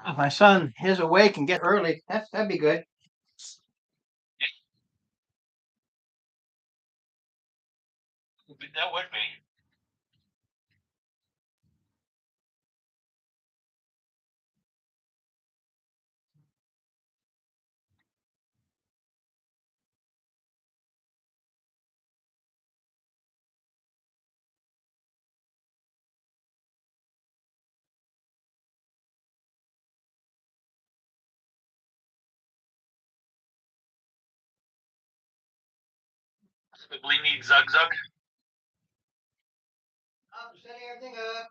If my son is awake and get early, that'd be good. That would be. We need Zug Zug. I'm setting everything up.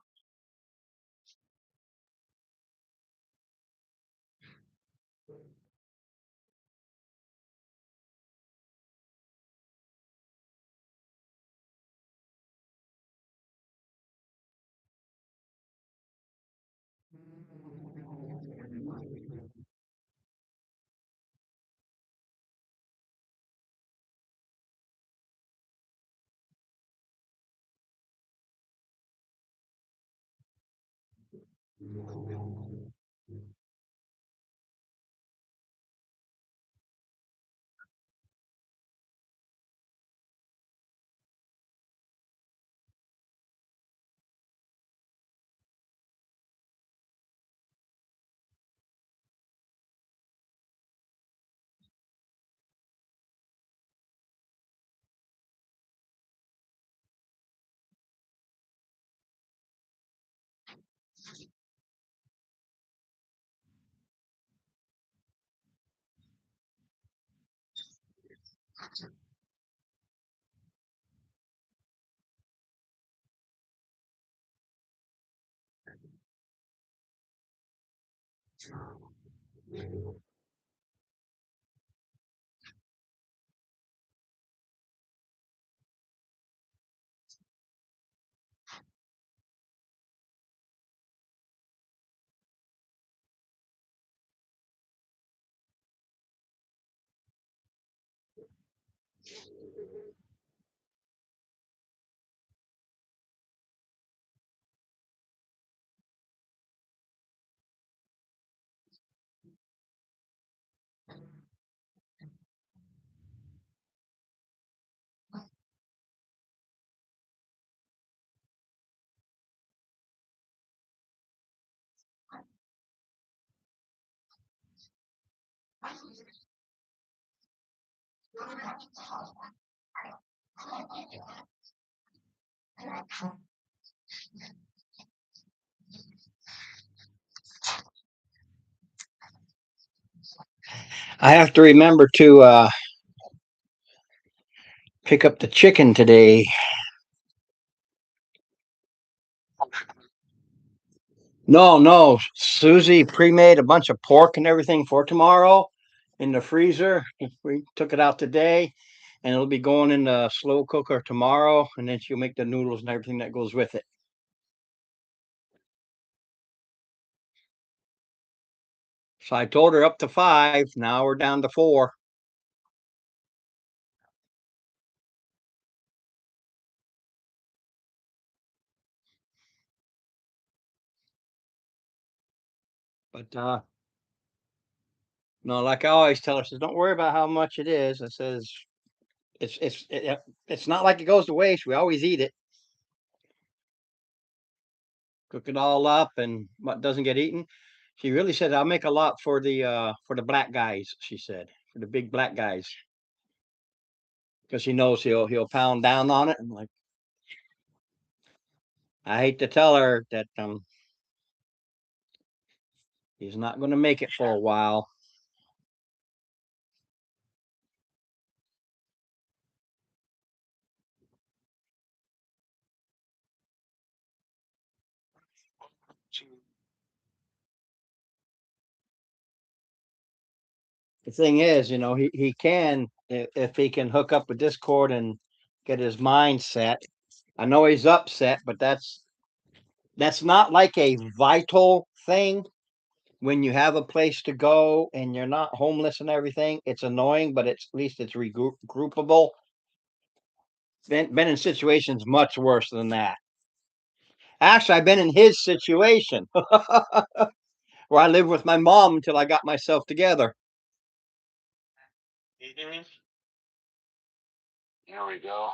I have to remember to pick up the chicken today. No, no. Susie pre-made a bunch of pork and everything for tomorrow in the freezer. We took it out today, and it'll be going in the slow cooker tomorrow, and then she'll make the noodles and everything that goes with it. So I told her up to five. Now we're down to four. But no, like I always tell her, I says, don't worry about how much it is. I says, it's not like it goes to waste. We always eat it, cook it all up, and what doesn't get eaten. She really said, I'll make a lot for the black guys. She said, for the big black guys, because she knows he'll pound down on it. And like, I hate to tell her that he's not going to make it for a while. The thing is, he can, if he can hook up with Discord and get his mind set. I know he's upset, but that's not like a vital thing. When you have a place to go and you're not homeless and everything, it's annoying, but at least it's regroupable. Been in situations much worse than that. Actually, I've been in his situation where I lived with my mom until I got myself together. Mhm. There we go.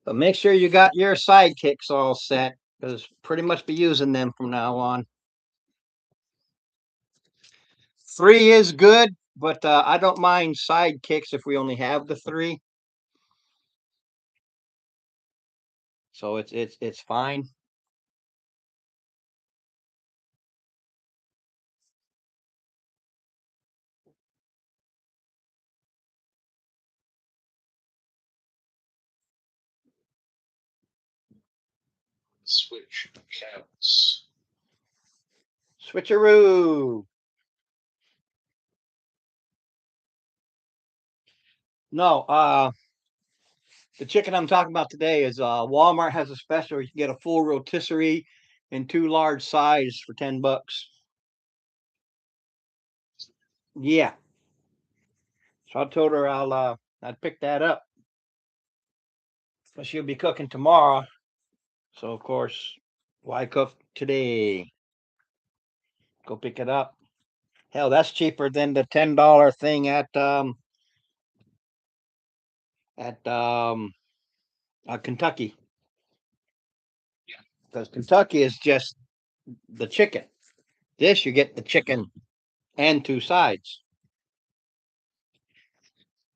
But make sure you got your sidekicks all set, because pretty much be using them from now on. 3 is good, but I don't mind sidekicks if we only have the 3. So it's fine. Switch accounts. Switcheroo. No, the chicken I'm talking about today is Walmart has a special. You can get a full rotisserie and 2 large size for $10. Yeah. So I told her I'd pick that up. But she'll be cooking tomorrow. So of course, why cook today? Go pick it up. Hell, that's cheaper than the $10 thing at Kentucky. Yeah. Because Kentucky is just the chicken. This you get the chicken and 2 sides.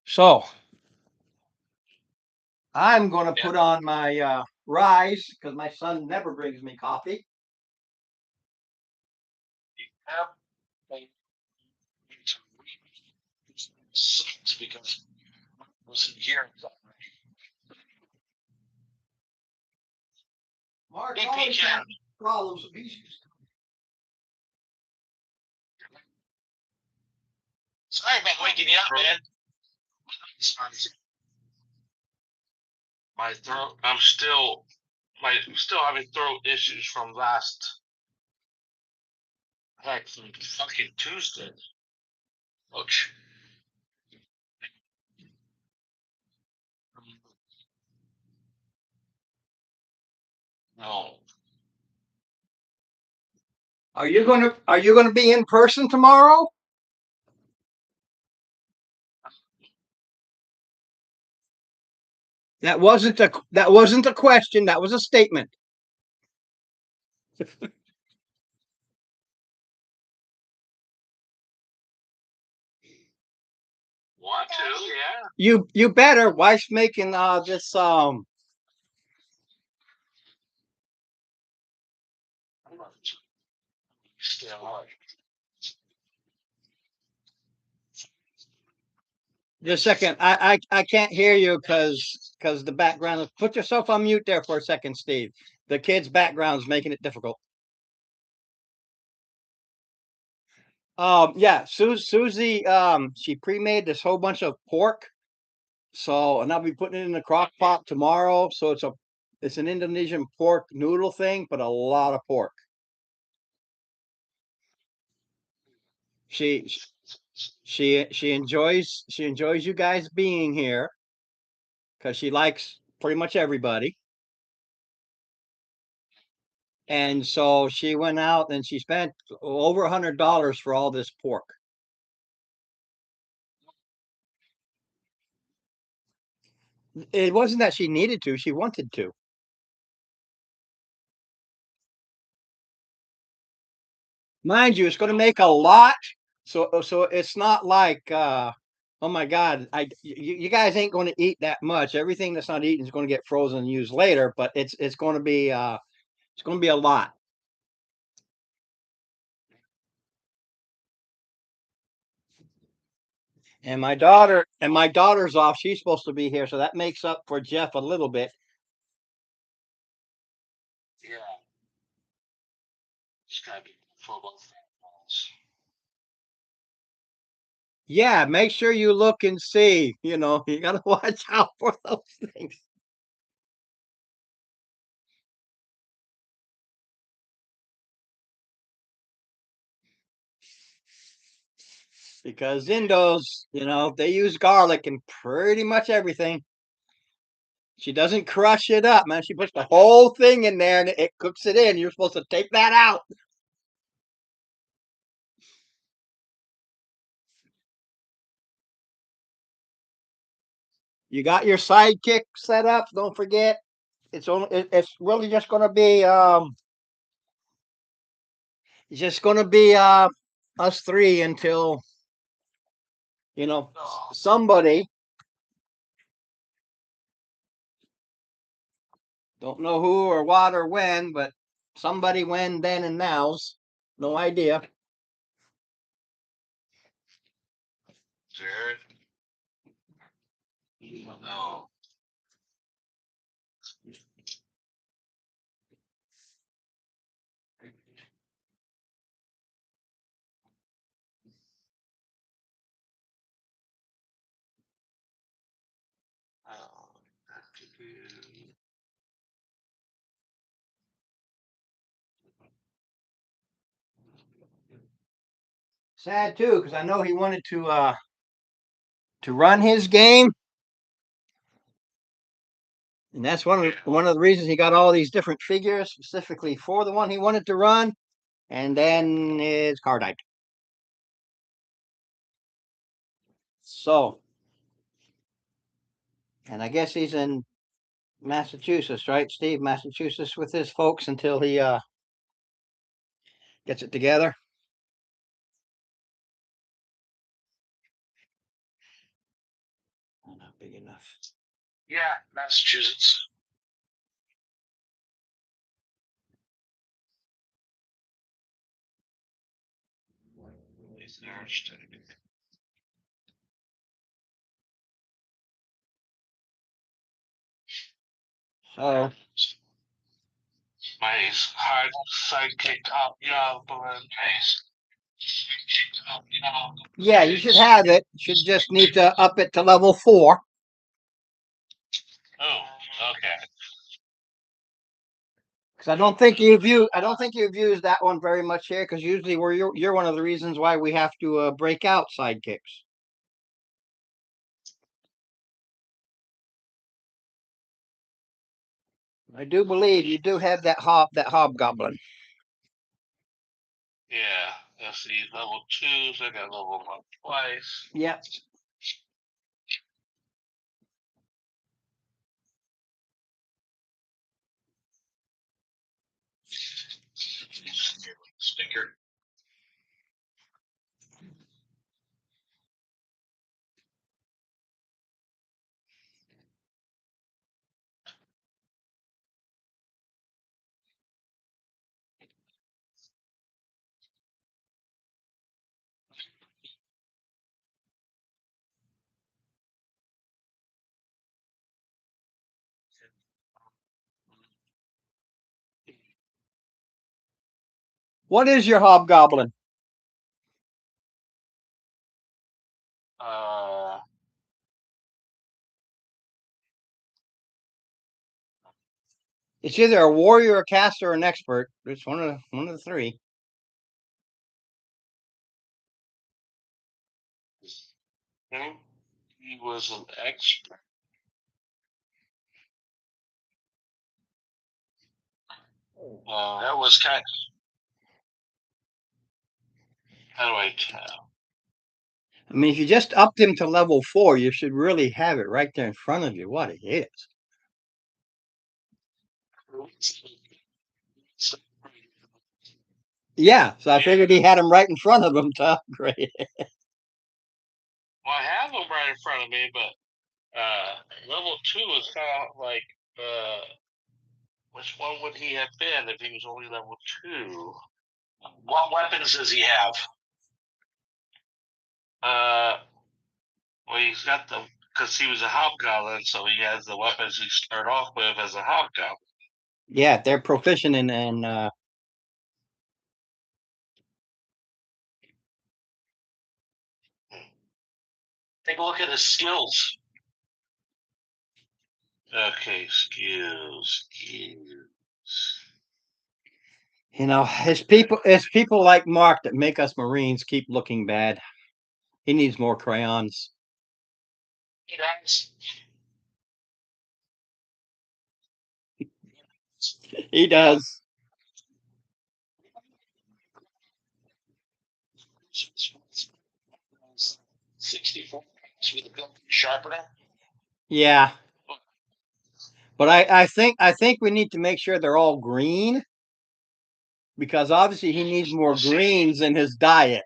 So I'm going to Yeah. put on my rise because my son never brings me coffee. Have a sucks because I wasn't here. Mark Hey, always PJ. has problems with these. Sorry about waking you up, man. My throat. Still having throat issues from last. Heck, from fucking Tuesday. Ouch. No. Are you going to be in person tomorrow? That wasn't a question. That was a statement. Want to? Yeah. You better. Wife's making this Still. just a second. I can't hear you because the background. Put yourself on mute there for a second, Steve. The kid's background's making it difficult. Yeah, Susie she pre-made this whole bunch of pork. So and I'll be putting it in the crock pot tomorrow. So it's an Indonesian pork noodle thing, but a lot of pork. She she enjoys you guys being here because she likes pretty much everybody. And so she went out and she spent over $100 for all this pork. It wasn't that she needed to; she wanted to. Mind you, it's going to make a lot. So it's not like oh my God, you guys ain't going to eat that much. Everything that's not eaten is going to get frozen and used later, but it's going to be a lot. And my daughter's off. She's supposed to be here, so that makes up for Jeff a little bit. Yeah. Just gotta be full of balls. Yeah, make sure you look and see. You got to watch out for those things. because Zindos, they use garlic in pretty much everything. She doesn't crush it up, man. She puts the whole thing in there and it cooks it in. You're supposed to take that out. You got your sidekick set up. Don't forget, it's really just going to be us three until somebody, don't know who or what or when, but somebody, when, then, and now's no idea. Jared. No. Oh, that could be. Sad too, because I know he wanted to run his game, and that's one of the reasons he got all these different figures specifically for the one he wanted to run. And then his car died. So, and I guess he's in Massachusetts, right, Steve? Massachusetts with his folks until he gets it together. Not big enough. Yeah, Massachusetts. So, My hard sidekick up, yeah, you should have it. You should just need to up it to level 4. Oh, okay. Because I don't think you've used that one very much here. Because usually you're one of the reasons why we have to break out sidekicks. I do believe you do have that hobgoblin. Yeah, let's see, level 2s. I got level 1 twice. Yep. Sticker. What is your hobgoblin? Uh, It's either a warrior, a caster, or an expert. It's one of the three. he was an expert. That was kind of. How do I tell? I mean, if you just upped him to level 4, you should really have it right there in front of you. What it is. Yeah, so I figured he had him right in front of him to upgrade. Well, I have him right in front of me, but level 2 is kind of like which one would he have been if he was only level 2? What weapons does he have? Well, he's got the because he was a hobgoblin, so he has the weapons he started off with as a hobgoblin. Yeah, they're proficient in Take a look at his skills. Okay, skills. it's people like Mark that make us Marines keep looking bad. He needs more crayons. He does. He does. 64 with a built-in sharpener. Yeah. But I think we need to make sure they're all green because obviously he needs more greens in his diet.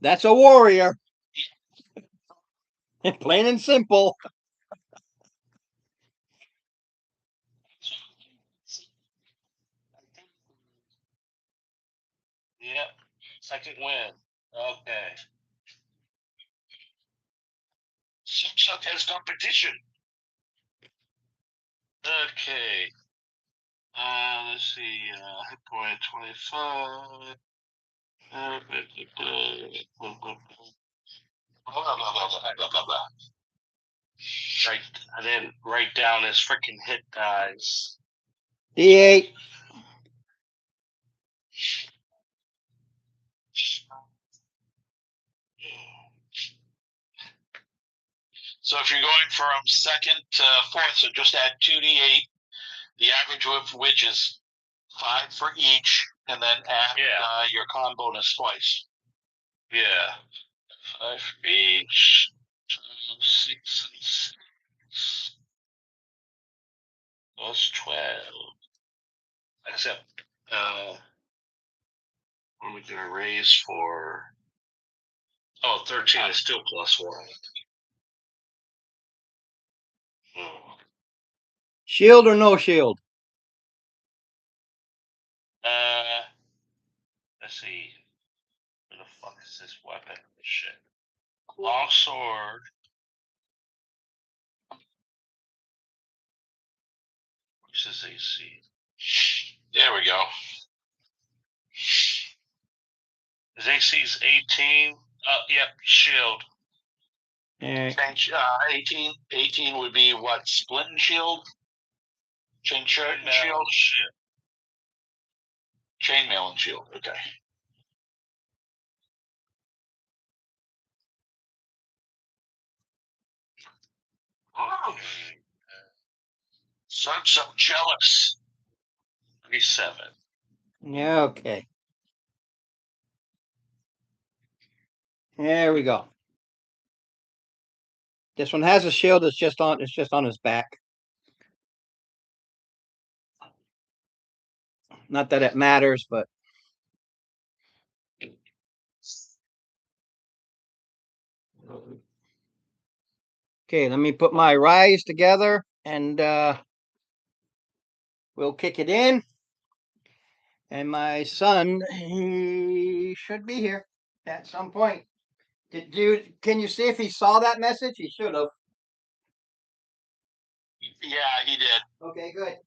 That's a warrior. Plain and simple. Yep. Second win. Okay. Sucks has competition. Okay. Let's see. Hit point 25. Blah, blah, blah, blah. Right. I didn't write down his freaking hit dies. D8. So if you're going from second to fourth, so just add 2d8, the average of which is 5 for each, and then add your con bonus twice. Yeah. 5 for each. 6 and 6. Plus 12. Except, what are we going to raise for? Oh, 13 is still plus 1. Shield or no shield? Let's see. Where the fuck is this weapon? Shit. Long sword. Where's his AC? There we go. His AC's 18. Yep, shield. Right. 18 would be what? Splint and shield? Chain shirt and shield? Shit. Chainmail and shield. Okay. Oh. So I'm so jealous. 37. Yeah, okay. There we go. This one has a shield. It's just on his back. Not that it matters, but okay. Let me put my rise together, and we'll kick it in. And my son, he should be here at some point. Can you see if he saw that message? He should have. Yeah, he did. Okay, good.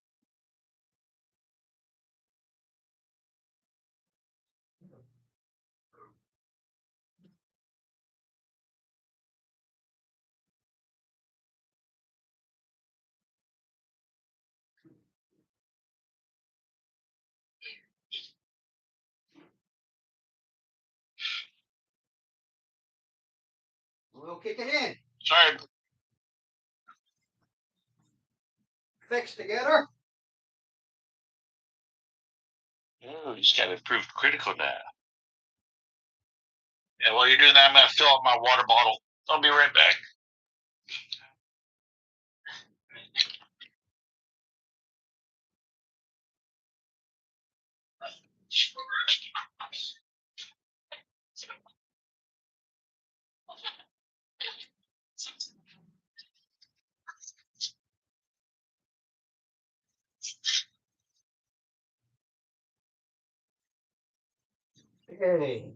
We'll kick it in. Sorry. Fixed together. Oh, he's got improved critical now. Yeah, while you're doing that, I'm going to fill up my water bottle. I'll be right back. Okay.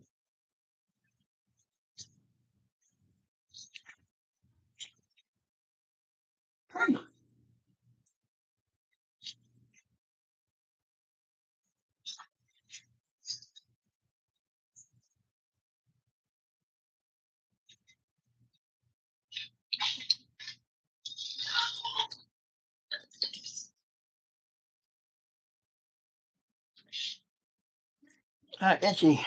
Itchy.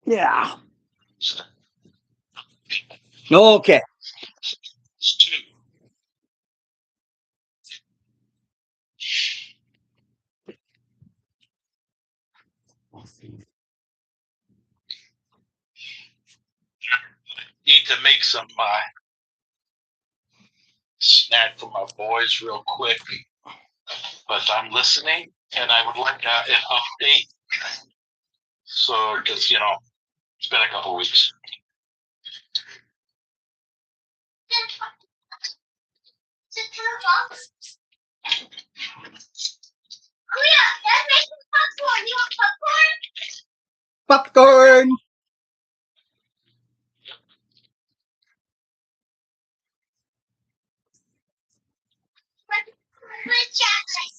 Yeah. Okay. It's two. Need to make some snack for my boys real quick, but I'm listening, and I would like an update. So, because it's been a couple weeks. Popcorn.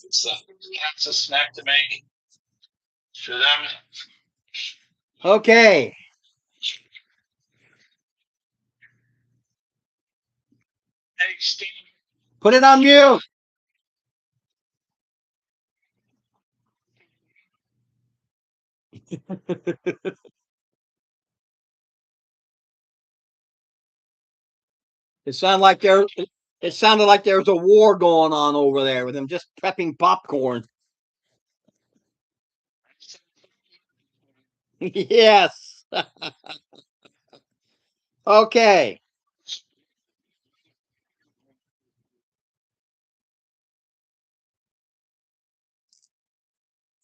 So that's a snack to make for them. Okay. Hey, Steve. Put it on mute. It sounded like there. It sounded like there was a war going on over there with them just prepping popcorn. Yes. Okay.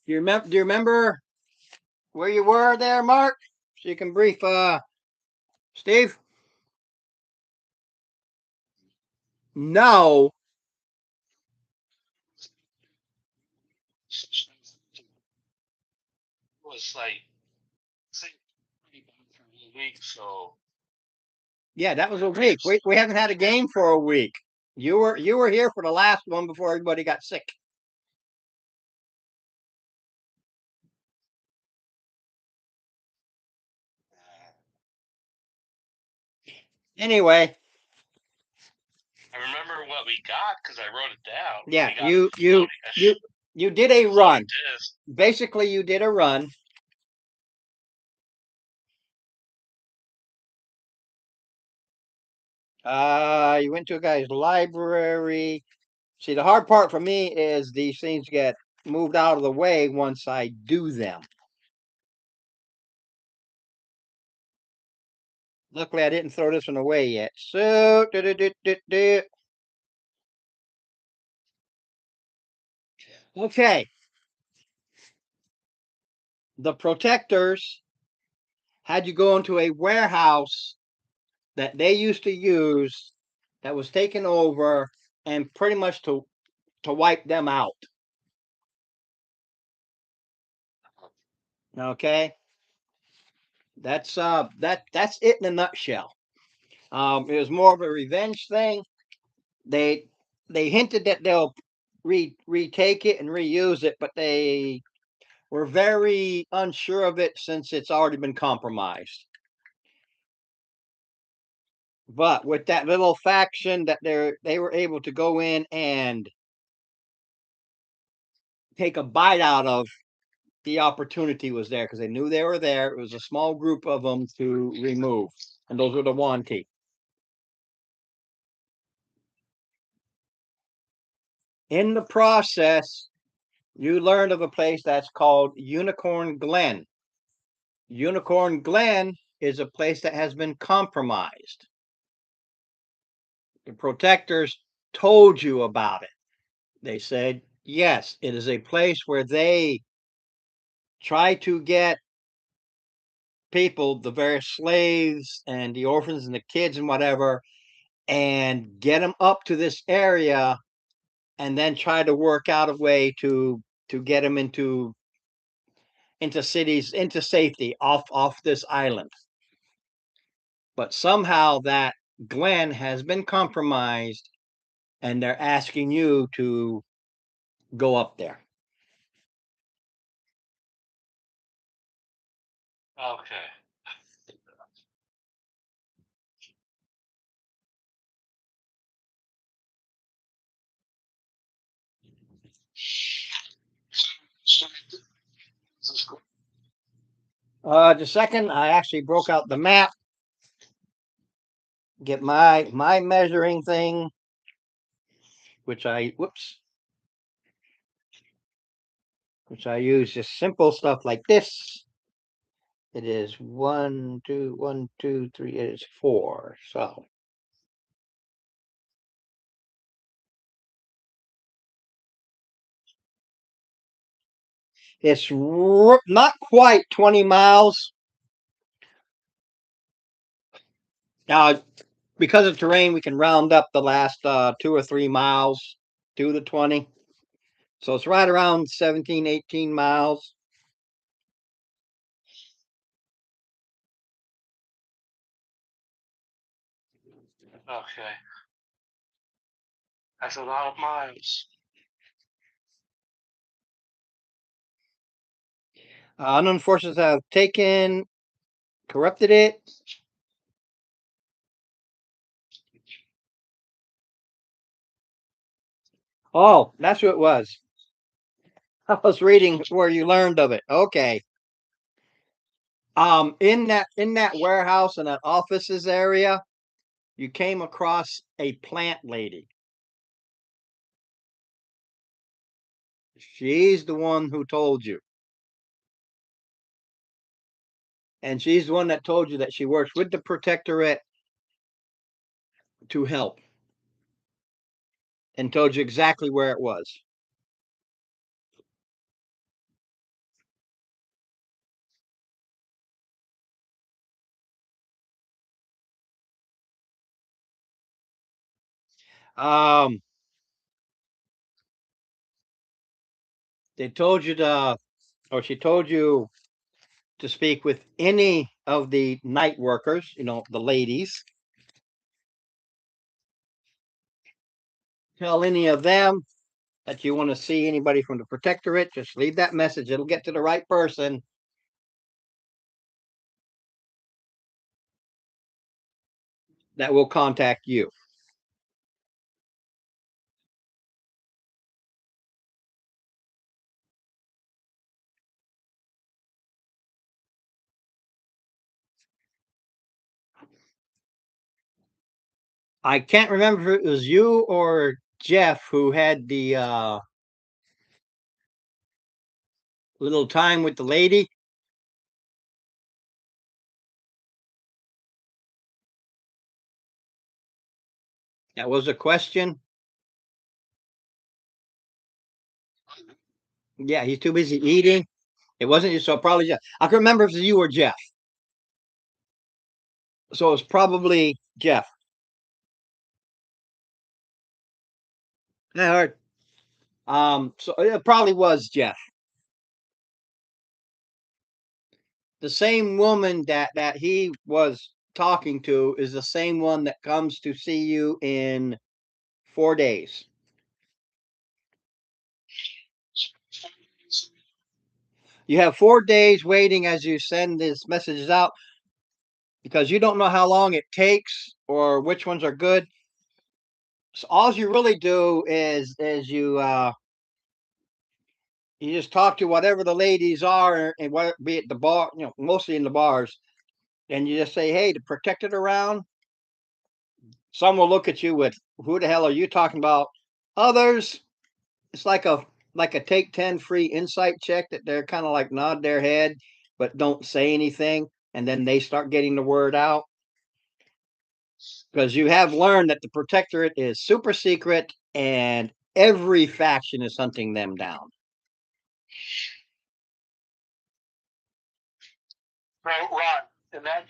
Do you remember where you were there, Mark? So you can brief Steve? No. It was like week, so Yeah, that was a week. We haven't had a game for a week. You were here for the last one before everybody got sick. Anyway, I remember what we got because I wrote it down. yeah, you did a run. Basically, you did a run. You went to a guy's library. See, the hard part for me is these things get moved out of the way once I do them. Luckily, I didn't throw this one away yet. So, okay. The protectors had you go into a warehouse that they used to use that was taken over and pretty much to wipe them out. Okay, that's it in a nutshell. It was more of a revenge thing. They they hinted that they'll retake it and reuse it, but they were very unsure of it since it's already been compromised. But with that little faction that they were able to go in and take a bite out of, the opportunity was there because they knew they were there. It was a small group of them to remove, and those were the Wanti. In the process, you learned of a place that's called Unicorn Glen. Unicorn Glen is a place that has been compromised. The protectors told you about it. They said, yes, it is a place where they try to get people, the various slaves and the orphans and the kids and whatever, and get them up to this area and then try to work out a way to get them into cities, into safety off this island. But somehow that Glen has been compromised and they're asking you to go up there. Okay. Just a second, I actually broke out the map. Get my measuring thing, which I use just simple stuff like this. It is 1, 2, 1, 2, 3. It is 4. So it's not quite 20 miles. Now, because of terrain, we can round up the last 2 or 3 miles to the 20. So it's right around 17, 18 miles. Okay. That's a lot of miles. Unknown forces have corrupted it. Oh, that's who it was. I was reading where you learned of it. Okay. In that warehouse and that offices area, you came across a plant lady. She's the one who told you. And she's the one that told you that she works with the protectorate to help and told you exactly where it was. Um, they told you to, or she told you to speak with any of the night workers, the ladies. Tell any of them that you want to see anybody from the protectorate. Just leave that message. It'll get to the right person that will contact you. I can't remember if it was you or Jeff who had the little time with the lady. That was a question. Yeah, he's too busy eating. It wasn't you, so probably Jeff. I can remember if it was you or Jeff. So it's probably Jeff. I heard. So it probably was Jeff. The same woman that he was talking to is the same one that comes to see you in 4 days. You have 4 days waiting as you send these messages out because you don't know how long it takes or which ones are good. So all you really do is you just talk to whatever the ladies are and what be it the bar, mostly in the bars, and you just say, "Hey, the protected around." Some will look at you with, "Who the hell are you talking about?" Others, it's like a take 10 free insight check that they're kind of like nod their head but don't say anything, and then they start getting the word out because you have learned that the protectorate is super secret and every faction is hunting them down. Right, Ron. And that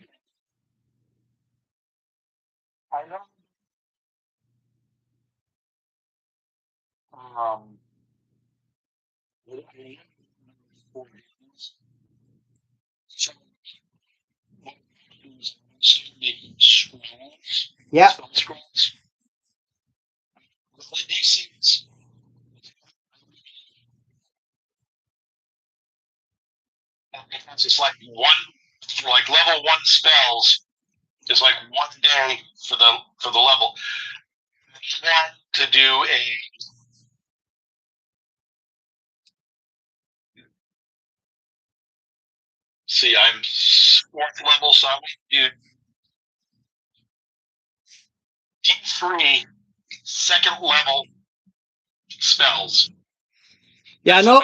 I know. Um, making scrolls. Yeah. Scrolls. These things. It's like one. like level 1 spells is like 1 day for the level. You want to do a see, I'm 4th level, so I want to do D3 2nd level spells. Yeah, I know.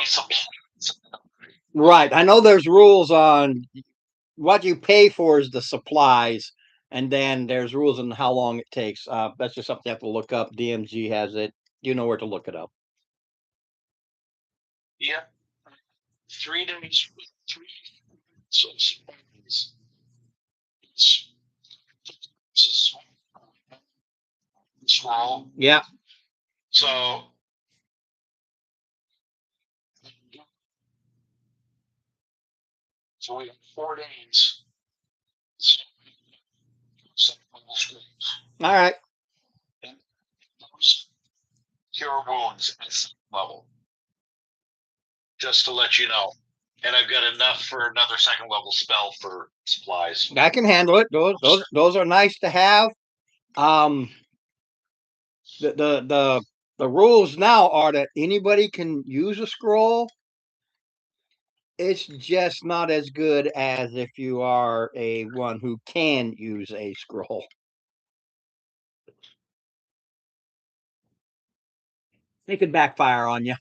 Right. I know there's rules on what you pay for is the supplies, and then there's rules on how long it takes. That's just something you have to look up. DMG has it. You know where to look it up. Yeah. 3 days, 3 so it's small. Yeah. So we have 4 days. All right. And those cure wounds at some level. Just to let you know. And I've got enough for another 2nd level spell for supplies. I can handle it. Those are nice to have. Um, the rules now are that anybody can use a scroll. It's just not as good as if you are a one who can use a scroll. It could backfire on you.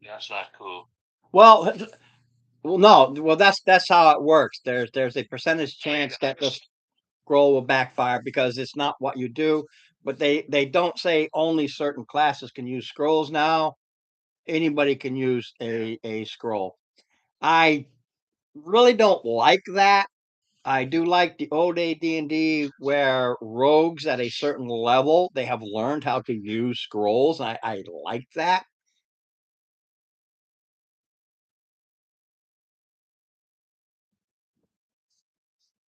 That's not cool. Well, no. Well, that's how it works. There's a percentage chance that the scroll will backfire because it's not what you do. But they don't say only certain classes can use scrolls now. Anybody can use a scroll. I really don't like that. I do like the old AD&D where rogues at a certain level they have learned how to use scrolls. I like that.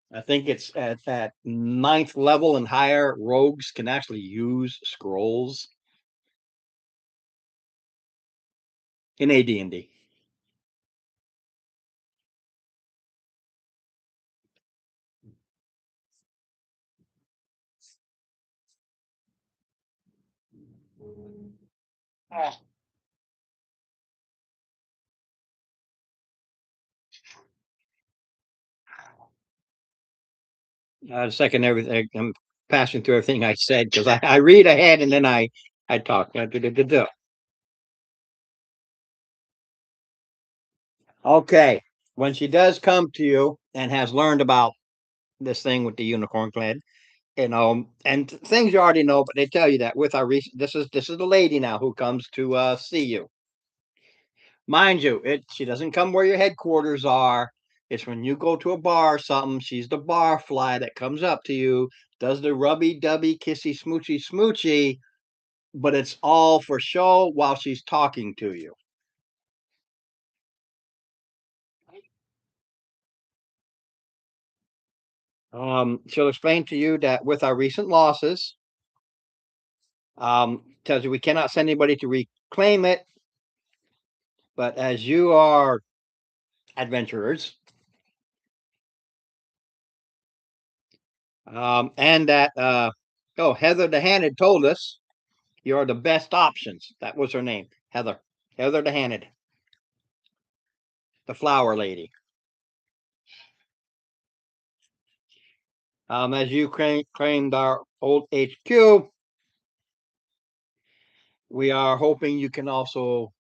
I think it's at ninth level and higher, rogues can actually use scrolls in AD&D. Second everything. I'm passing through everything I said because I read ahead and then I talk. Okay, when she does come to you and has learned about this thing with the unicorn clad, and things you already know, but they tell you that with our recent. This is the lady now who comes to see you. Mind you, she doesn't come where your headquarters are. It's when you go to a bar or something. She's the bar fly that comes up to you, does the rubby dubby kissy smoochy smoochy, but it's all for show while she's talking to you. She'll explain to you that with our recent losses, tells you we cannot send anybody to reclaim it, but as you are adventurers, and that Heather the Handed told us you're the best options. That was her name, Heather. Heather the Handed, the flower lady. As you claimed our old HQ, we are hoping you can also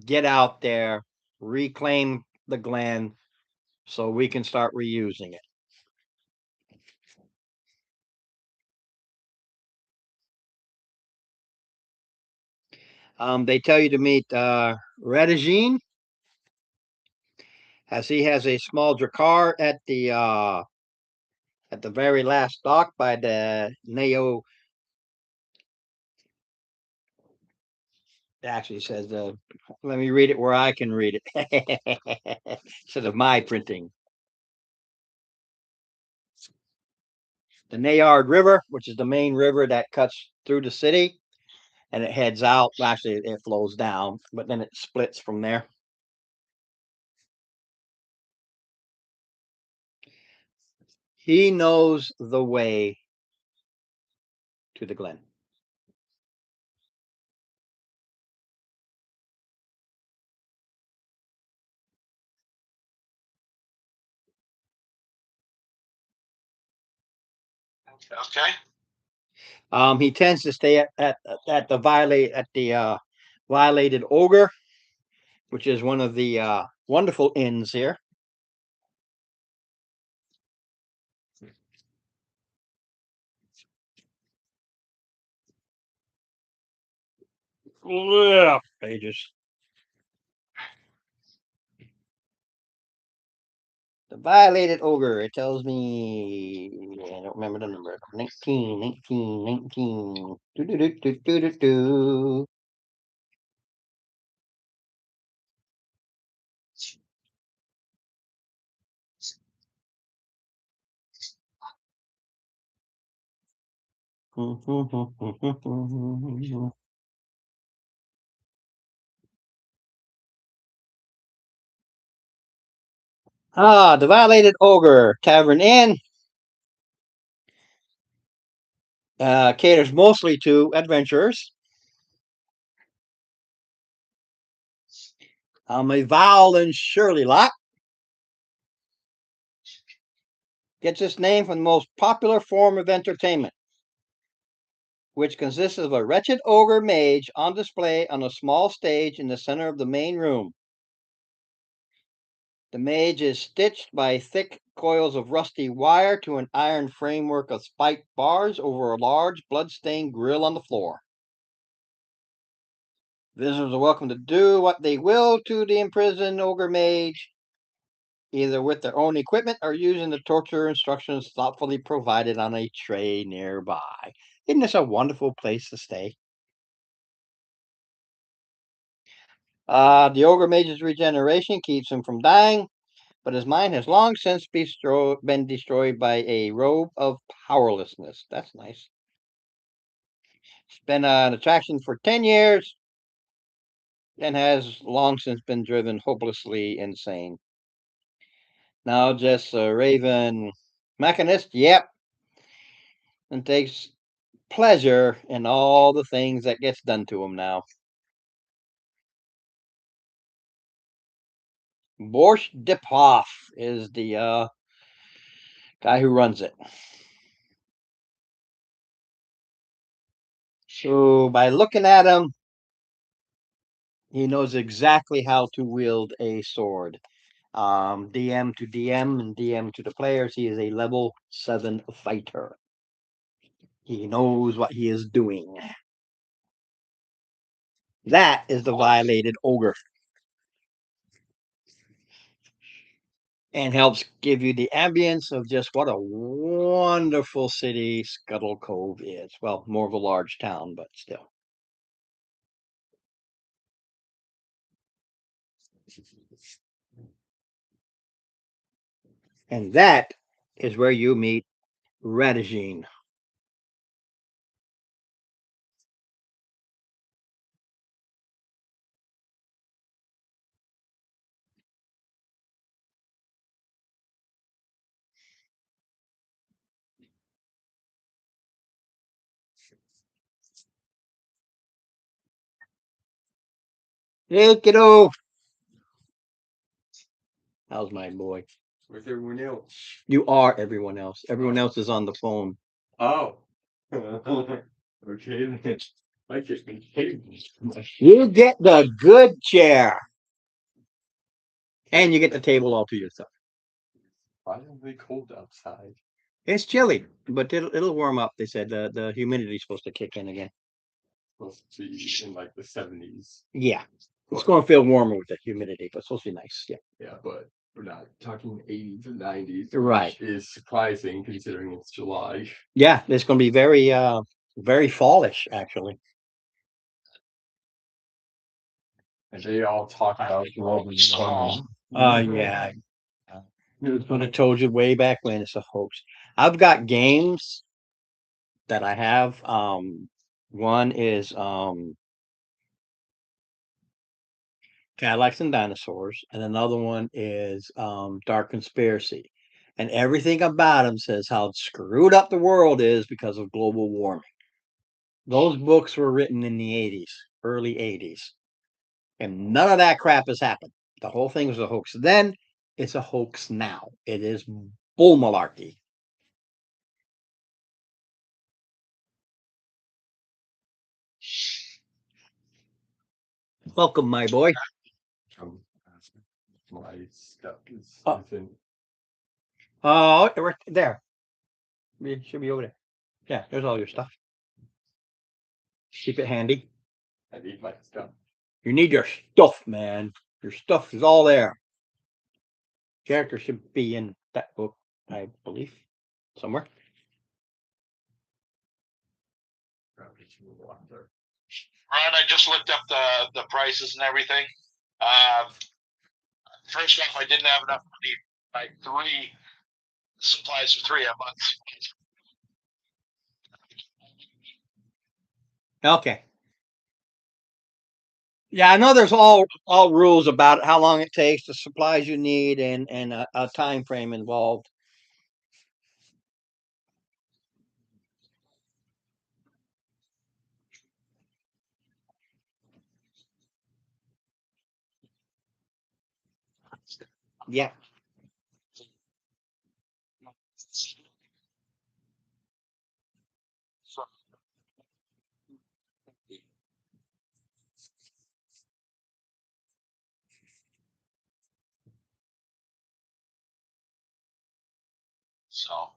get out there, reclaim the Glen, so we can start reusing it. They tell you to meet Redagine, as he has a small dracar at the very last dock by the Neo. Actually says, let me read it where I can read it instead of my printing. The Nayard River, which is the main river that cuts through the city. and it heads out. Actually, it flows down, but then it splits from there. He knows the way to the Glen. Okay. He tends to stay at the violated ogre, which is one of the wonderful inns here. Ugh, pages. The violated ogre. It tells me. I don't remember the number. 19, 19, 19. Do, do, do, do, do, do, do. The violated ogre tavern inn caters mostly to adventurers. A Val and Shirley lot gets its name from the most popular form of entertainment, which consists of a wretched ogre mage on display on a small stage in the center of the main room. The mage is stitched by thick coils of rusty wire to an iron framework of spiked bars over a large blood-stained grill on the floor. Visitors are welcome to do what they will to the imprisoned ogre mage, either with their own equipment or using the torture instructions thoughtfully provided on a tray nearby. Isn't this a wonderful place to stay? The ogre mage's regeneration keeps him from dying, but his mind has long since been destroyed by a robe of powerlessness. That's nice. It's been an attraction for 10 years and has long since been driven hopelessly insane. Now just a raven mechanist, yep, and takes pleasure in all the things that gets done to him now. Borscht Diphoff is the guy who runs it. So by looking at him, he knows exactly how to wield a sword. DM to DM and DM to the players, he is a level 7 fighter. He knows what he is doing. That is the violated ogre. And helps give you the ambience of just what a wonderful city Scuttle Cove is. Well, more of a large town, but still. And that is where you meet Radagine. Hey, kiddo. How's my boy? Where's everyone else? You are everyone else. Everyone else is on the phone. Oh. Okay, then. I get me You get the good chair. And you get the table all to yourself. Why are they cold outside? It's chilly, but it'll warm up. They said the humidity's supposed to kick in again. Supposed to be in like the 70s. Yeah, it's going to feel warmer with the humidity, but it's supposed to be nice. Yeah, Yeah, but we're not talking 80s and 90s. Right. Which is surprising considering it's July. Yeah, it's going to be very fallish actually. And they all talk about global warming. Yeah. It would have told you way back when it's a hoax. I've got games that I have. One is Cadillacs and Dinosaurs, and another one is Dark Conspiracy. And everything about them says how screwed up the world is because of global warming. Those books were written in the 80s, early 80s, and none of that crap has happened. The whole thing was a hoax then. It's a hoax now. It is bull malarkey. Welcome, my boy. My stuff is Oh. in. Oh, right there. It should be over there. Yeah, there's all your stuff. Keep it handy. I need my stuff. You need your stuff, man. Your stuff is all there. Character should be in that book, I believe, somewhere. Ron, I just looked up the prices and everything. First off, I didn't have enough money to buy 3 supplies for 3 months. Okay. Yeah, I know there's all rules about how long it takes, the supplies you need, and a time frame involved. Yeah. So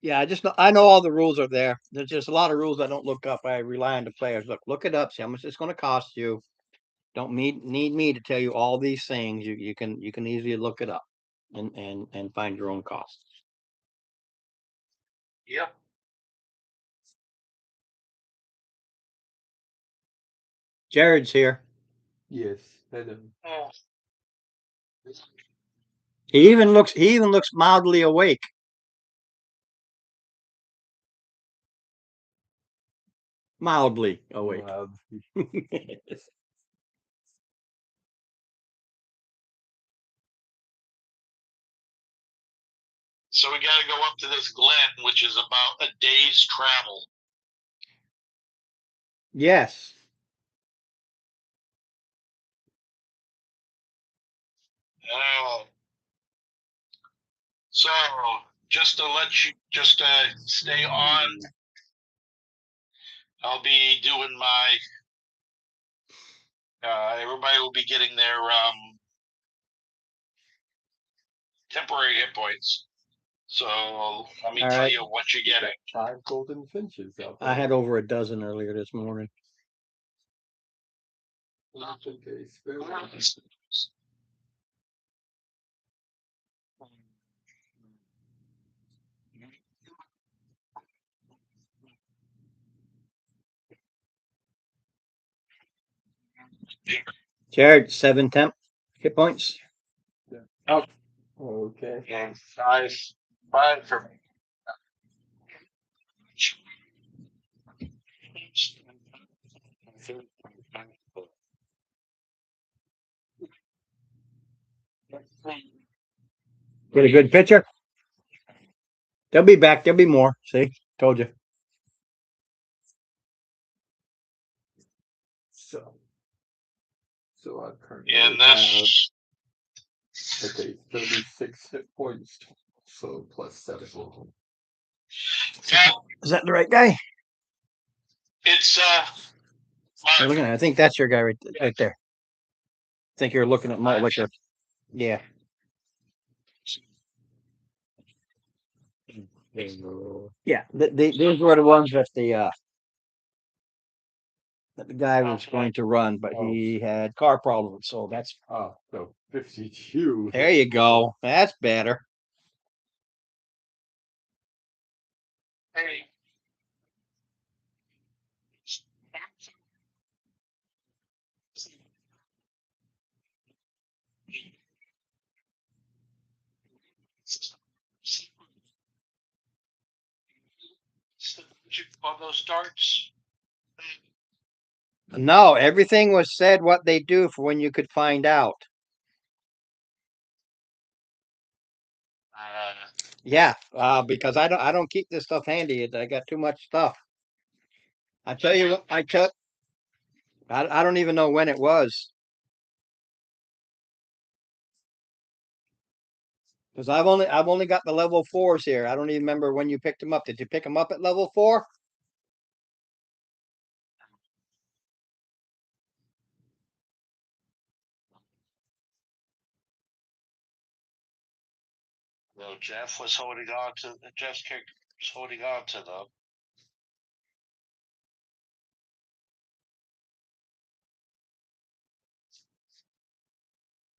Yeah, I know all the rules are there. There's just a lot of rules I don't look up. I rely on the players. Look it up, see how much it's going to cost you. Don't need me to tell you all these things. You can easily look it up and find your own costs. yep. Jared's here. Yes, hello. Oh. He even looks mildly awake. Mildly awake. So we got to go up to this glen, which is about a day's travel. Yes. So just to stay on, I'll be doing my. Everybody will be getting their temporary hit points. So let me tell you what you're getting. 5 golden finches out there. I had over a dozen earlier this morning. Okay, Jared, 7 temp hit points. Oh, okay. Nice. 5 for me. Get a good pitcher. They'll be back. There'll be more. See, told you. So I currently And have this. 36 hit points. So plus 7. Yeah, Is that the right guy? it's You're looking at, I think that's your guy right there. I think you're looking at more like a, yeah. Yeah, these were the ones that the guy was going to run, but he had car problems. So that's so 52. there you go. That's better. hey. on those darts? No, everything was said what they do for when you could find out. Yeah, because I don't keep this stuff handy. I got too much stuff. I tell you what, I don't even know when it was. Because I've only got the level 4s here. I don't even remember when you picked them up. Did you pick them up at level 4? No, Jeff was holding on to them.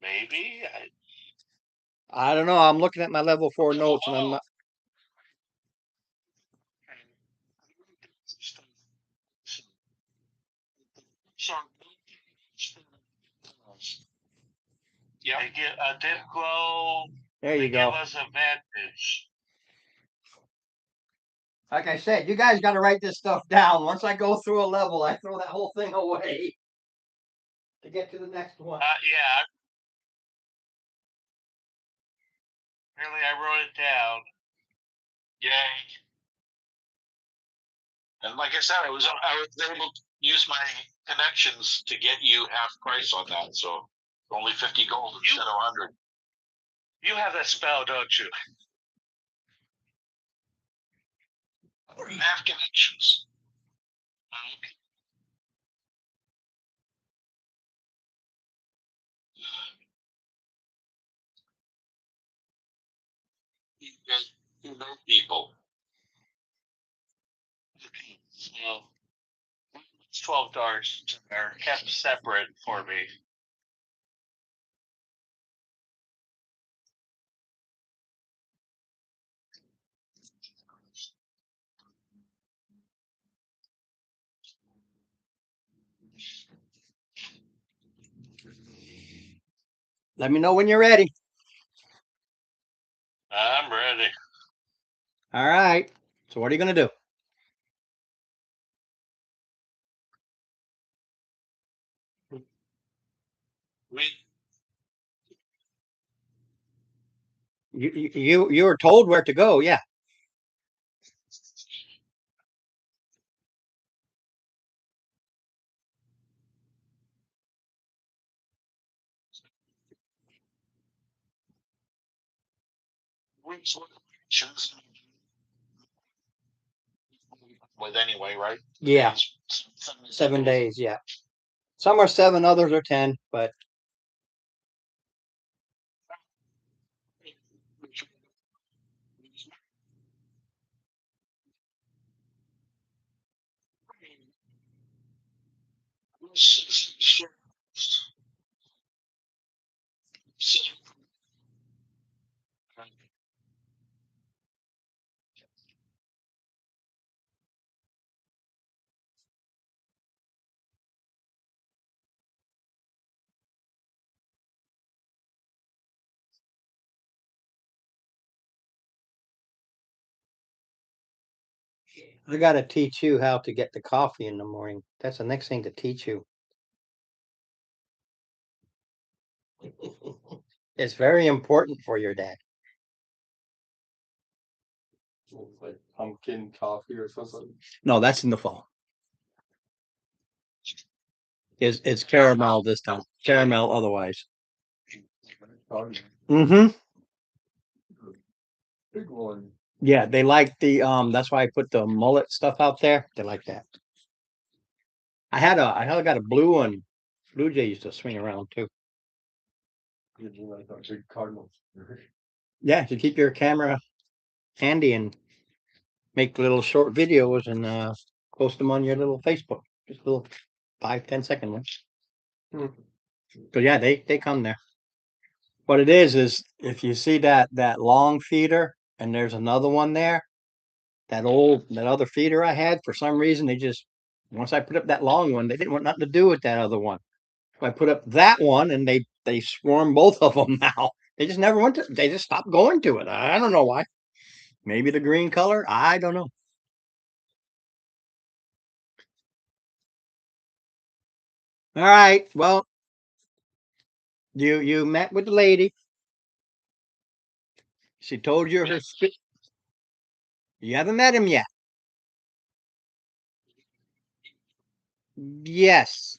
Maybe. I don't know. I'm looking at my level 4 notes and I'm not. Yeah, they get a dip glow. There you go. Give us advantage. Like I said, you guys got to write this stuff down. Once I go through a level, I throw that whole thing away to get to the next one. Yeah. Really, I wrote it down. Yay. And like I said, I was able to use my connections to get you half price on that. So only 50 gold instead of 100. You have that spell, don't you? I have connections. You know people. So it's $12 are kept separate for me. Let me know when you're ready. I'm ready. All right. So what are you going to do? You were told where to go. Yeah. With anyway, right? Yeah. 7 days. Yeah. Some are 7, others are 10, but I got to teach you how to get the coffee in the morning. That's the next thing to teach you. It's very important for your dad. Like pumpkin coffee or something. No, that's in the fall. It's caramel this time. Caramel otherwise. Mm-hmm. Big one. Yeah, they like the that's why I put the mullet stuff out there. They like that. I got a blue one. Blue Jay used to swing around too. Like a big cardinal. Yeah, to keep your camera handy and make little short videos and post them on your little Facebook. Just little 5-10 second ones. So yeah, they come there. What it is if you see that long feeder and there's another one there, that other feeder I had, for some reason they just, once I put up that long one, they didn't want nothing to do with that other one. So I put up that one and they swarm both of them now. They just never went to, they just stopped going to it. I don't know why. Maybe the green color. I don't know. All right. Well, you met with the lady. She told you her. You haven't met him yet. Yes.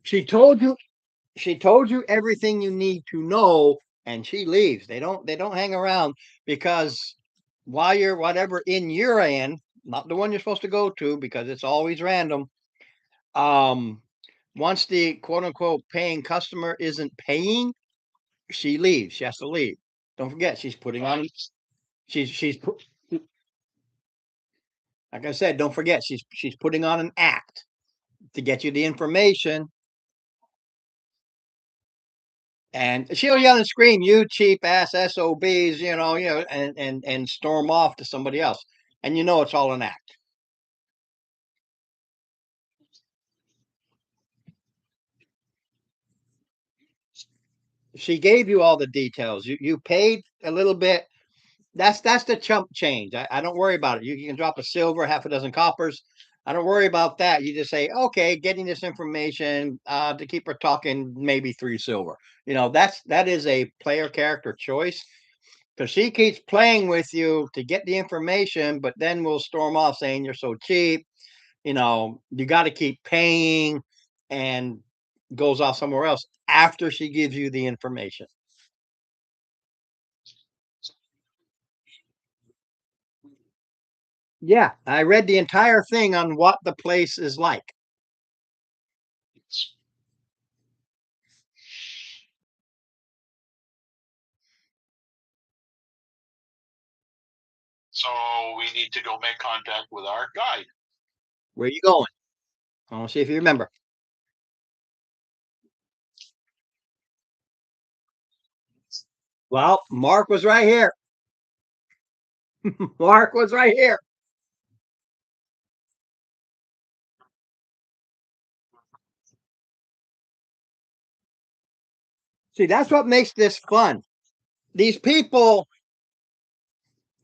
She told you. She told you everything you need to know, and she leaves. They don't hang around because while you're whatever in your end, not the one you're supposed to go to because it's always random. Um, once the quote unquote paying customer isn't paying, she leaves. She has to leave. Don't forget, she's putting on. She's like I said. Don't forget, she's putting on an act to get you the information, and she'll yell and scream, "You cheap ass SOBs," and storm off to somebody else, and you know it's all an act. She gave you all the details. You paid a little bit. That's the chump change. I don't worry about it. You can drop a silver, half a dozen coppers. I don't worry about that. You just say, okay, getting this information to keep her talking, maybe 3 silver. That is a player character choice because she keeps playing with you to get the information, but then we'll storm off saying you're so cheap. You got to keep paying, and goes off somewhere else after she gives you the information. Yeah, I read the entire thing on what the place is like. So we need to go make contact with our guide. Where are you going? I want to see if you remember. Well, Mark was right here. Mark was right here. See, that's what makes this fun. These people,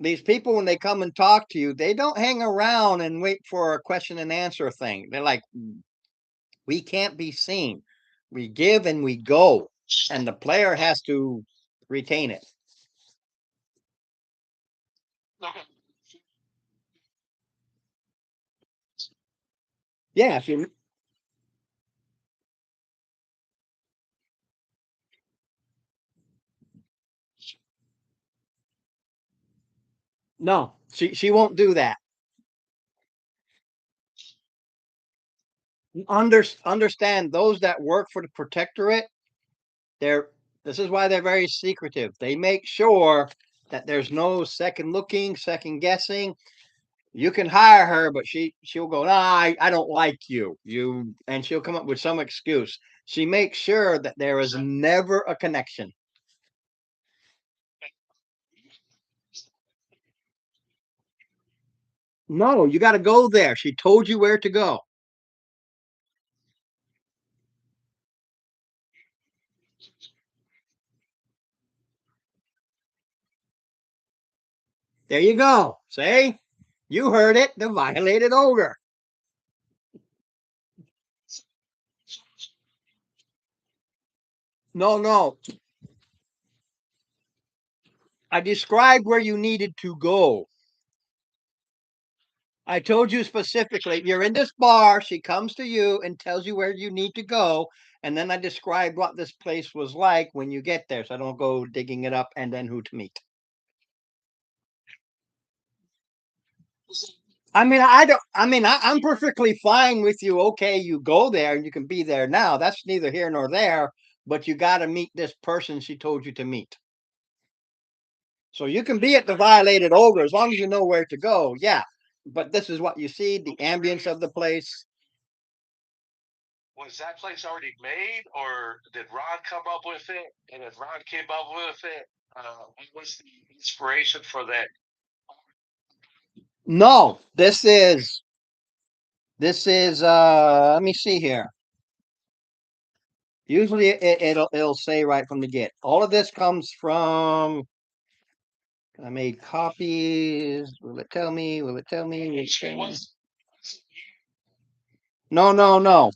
these people, when they come and talk to you, they don't hang around and wait for a question and answer thing. They're like, we can't be seen. We give and we go, and the player has to retain it. Okay. Yeah, if you no, she won't do that. Understand those that work for the protectorate, they're this is why they're very secretive. They make sure that there's no second looking, second guessing. You can hire her, but she'll go, nah, I don't like you, and she'll come up with some excuse. She makes sure that there is never a connection. No, you got to go there. She told you where to go. There you go. Say, you heard it. The violated ogre. No, no. I described where you needed to go. I told you specifically, you're in this bar. She comes to you and tells you where you need to go. And then I described what this place was like when you get there. So I don't go digging it up and then who to meet. I'm perfectly fine with you. Okay, you go there and you can be there now. That's neither here nor there. But you got to meet this person she told you to meet. So you can be at the violated ogre as long as you know where to go. Yeah. But this is what you see, the ambience of the place. Was that place already made, or did Ron come up with it? And if Ron came up with it, what was the inspiration for that? No, this is let me see here. Usually it'll say right from the get. All of this comes from I made copies. Will it tell me? Will it tell me? Will it tell me? No, no, no.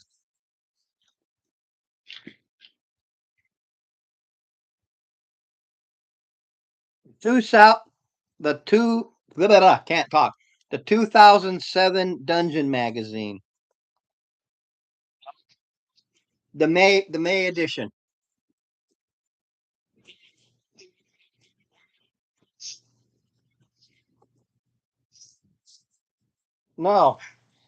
Two South, the two, blah, blah, blah, can't talk. The 2007 Dungeon Magazine, the May edition. No,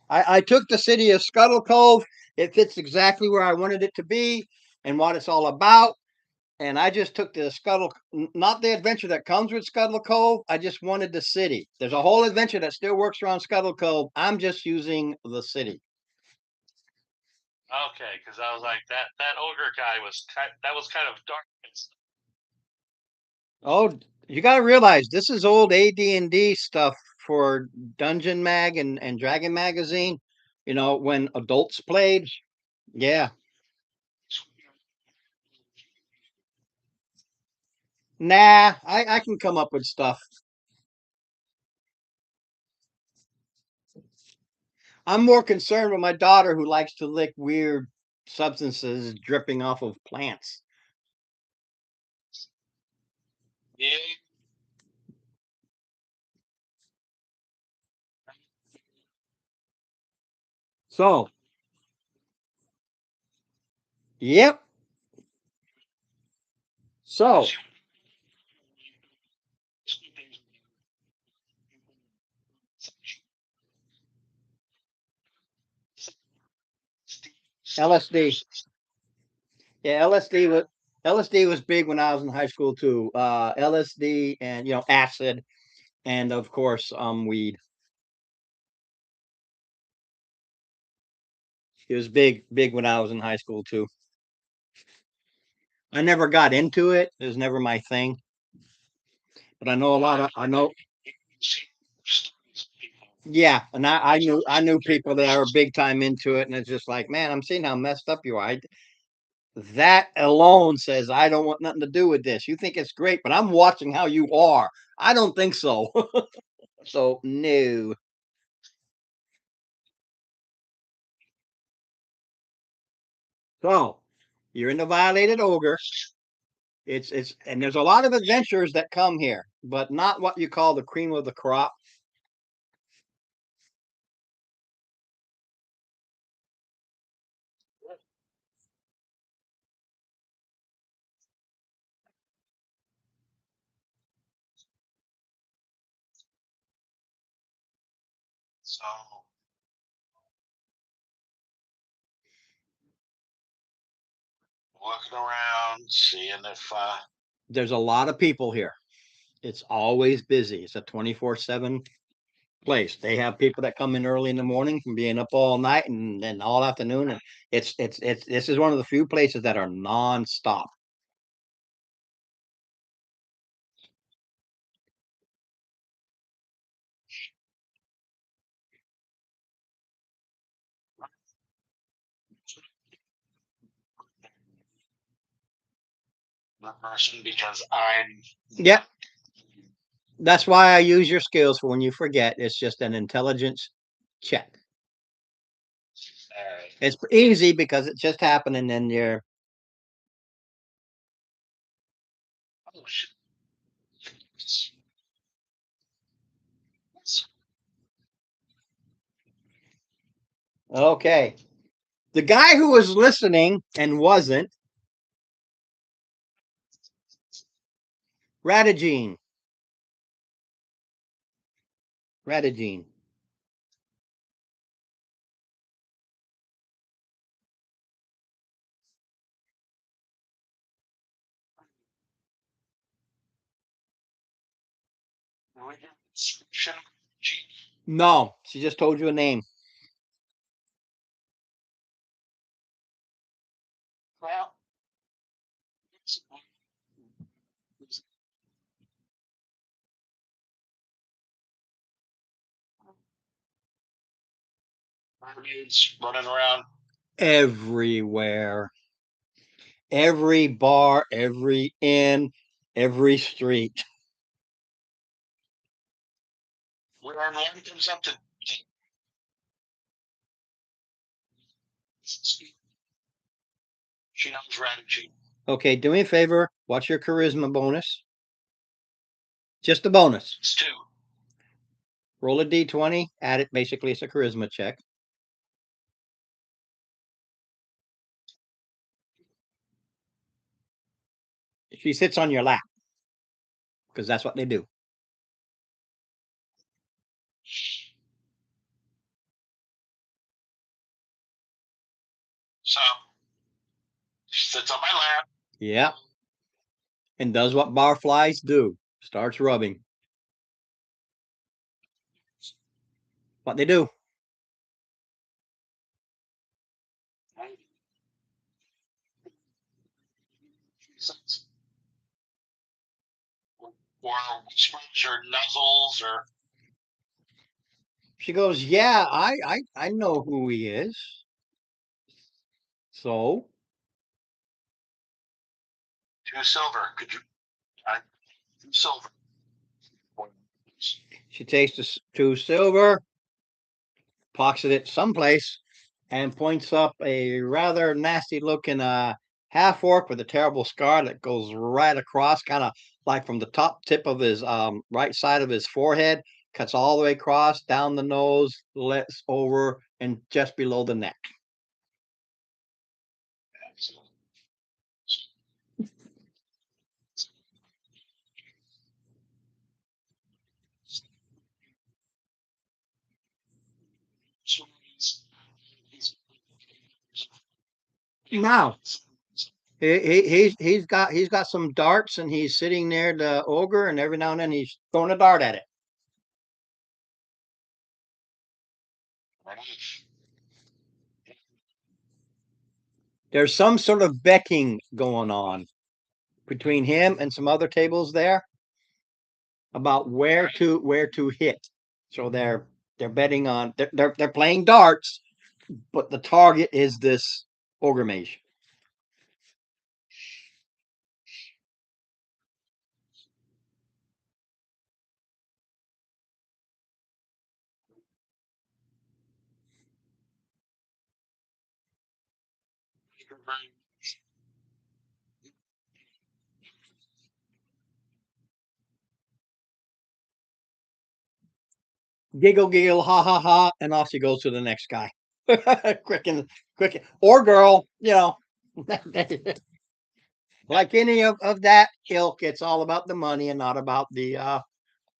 I took the city of Scuttle Cove. It fits exactly where I wanted it to be and what it's all about. And I just took the Scuttle, not the adventure that comes with Scuttle Cove. I just wanted the city. There's a whole adventure that still works around Scuttle Cove. I'm just using the city. Okay, because I was like that ogre guy that was kind of dark. Oh, you got to realize this is old AD&D stuff for Dungeon Mag and Dragon Magazine. You know, when adults played. Yeah. Nah, I can come up with stuff. I'm more concerned with my daughter who likes to lick weird substances dripping off of plants. Yeah. So, yep. So, LSD. Yeah, LSD was big when I was in high school too. LSD and acid and of course weed. It was big when I was in high school too. I never got into it. It was never my thing. But I know a lot of I know yeah, and I knew people that are big time into it, and it's just like, man, I'm seeing how messed up you are. That alone says I don't want nothing to do with this. You think it's great, but I'm watching how you are. I don't think so. So no. So you're in the violated ogre. It's and there's a lot of adventures that come here, but not what you call the cream of the crop. So looking around, seeing if There's a lot of people here. It's always busy. It's a 24/7 place. They have people that come in early in the morning from being up all night and then all afternoon. And it's this is one of the few places that are nonstop. the person because I'm Yep. That's why I use your skills for when you forget. It's just an intelligence check. It's easy because it just happened and then you're oh shit. okay. The guy who was listening and wasn't, Radagine. Radagine. Description. No, she just told you a name. Well, mermaids running around. Everywhere. Every bar, every inn, every street. When one comes up to She knows strategy. Okay, do me a favor. What's your charisma bonus? Just a bonus. It's 2. Roll a d20, add it. Basically, it's a charisma check. She sits on your lap because that's what they do. So she sits on my lap. Yeah. And does what barflies do. Starts rubbing. What they do. Or whispers or nuzzles or. She goes, yeah, I know who he is. So 2 silver. Could you? 2 silver. she takes the 2 silver, pockets it someplace, and points up a rather nasty looking half orc with a terrible scar that goes right across, kind of like from the top tip of his right side of his forehead, cuts all the way across, down the nose, lets over, and just below the neck. Now he's got some darts and he's sitting near the ogre, and every now and then he's throwing a dart at it. There's some sort of becking going on between him and some other tables there about where to hit. So they're betting on they're playing darts, but the target is this ogre mage. Giggle, giggle, ha ha ha, and off she goes to the next guy. quick, or girl, like any of that ilk, it's all about the money and not about the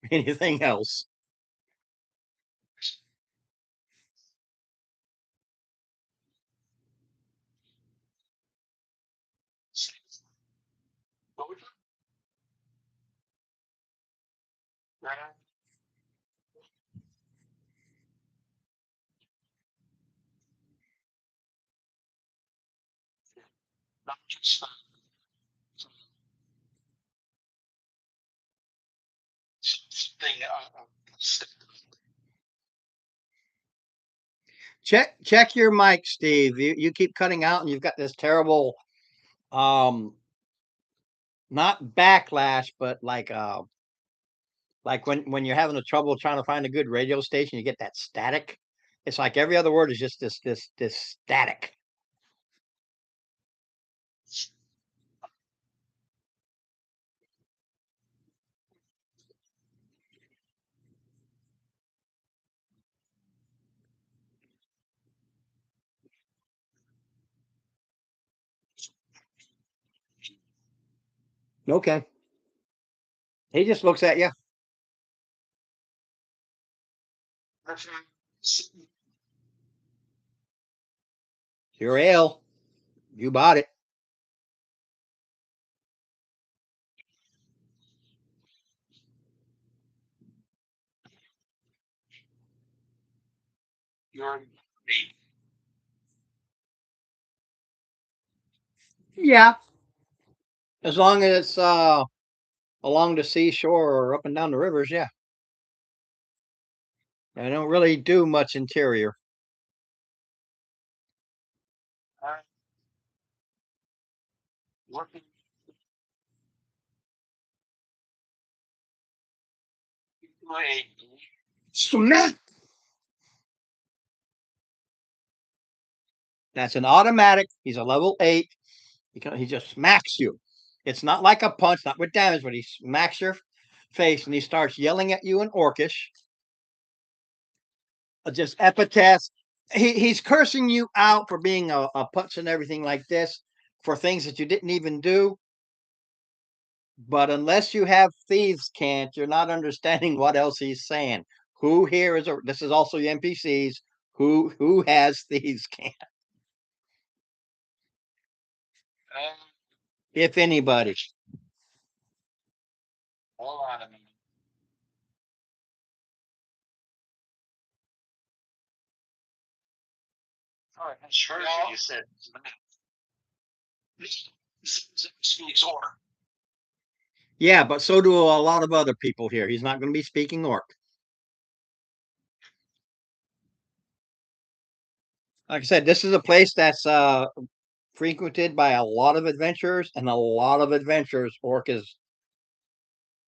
anything else. Not just something. Check your mic, Steve. You keep cutting out, and you've got this terrible not backlash, but like when you're having a trouble trying to find a good radio station, you get that static. It's like every other word is just this static. Okay. He just looks at you. Your ale. You bought it. You're Yeah. As long as it's along the seashore or up and down the rivers, yeah. I don't really do much interior. working. Smack. That's an automatic. He's a level 8. He just smacks you. It's not like a punch, not with damage, but he smacks your face and he starts yelling at you in Orcish. Just epithets. He's cursing you out for being a putz and everything like this for things that you didn't even do. But unless you have thieves' cant, you're not understanding what else he's saying. Who here is this is also the NPCs. Who has thieves' cant? If anybody. Hold on a minute. All right, sure. Well, you said speaks orc. Yeah, but so do a lot of other people here. He's not going to be speaking orc. Like I said, this is a place that's frequented by a lot of adventurers, and a lot of adventurers. Orc is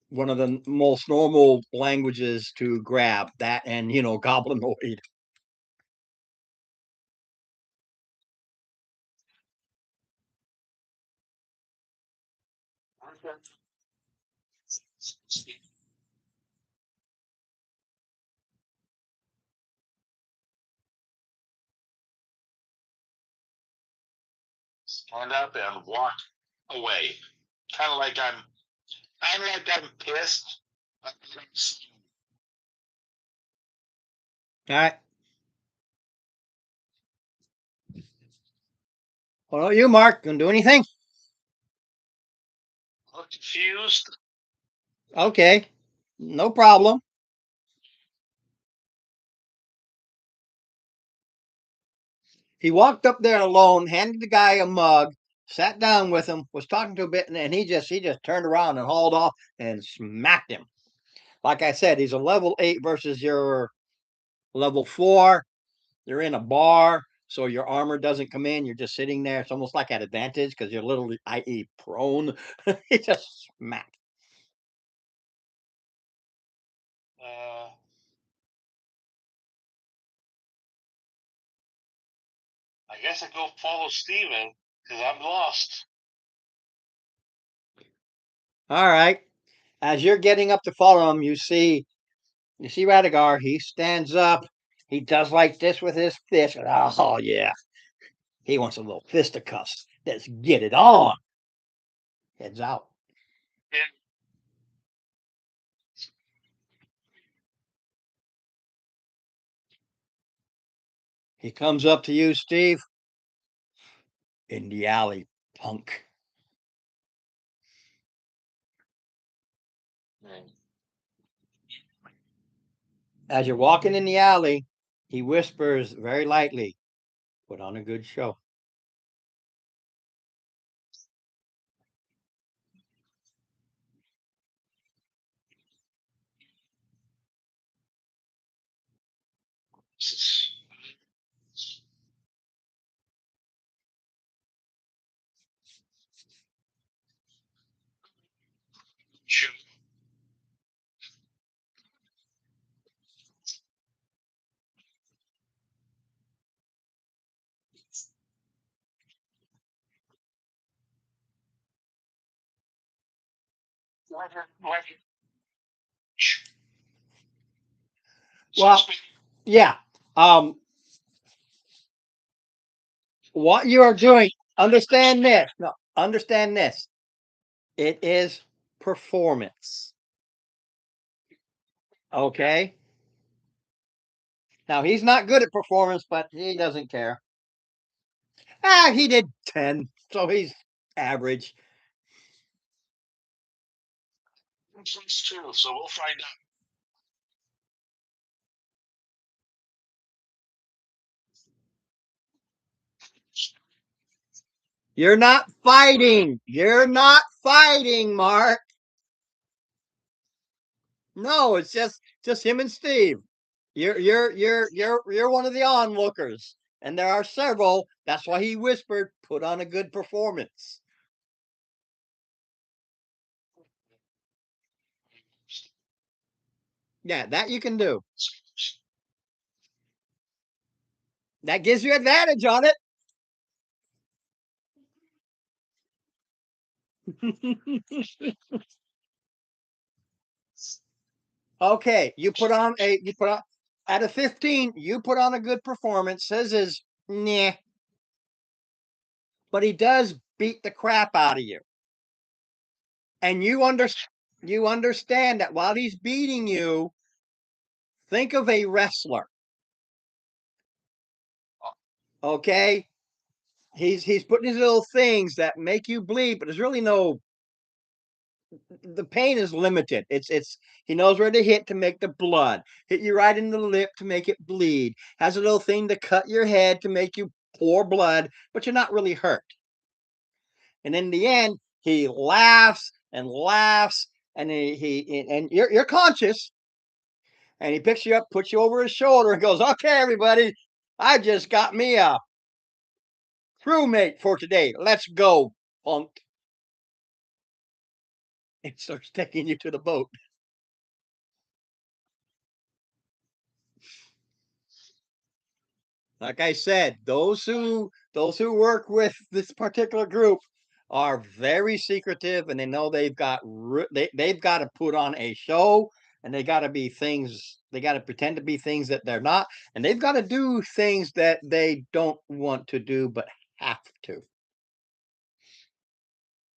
one of the most normal languages to grab. That and goblinoid. Stand up and walk away. Kind of like I'm pissed. All right. What about you, Mark? Gonna do anything? Look confused. Okay, no problem. He walked up there alone, handed the guy a mug, sat down with him, was talking to a bit, and he just turned around and hauled off and smacked him. Like I said, he's a level 8 versus your level 4. You're in a bar, so your armor doesn't come in. You're just sitting there. It's almost like at advantage because you're literally, i.e., prone. He just smacked. I guess I go follow Steven because I'm lost. All right. As you're getting up to follow him, you see Radigar. He stands up. He does like this with his fist. Oh yeah. He wants a little fisticuffs. Let's get it on. Heads out. Yeah. He comes up to you, Steve. In the alley, punk. As you're walking in the alley, he whispers very lightly, put on a good show. Sure. Well, yeah. What you are doing, understand this. No, understand this. It is performance. Okay. Now he's not good at performance, but he doesn't care. He did 10, so he's average. That's true, so we'll find out. You're not fighting. You're not fighting, Mark. No, it's just him and Steve. You're one of the onlookers, and there are several. That's why he whispered, "Put on a good performance." Yeah, that you can do. That gives you advantage on it. Okay, you put on out of 15, you put on a good performance. Says is nah, but he does beat the crap out of you. And you understand that while he's beating you, think of a wrestler. Okay? He's putting these little things that make you bleed, but there's really no the pain is limited. It's he knows where to hit to make the blood. Hit you right in the lip to make it bleed. Has a little thing to cut your head to make you pour blood, but you're not really hurt. And in the end, he laughs and laughs, and and you're conscious, and he picks you up, puts you over his shoulder, and goes, "Okay, everybody, I just got me a crewmate for today. Let's go, punk." And starts taking you to the boat. Like I said, those who work with this particular group are very secretive, and they know they've got to put on a show, and they got to be things they got to pretend to be things that they're not, and they've got to do things that they don't want to do but have to.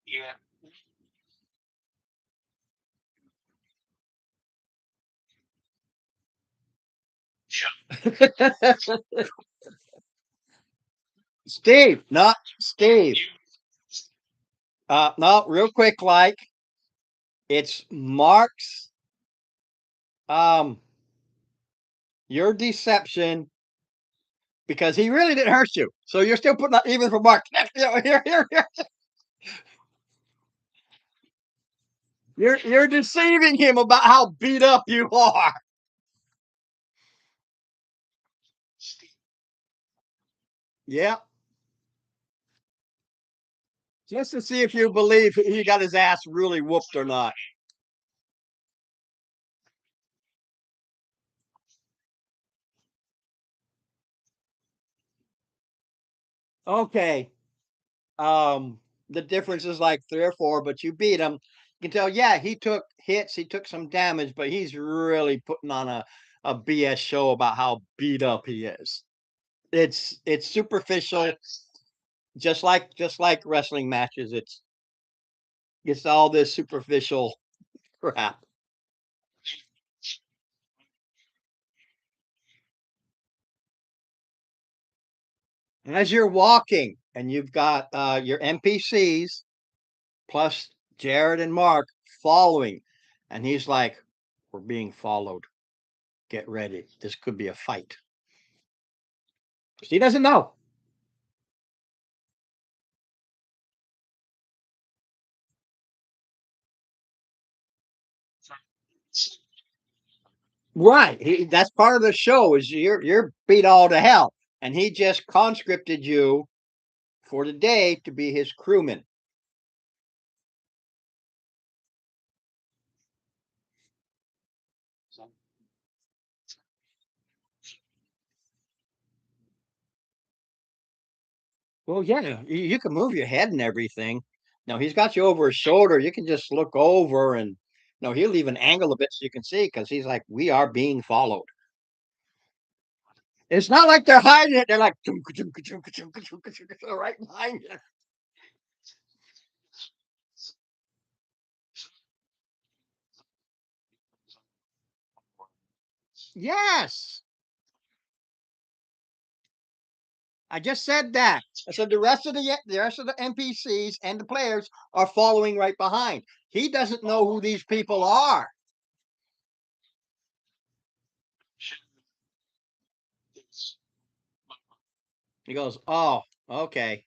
Yeah. Steve, not Steve. No, real quick, like it's Mark's um your deception because he really didn't hurt you. So you're still putting up even for Mark. You're deceiving him about how beat up you are. Yeah. Just to see if you believe he got his ass really whooped or not. Okay. The difference is like 3 or 4, but you beat him. You can tell, yeah, he took hits, he took some damage, but he's really putting on a BS show about how beat up he is. It's superficial, just like wrestling matches. It's all this superficial crap. As you're walking and you've got your NPCs plus Jared and Mark following, and he's like, "We're being followed. Get ready. This could be a fight." He doesn't know. Right. That's part of the show is you're beat all to hell. And he just conscripted you for the day to be his crewman. Well, yeah, you can move your head and everything. Now he's got you over his shoulder. You can just look over and no, he'll even angle a bit so you can see because he's like, we are being followed. It's not like they're hiding it. They're like right behind you. Yes. I just said that. I said the rest of the NPCs and the players are following right behind. He doesn't know who these people are. He goes, "Oh, okay."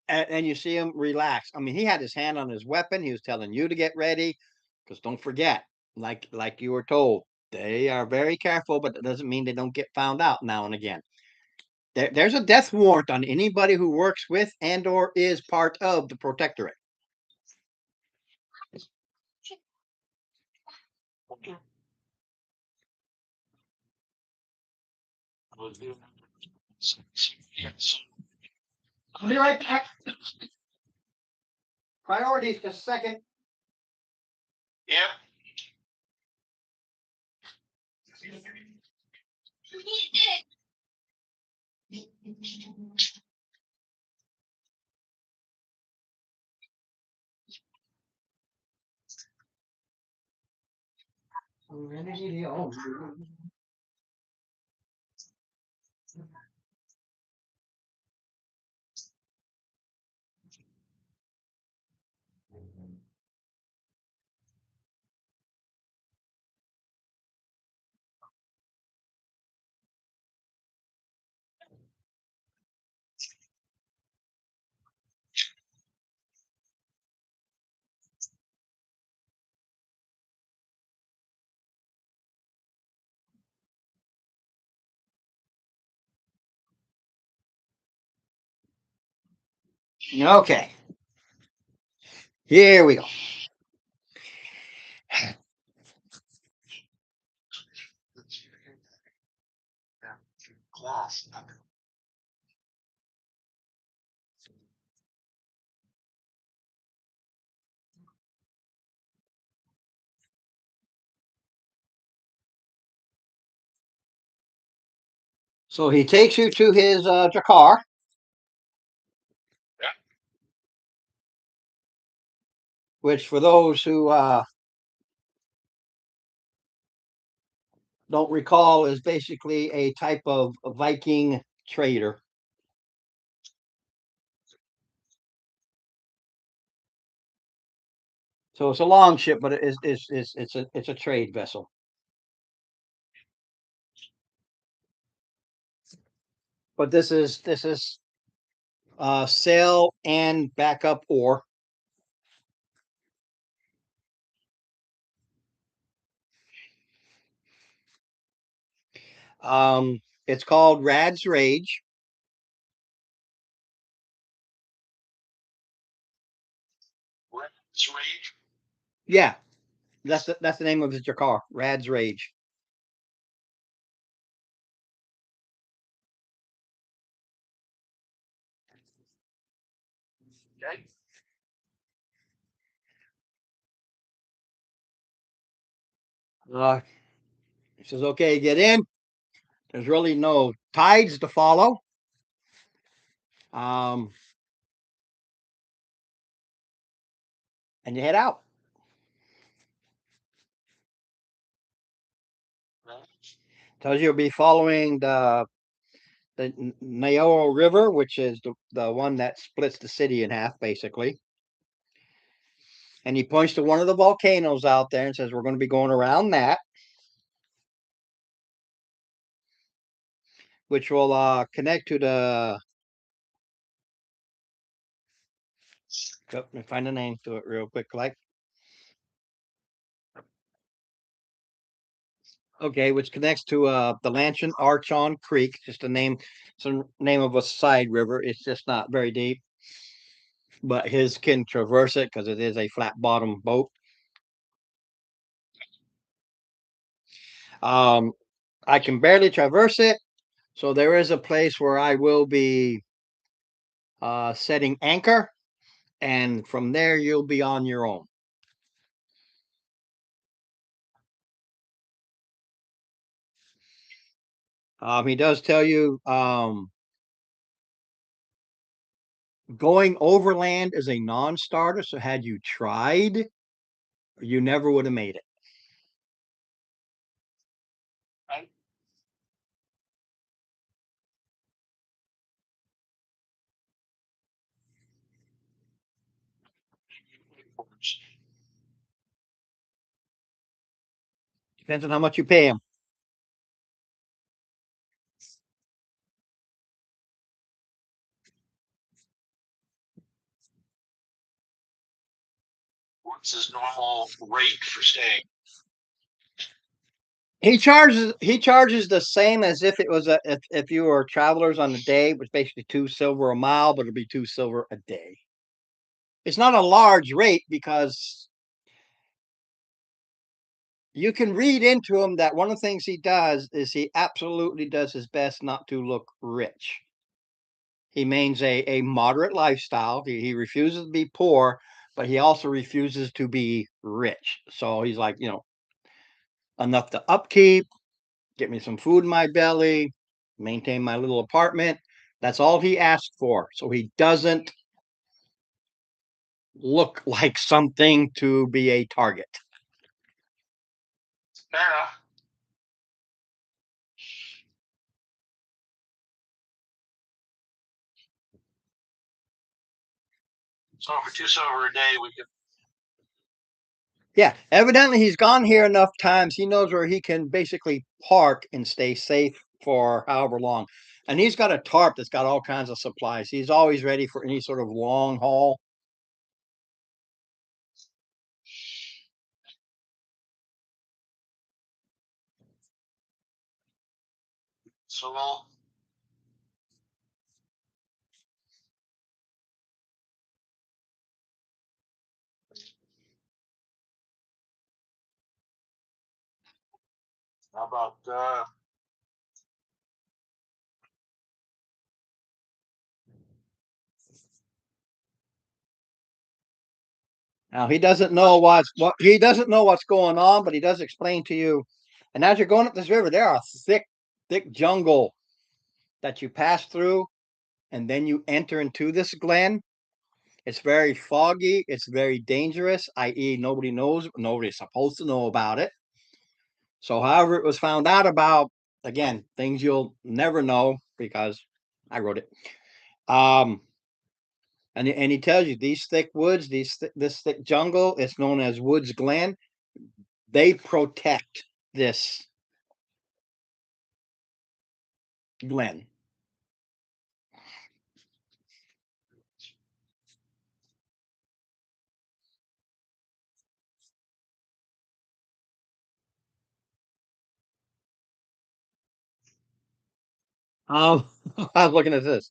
And you see him relax. I mean, he had his hand on his weapon. He was telling you to get ready because don't forget, like you were told, they are very careful, but that doesn't mean they don't get found out now and again. There's a death warrant on anybody who works with and or is part of the protectorate. I'll be right back. Priorities just second. Yep. Okay. Here we go. Glass. So he takes you to his car. Yeah. Which, for those who don't recall, is basically a type of Viking trader. So it's a long ship, but it's a trade vessel. But this is sail and backup ore. It's called Rad's Rage. It's Rage. Yeah, that's the name of your car, Rad's Rage. Okay. He says, "Okay, get in. There's really no tides to follow. Um, and you head out." Tells you'll be following the Naoro River, which is the one that splits the city in half, basically. And he points to one of the volcanoes out there and says, "We're going to be going around that, which will connect to the." Let me find the name to it real quick, like. Okay, which connects to the Lanchin Archon Creek, just a name, some name of a side river. It's just not very deep, but his can traverse it because it is a flat bottom boat. I can barely traverse it, so there is a place where I will be setting anchor, and from there you'll be on your own. He does tell you going overland is a non-starter, so had you tried, you never would have made it. Right. Depends on how much you pay him. What's his normal rate for staying? He charges the same as if it was if you were travelers on the day, it was basically 2 silver a mile, but it'll be 2 silver a day. It's not a large rate because you can read into him that one of the things he does is he absolutely does his best not to look rich. He maintains a moderate lifestyle. He refuses to be poor, but he also refuses to be rich. So he's like, enough to upkeep, get me some food in my belly, maintain my little apartment. That's all he asked for. So he doesn't look like something to be a target. Fair enough. So for 2 silver a day, we could. Yeah, evidently he's gone here enough times. He knows where he can basically park and stay safe for however long. And he's got a tarp that's got all kinds of supplies. He's always ready for any sort of long haul. So we'll. How about Now he doesn't know what's going on, but he does explain to you. And as you're going up this river, there are thick jungle that you pass through, and then you enter into this glen. It's very foggy. It's very dangerous, i.e., nobody's supposed to know about it. So, however, it was found out about, again, things you'll never know because I wrote it. And he tells you these thick woods, this thick jungle, it's known as Woods Glen. They protect this glen. Um, I was looking at this.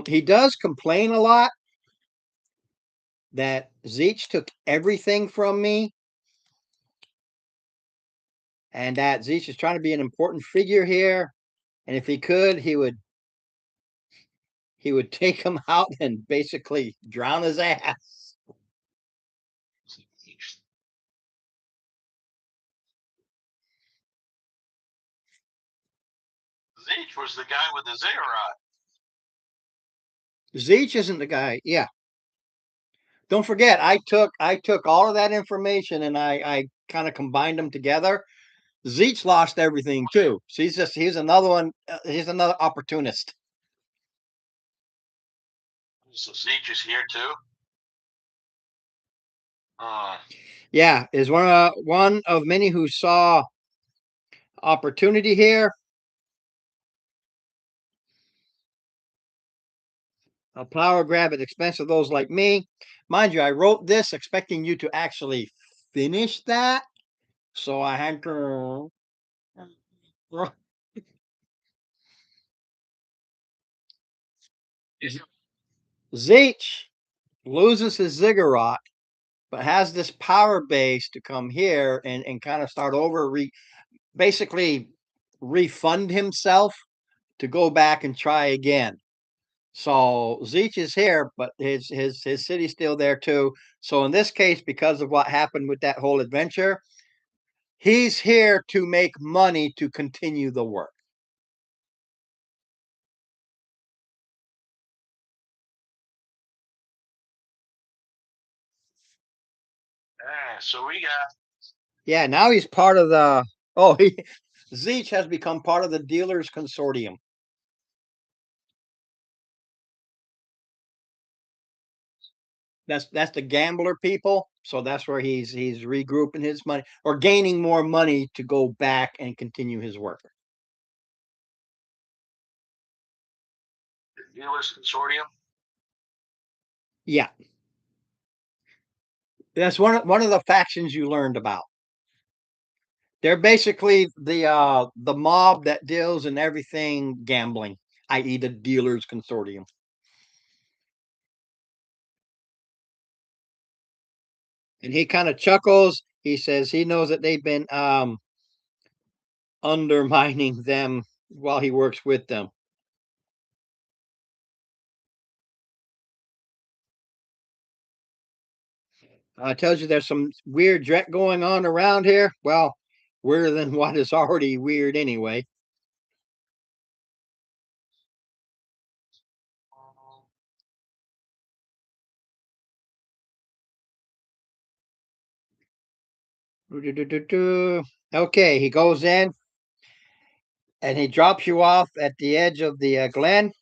He does complain a lot that Zeech took everything from me, and that Zeech is trying to be an important figure here. And if he could, he would take him out and basically drown his ass. Zeech was the guy with the ziggurat. Zeech isn't the guy. Yeah. Don't forget, I took all of that information and I kind of combined them together. Zeech lost everything too. So he's another one. He's another opportunist. So Zeech is here too. Yeah, is one of many who saw opportunity here. A power grab at the expense of those like me. Mind you, I wrote this expecting you to actually finish that. So I had to. Zeech loses his ziggurat, but has this power base to come here and kind of start over, basically refund himself to go back and try again. So Zeech is here, but his city's still there too. So in this case, because of what happened with that whole adventure, he's here to make money to continue the work. So we got. Yeah, now he's part of the. Oh, Zeech has become part of the dealers consortium. That's the gambler people. So that's where he's regrouping his money or gaining more money to go back and continue his work. The Dealers Consortium. Yeah, that's one of the factions you learned about. They're basically the mob that deals in everything gambling, i.e., the dealers consortium. And he kind of chuckles. He says he knows that they've been undermining them while he works with them. Tells you there's some weird dreck going on around here. Well, weirder than what is already weird anyway. Okay, he goes in and he drops you off at the edge of the glen.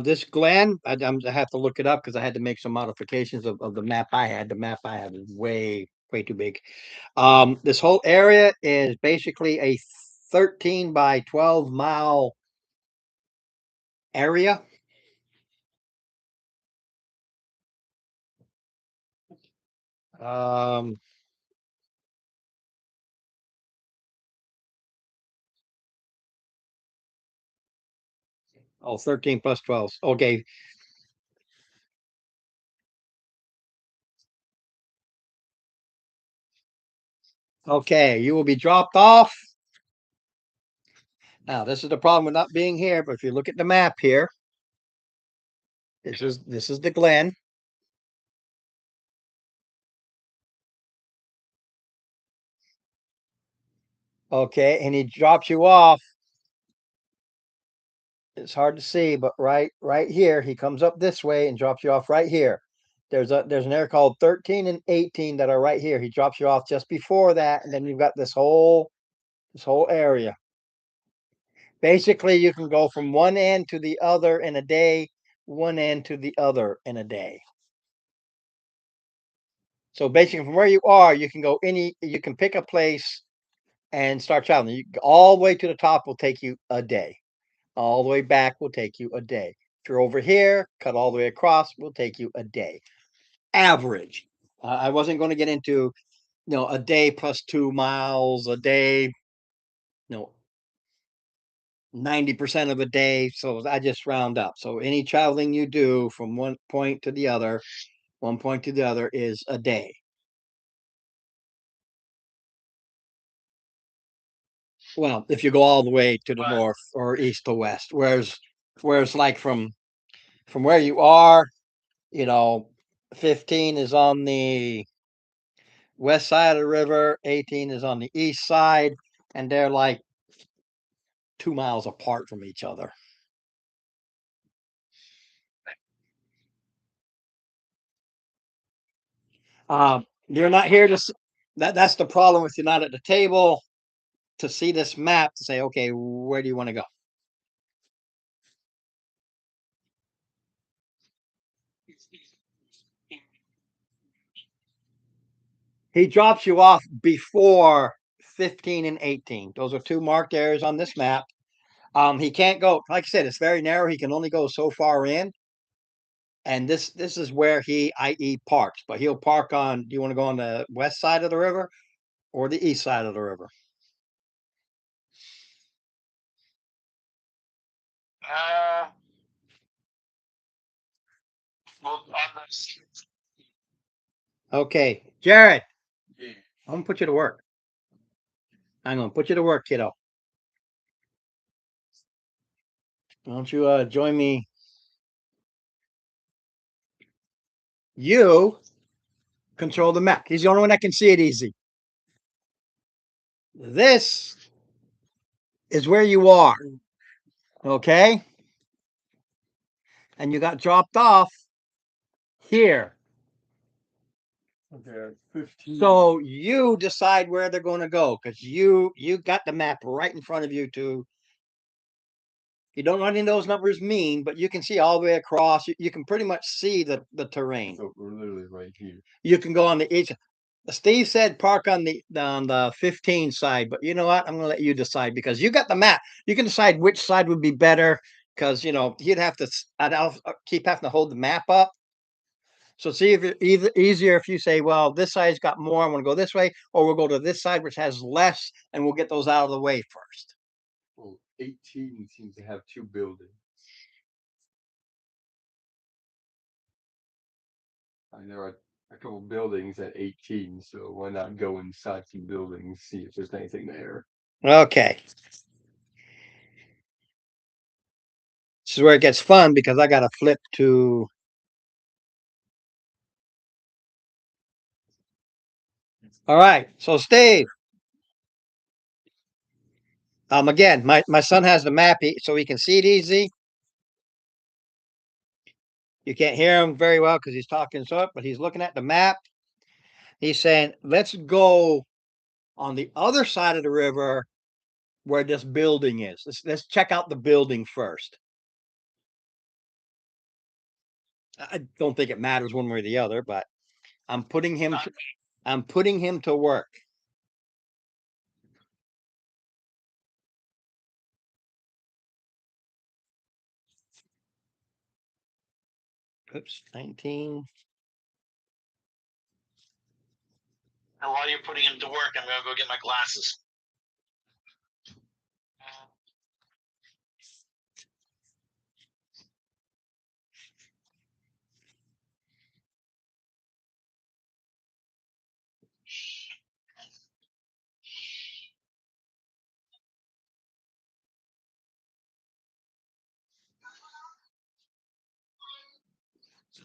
This glen, I have to look it up because I had to make some modifications of the map I had. The map I had is way too big. This whole area is basically a 13 by 12 mile area. Um, oh, 13 plus 12. Okay. Okay, you will be dropped off. Now, this is the problem with not being here, but if you look at the map here, this is the glen. Okay, and he drops you off. It's hard to see, but right here, he comes up this way and drops you off right here. There's an area called 13 and 18 that are right here. He drops you off just before that, and then you've got this whole area. Basically, you can go from one end to the other in a day, one end to the other in a day. So basically, from where you are, you can go you can pick a place and start traveling. All the way to the top will take you a day. All the way back will take you a day. If you're over here, cut all the way across will take you a day. Average. I wasn't going to get into, a day plus 2 miles a day, 90% of a day. So I just round up. So any traveling you do from one point to the other, one point to the other is a day. Well, if you go all the way to the north or east to west, whereas like from where you are, 15 is on the west side of the river, 18 is on the east side, and they're like 2 miles apart from each other. You're not here to that's the problem with you not at the table to see this map to say, okay, where do you want to go? He drops you off before 15 and 18. Those are two marked areas on this map. He can't go, like I said, it's very narrow. He can only go so far in. And this is where he, i.e., parks. But he'll park on. Do you want to go on the west side of the river or the east side of the river? Uh, well, on this. Okay, Jared, Yeah. I'm gonna put you to work. I'm gonna put you to work, kiddo. Why don't you join me? You control the map. He's the only one that can see it easy. This is where you are. Okay, and you got dropped off here. Okay, 15. So you decide where they're going to go because you got the map right in front of you. You don't know anything those numbers mean, but you can see all the way across. You can pretty much see the terrain. So we're literally right here. You can go on the each. Steve said park on the 15 side, but you know what? I'm going to let you decide because you got the map. You can decide which side would be better because you'd have to. I'd keep having to hold the map up. So see if it's either easier if you say, well, this side's got more. I want to go this way, or we'll go to this side which has less, and we'll get those out of the way first. Well, 18 seems to have two buildings. I know a couple buildings at 18, so why not go inside some buildings, see if there's anything there. Okay. This is where it gets fun because I got to flip to. All right. So Steve. Again, my son has the map so he can see it easy. You can't hear him very well because he's talking so, but he's looking at the map. He's saying, let's go on the other side of the river where this building is. Let's check out the building first. I don't think it matters one way or the other, but I'm putting him to work. Oops, 19. And while you're putting him to work, I'm gonna go get my glasses.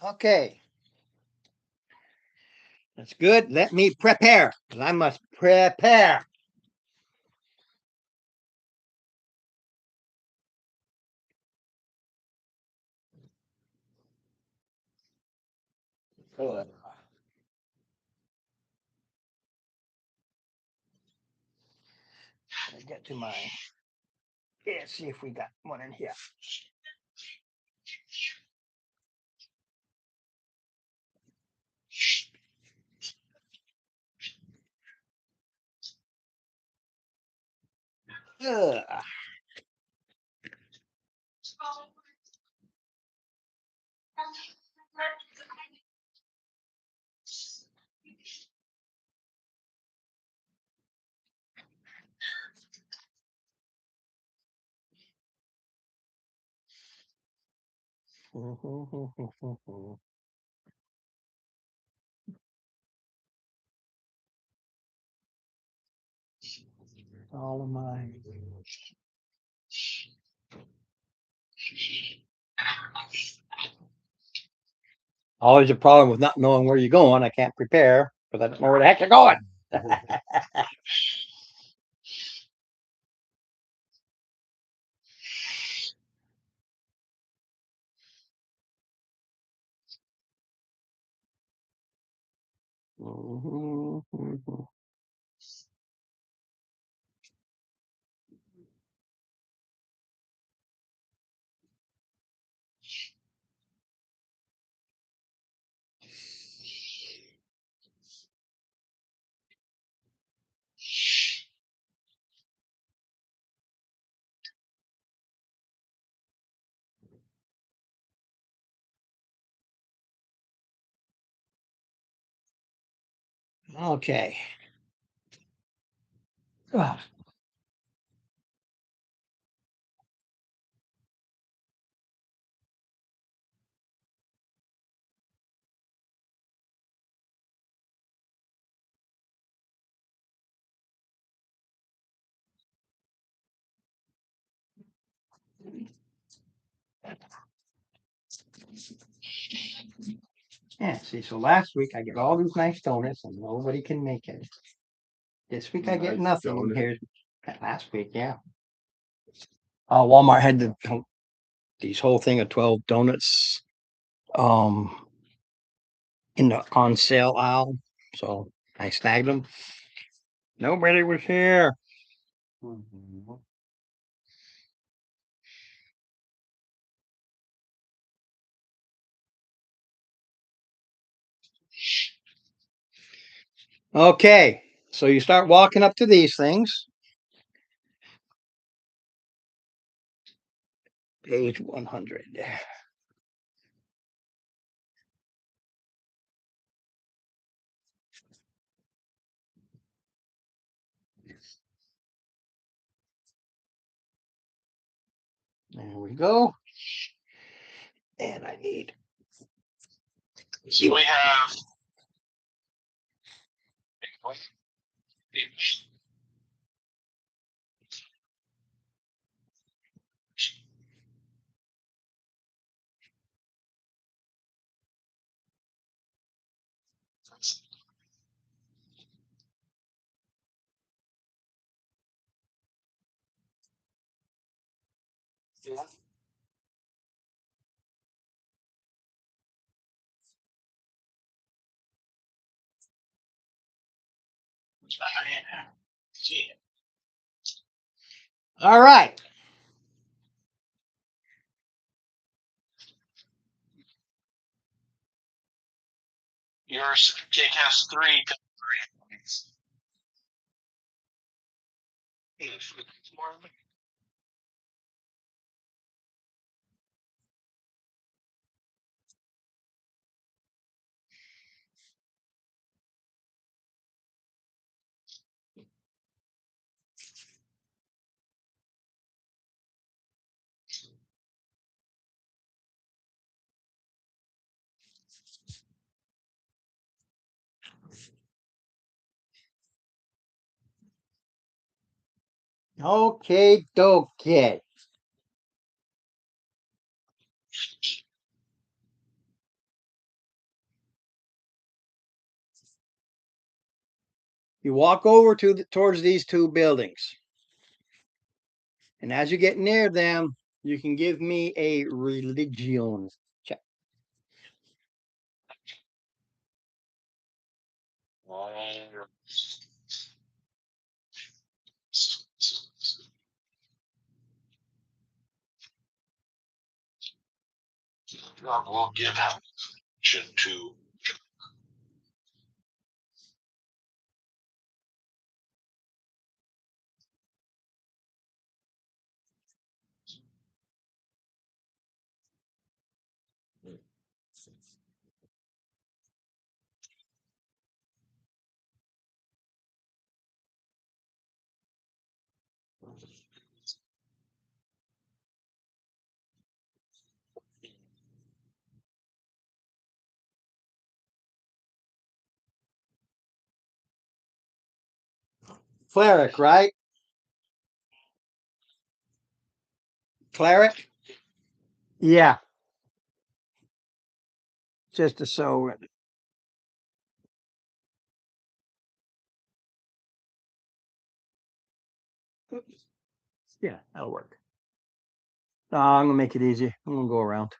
Okay. That's good. Let me prepare, because I must prepare. Good. Let's get to mine. Let's see if we got one in here. Ugh. All of mine. Always a problem with not knowing where you're going. I can't prepare because I don't know where the heck you're going. Okay. Yeah, see, so last week I get all these nice donuts and nobody can make it. This week I get Nice nothing. And donut. here's last week, yeah. Walmart had these whole thing of 12 donuts in the on sale aisle. So I snagged them. Nobody was here. Okay, so you start walking up to these things. Page 100. There we go. And I need. So we have All right. Your kick has three points. Okay, dokie. You walk over towards these two buildings. And as you get near them, you can give me a religion check. We'll give action to Cleric, right? Cleric? Yeah. Just a so. Yeah, that'll work. I'm gonna make it easy. I'm gonna go around.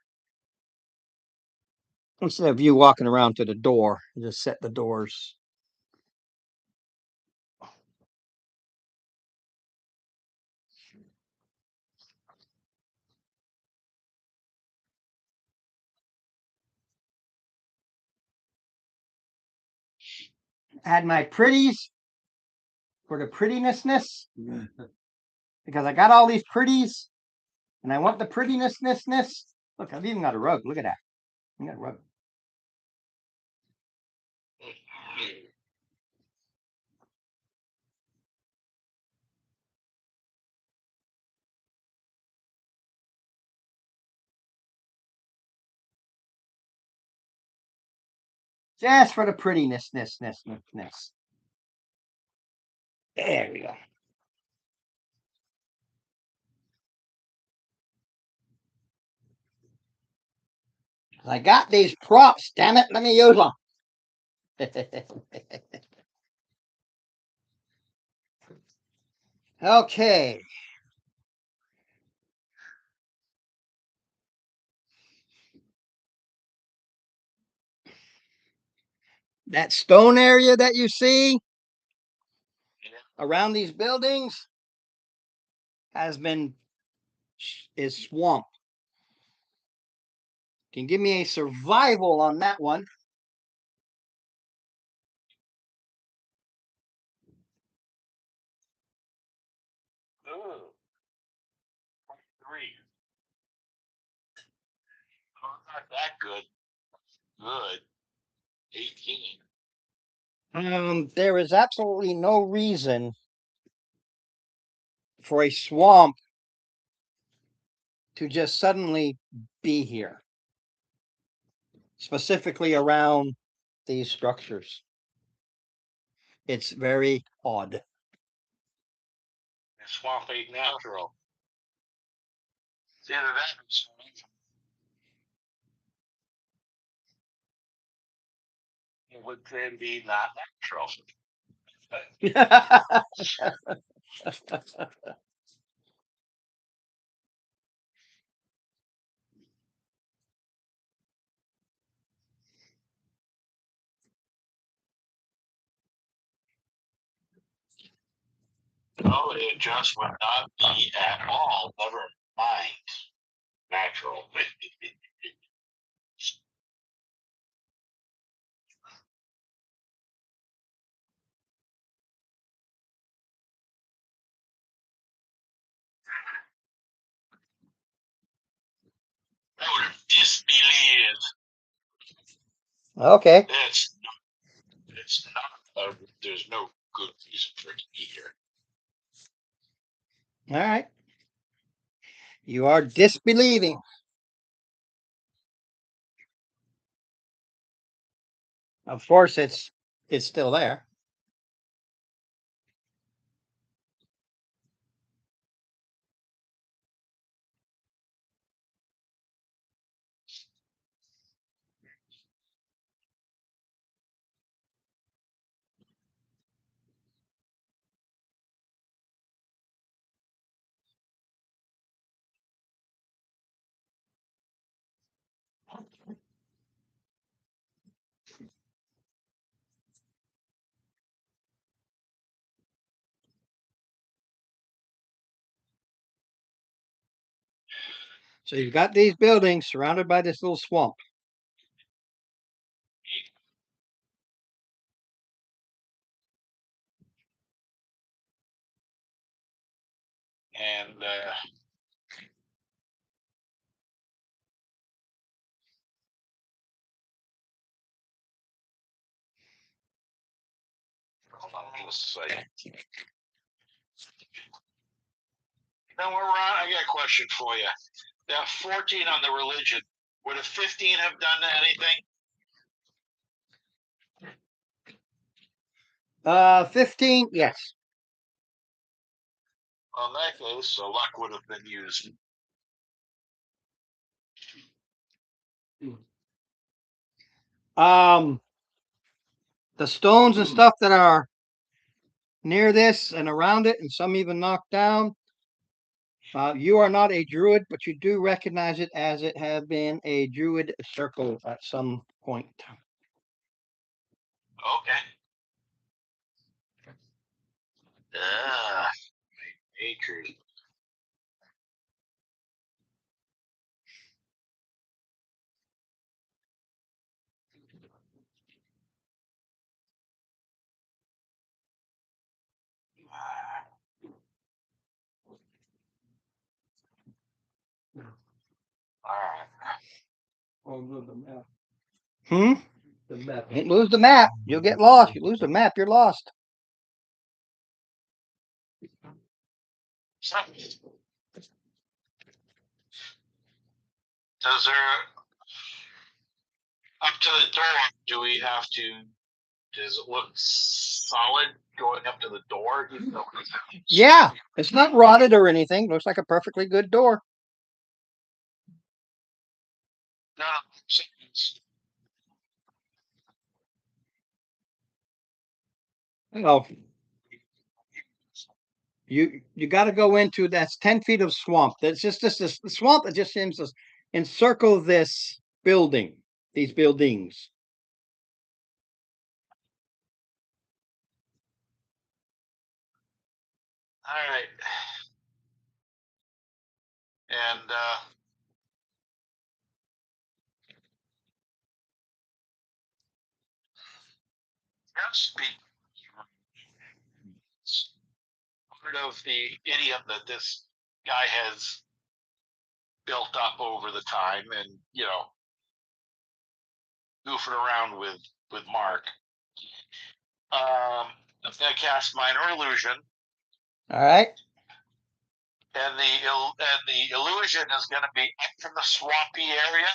Instead of you walking around to the door, just set the doors. Add my pretties for the prettinessness. Because I got all these pretties and I want the prettinessness. Look, I've even got a rug. Look at that. I got a rug. Just for the prettinessness. There we go. I got these props, damn it. Let me use them. Okay. That stone area that you see around these buildings is swamp. Can you give me a survival on that one? Ooh. 3. Oh, not that good. Good. 18. There is absolutely no reason for a swamp to just suddenly be here, specifically around these structures. It's very odd. Swamp ain't natural. It's either that or swamp. It would then be not natural. No, it just would not be at all. Never mind. Natural. I would disbelieve. Okay. It's not. There's no good reason for it to be here. All right. You are disbelieving. Of course, it's still there. So you've got these buildings surrounded by this little swamp. And hold on just a second. Now we're on. I got a question for you. That 14 on the religion, would a 15 have done anything? 15, yes. Well, in that case, so luck would have been used. The stones and stuff that are near this and around it, and some even knocked down. You are not a druid, but you do recognize it as it had been a druid circle at some point. Okay. Nature. All right. Oh, look, the map. The map. Don't lose the map. You'll get lost. You lose the map, you're lost. So, does there up to the door? Do we have to? Does it look solid going up to the door? Yeah, it's not rotted or anything. Looks like a perfectly good door. No. Oh, you got to go into that's 10 feet of swamp. That's just this the swamp that just seems to encircle this building, these buildings. All right. And speak part of the idiom that this guy has built up over the time, and goofing around with Mark. I'm gonna cast minor illusion. All right. And the illusion is going to be up from the swampy area.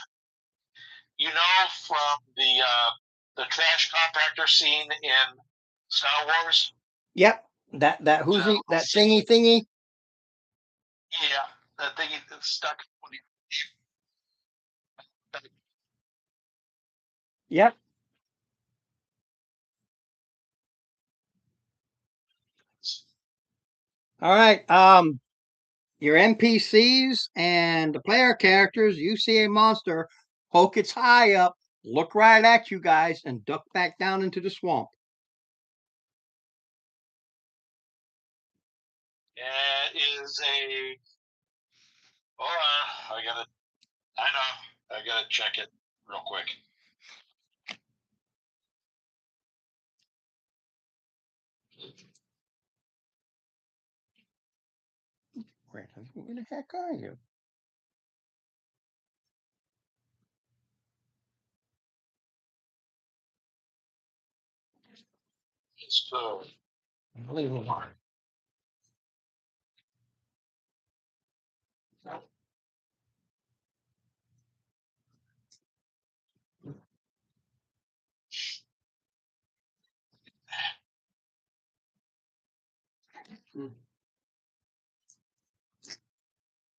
You know, from the trash compactor scene in Star Wars. Yep. That who's he? That thingy. Yeah, that thing is stuck. Yep. All right. Your NPCs and the player characters, you see a monster, poke its eye up, look right at you guys, and duck back down into the swamp. It is a. Hold on, I gotta check it real quick. Where the heck are you? So, Unbelievable.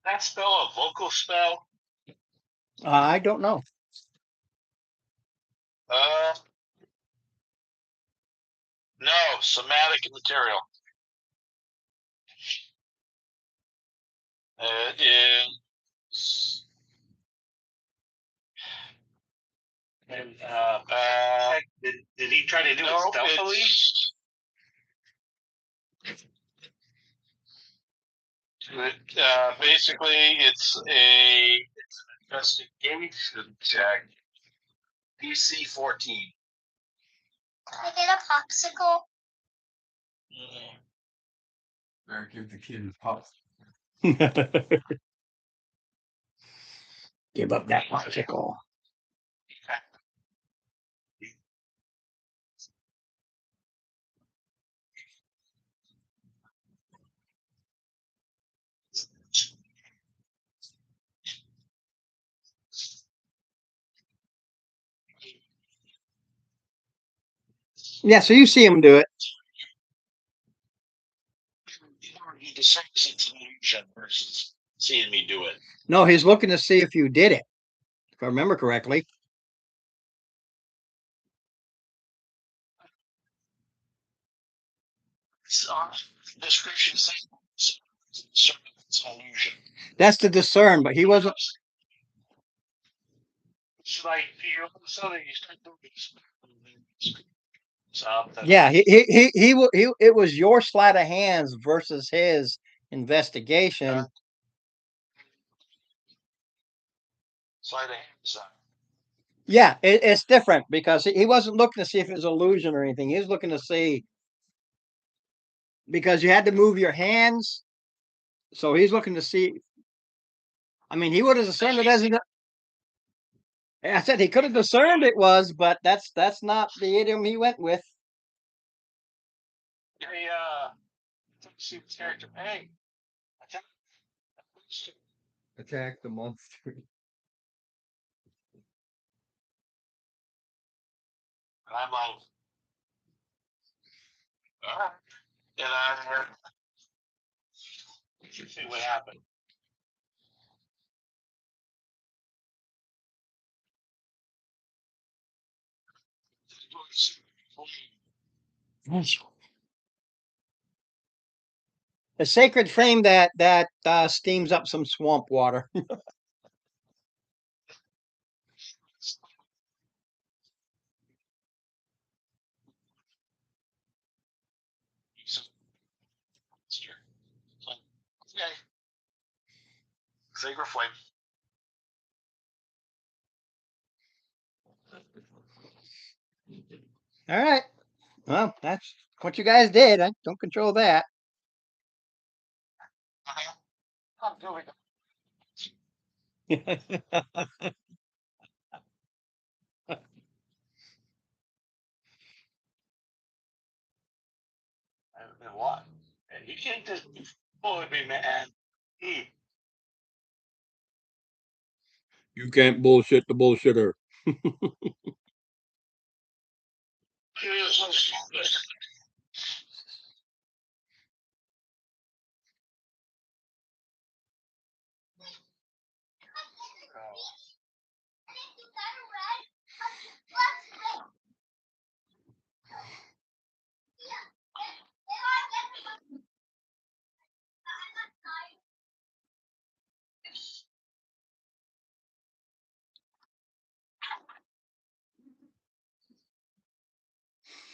that spell a vocal spell? I don't know. No, somatic material. It is. And, did he try to do it stealthily? Basically, it's an investigation check. DC 14. Can I get a popsicle? Better give the kid his pops. Give up that popsicle. Yeah, so you see him do it. He decides it's an illusion versus seeing me do it. No, he's looking to see if you did it. If I remember correctly. Description says it's an illusion. That's to discern, but he wasn't. It's like you all of a sudden you start doing something. Yeah, it was your sleight of hands versus his investigation. Sleight of hands. Yeah, it's different because he wasn't looking to see if it was illusion or anything. He was looking to see because you had to move your hands. So he's looking to see. I mean, he would have discerned it as an. I said he could have discerned it was, but that's not the idiom he went with. Hey, see the character. Hey, Attack the monster. and I'm like, all right. And I see what happened. A sacred flame that steams up some swamp water. Okay. Sacred flame. All right. Well, that's what you guys did. I don't control that. I'm doing and what? And you can't just bully me, man. You can't bullshit the bullshitter.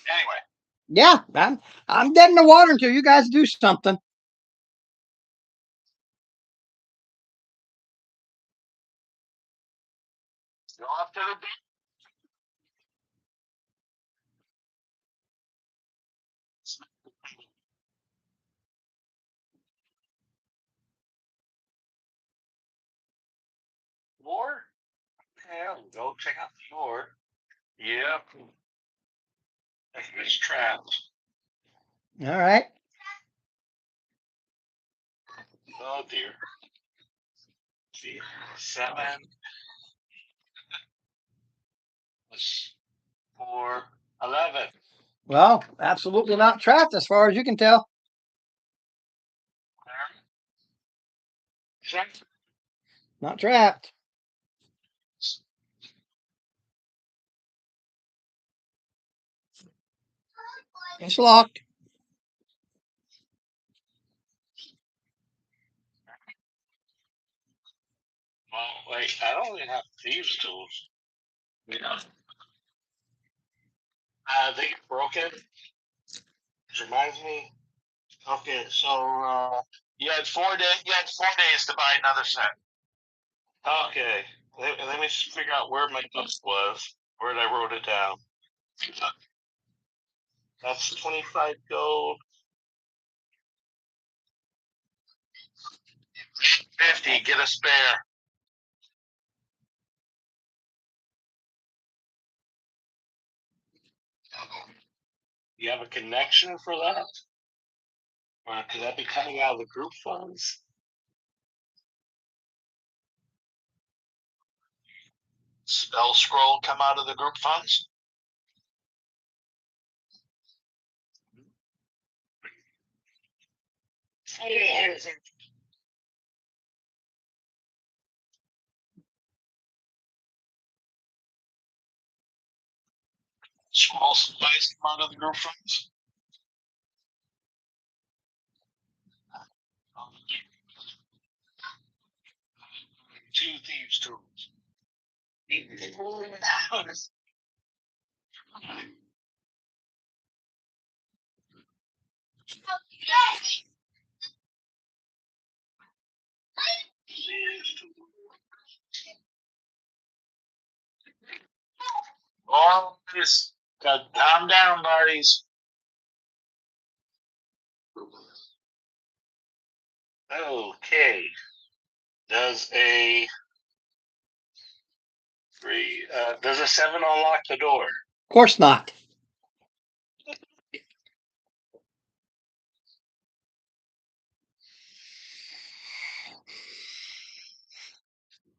Anyway, Yeah, I'm dead in the water until you guys do something. go up to the beach. Floor? Yeah, go check out the floor. Yep. It's trapped. All right. Oh dear. See, 7 was 4, 11. Well, absolutely not trapped as far as you can tell. Check. Not trapped. It's locked. Well, wait, I don't even have thieves tools. Yeah. I think it's broken. It reminds me. Okay, so you had 4 days. You had 4 days to buy another set. Okay, let me just figure out where my book was. Where did I wrote it down? That's 25 gold. 50. Get a spare. You have a connection for that? Or could that be coming out of the group funds? Spell scroll come out of the group funds? Scroll supplies come out of the group funds? Two thieves tools. Oh, just calm down, buddies. Okay. Does a 3? Does a 7 unlock the door? Of course not.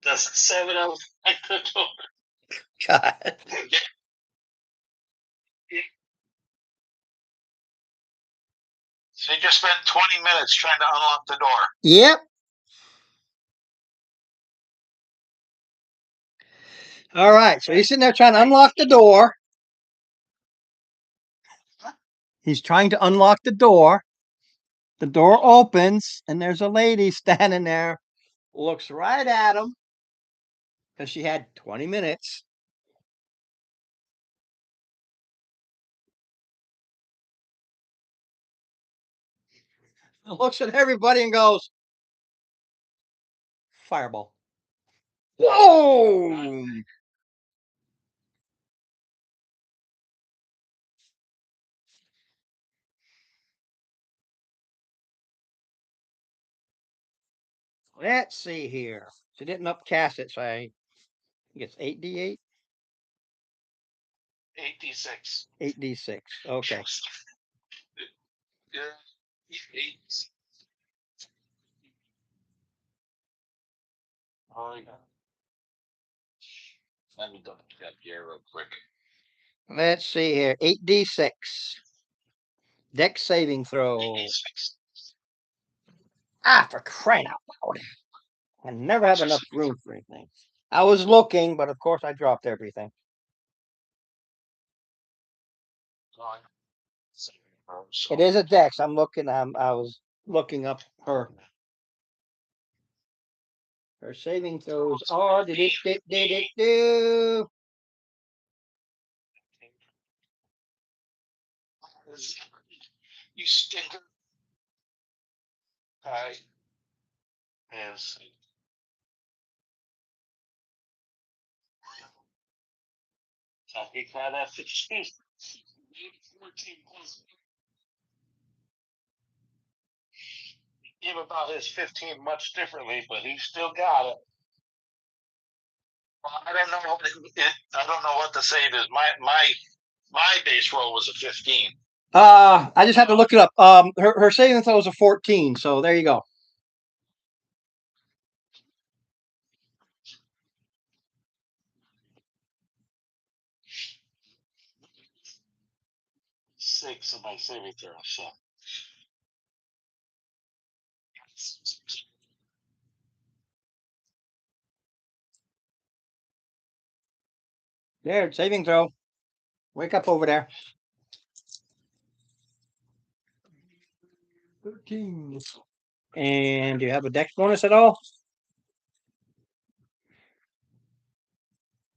Does a 7 unlock the door? God. So you just spent 20 minutes trying to unlock the door. Yep. All right. So he's sitting there trying to unlock the door. He's trying to unlock the door. The door opens, and there's a lady standing there, looks right at him because she had 20 minutes. Looks at everybody and goes, "Fireball." Whoa! Let's see here. She didn't upcast it, so I think it's 8d8. 8d6. 8d6. Okay. Yeah. 8. Oh, yeah. Let me double check here real quick. Let's see here. 8d6. Dex saving throw. 8d6. Ah, for crying out loud. I never have enough room for anything. I was looking, but of course I dropped everything. It is a dex. I'm looking. I was looking up her saving throws are did it do. You stinker. Hi. Yes. I think that 15. 14 plus. Him about his 15 much differently, but he still got it. Well, I don't know. I don't know what to say. My base roll was a 15. I just had to look it up. Her saving throw was a 14, so there you go. Six of my saving throw. So. There, saving throw. Wake up over there. 13. And do you have a dex bonus at all?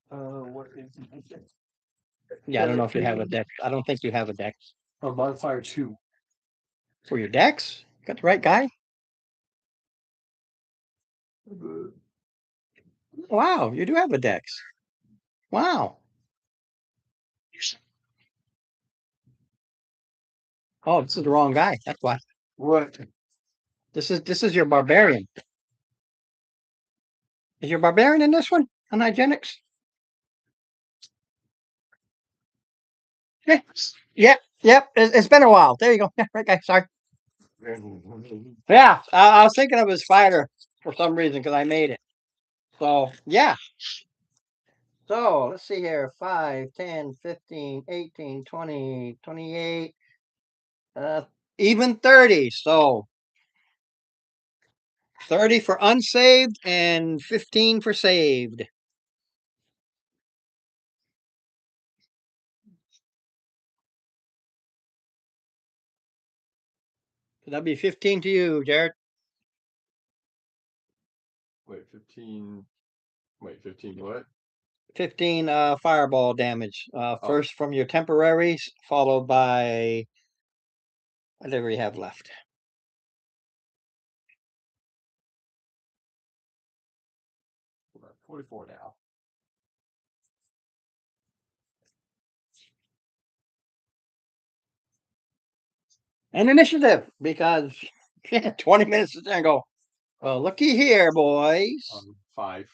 What is it? Yeah, I don't know if you have a dex. I don't think you have a dex. Oh, modifier 2. For your dex? Got the right guy? Wow, you do have a dex. Wow. Oh, this is the wrong guy. That's why. What? This is your barbarian. Is your barbarian in this one? On hygienics? Yep. It's been a while. There you go. Yeah, right guy. Sorry. Yeah, I was thinking of his fighter for some reason because I made it. So, yeah. So, let's see here. 5, 10, 15, 18, 20, 28, even 30. So, 30 for unsaved and 15 for saved. So that'd be 15 to you, Jared. Wait, 15. Wait, 15 what? 15 fireball damage. First from your temporaries, followed by whatever you have left. We're at 44 now. And initiative, because 20 minutes to and go. Well, looky here, boys. 5.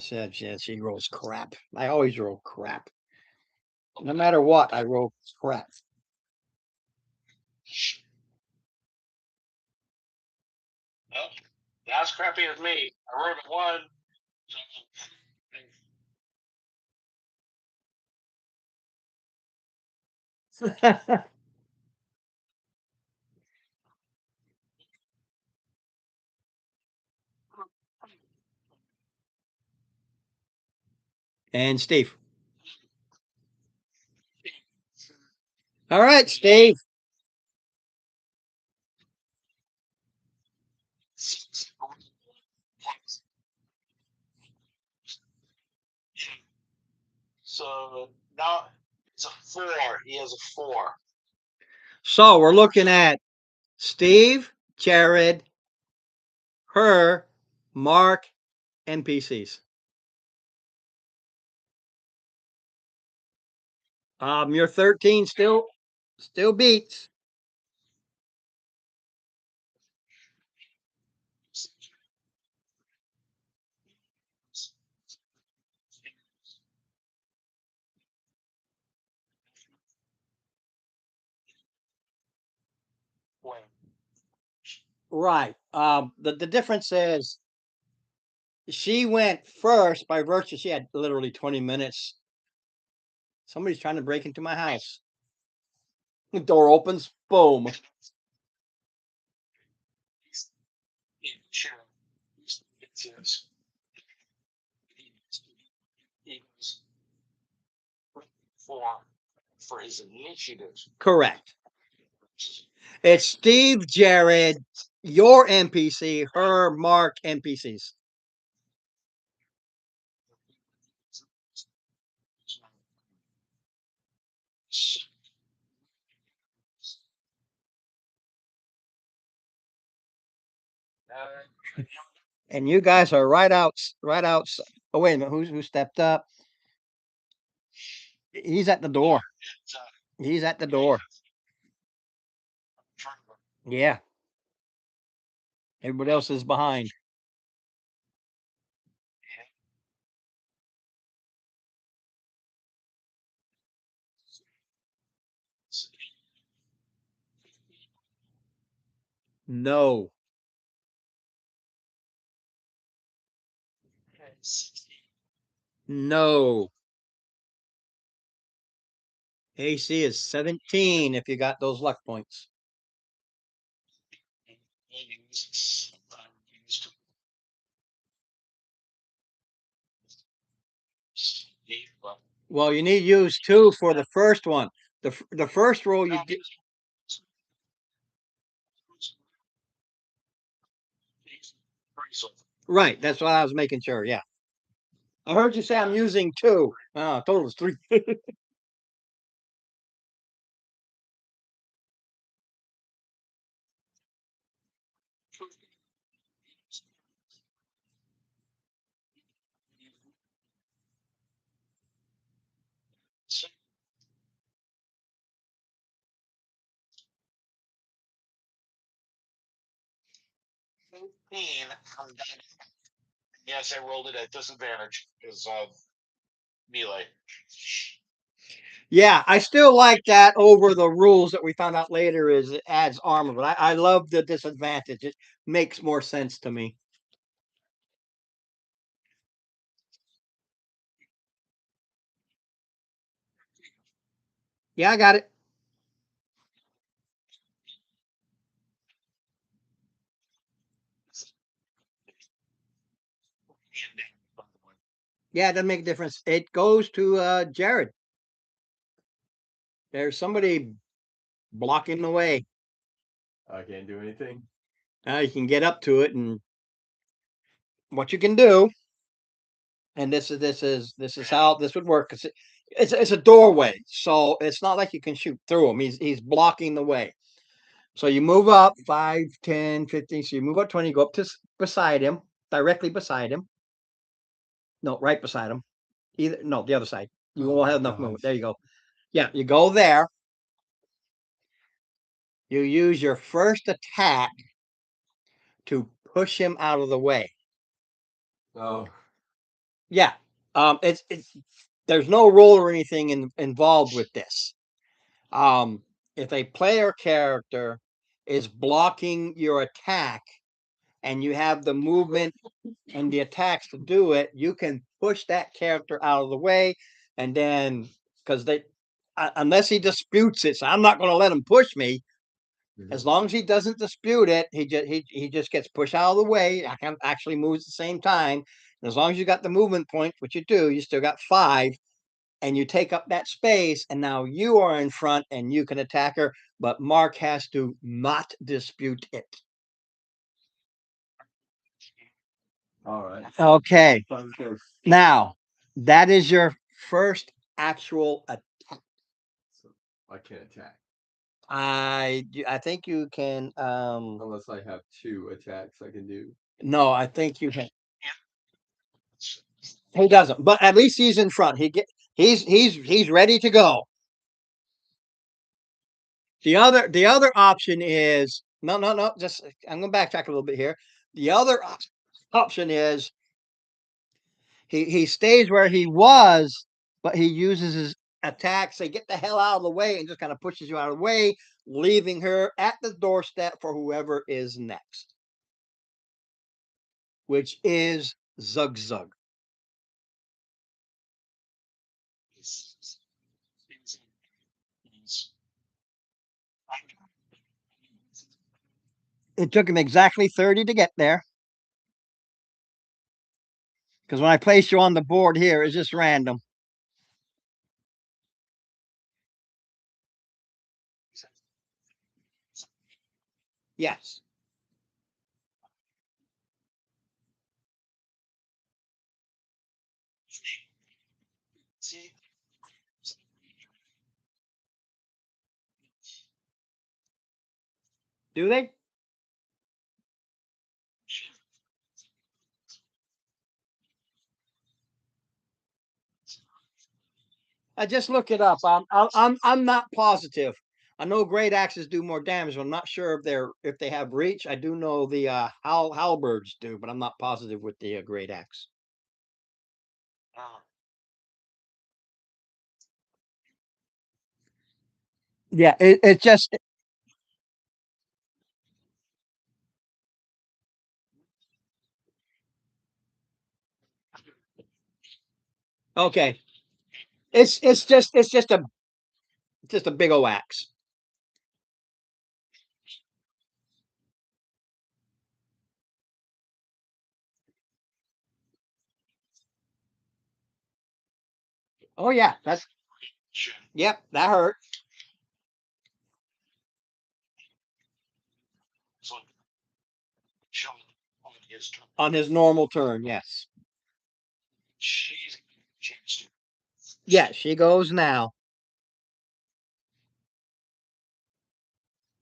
Said she rolls crap. I always roll crap. No matter what, I roll crap. Well, not as crappy as me. I wrote a 1. And Steve. All right, Steve. So now it's a 4. He has a 4. So we're looking at Steve, Jared, her, Mark, NPCs. Your 13 still beats. Right. The difference is she went first by virtue. She had literally 20 minutes. Somebody's trying to break into my house. The door opens. Boom. Sure. For his initiative. Correct. It's Steve, Jared, your NPC, her, Mark, NPCs. And you guys are right out. Oh, wait a minute. Who stepped up? He's at the door. He's at the door. Yeah. Everybody else is behind. No. No. AC is 17 if you got those luck points. Well, you need to use 2 for the first one. The first roll you get. Right. That's what I was making sure. Yeah. I heard you say I'm using 2. Oh, total is 3. 15. Yes, I rolled it at disadvantage because of melee. Yeah, I still like that over the rules that we found out later is it adds armor, but I love the disadvantage. It makes more sense to me. Yeah, I got it. Yeah, it doesn't make a difference. It goes to Jared. There's somebody blocking the way. I can't do anything. You can get up to it, and what you can do, and this is how this would work. It's a doorway, so it's not like you can shoot through him. He's blocking the way. So you move up 5, 10, 15. So you move up 20, go up to beside him, directly beside him. No, right beside him. Either no, the other side. You won't have enough movement. There you go. Yeah, you go there. You use your first attack to push him out of the way. Oh, Yeah. It's there's no roll or anything involved with this. If a player character is blocking your attack and you have the movement and the attacks to do it, you can push that character out of the way, and then because they unless he disputes it, so I'm not going to let him push me. As long as he doesn't dispute it, he just gets pushed out of the way. I can actually move at the same time. And as long as you got the movement point, which you do, you still got 5, and you take up that space, and now you are in front and you can attack her. But Mark has to not dispute it. all right. Okay. Now that is your first actual attack. So I can't attack I think you can. unless I have 2 attacks I can do. No, I think you can. He doesn't, but at least he's in front. He's ready to go. The other option is no. Just I'm going to backtrack a little bit here. The other option is he stays where he was, but he uses his attack. Say, get the hell out of the way, and just kind of pushes you out of the way, leaving her at the doorstep for whoever is next, which is Zug Zug. It took him exactly 30 to get there. Because when I place you on the board here, it's just random. Yes. Do they? I just look it up. I'm not positive. I know great axes do more damage, but I'm not sure if they have reach. I do know the halberds do, but I'm not positive with the great axe. Yeah, it just okay. It's just a big old axe. Oh yeah, that's yep, that hurt. So showing on his turn. On his normal turn, yes. She's changed to. Yeah, she goes now.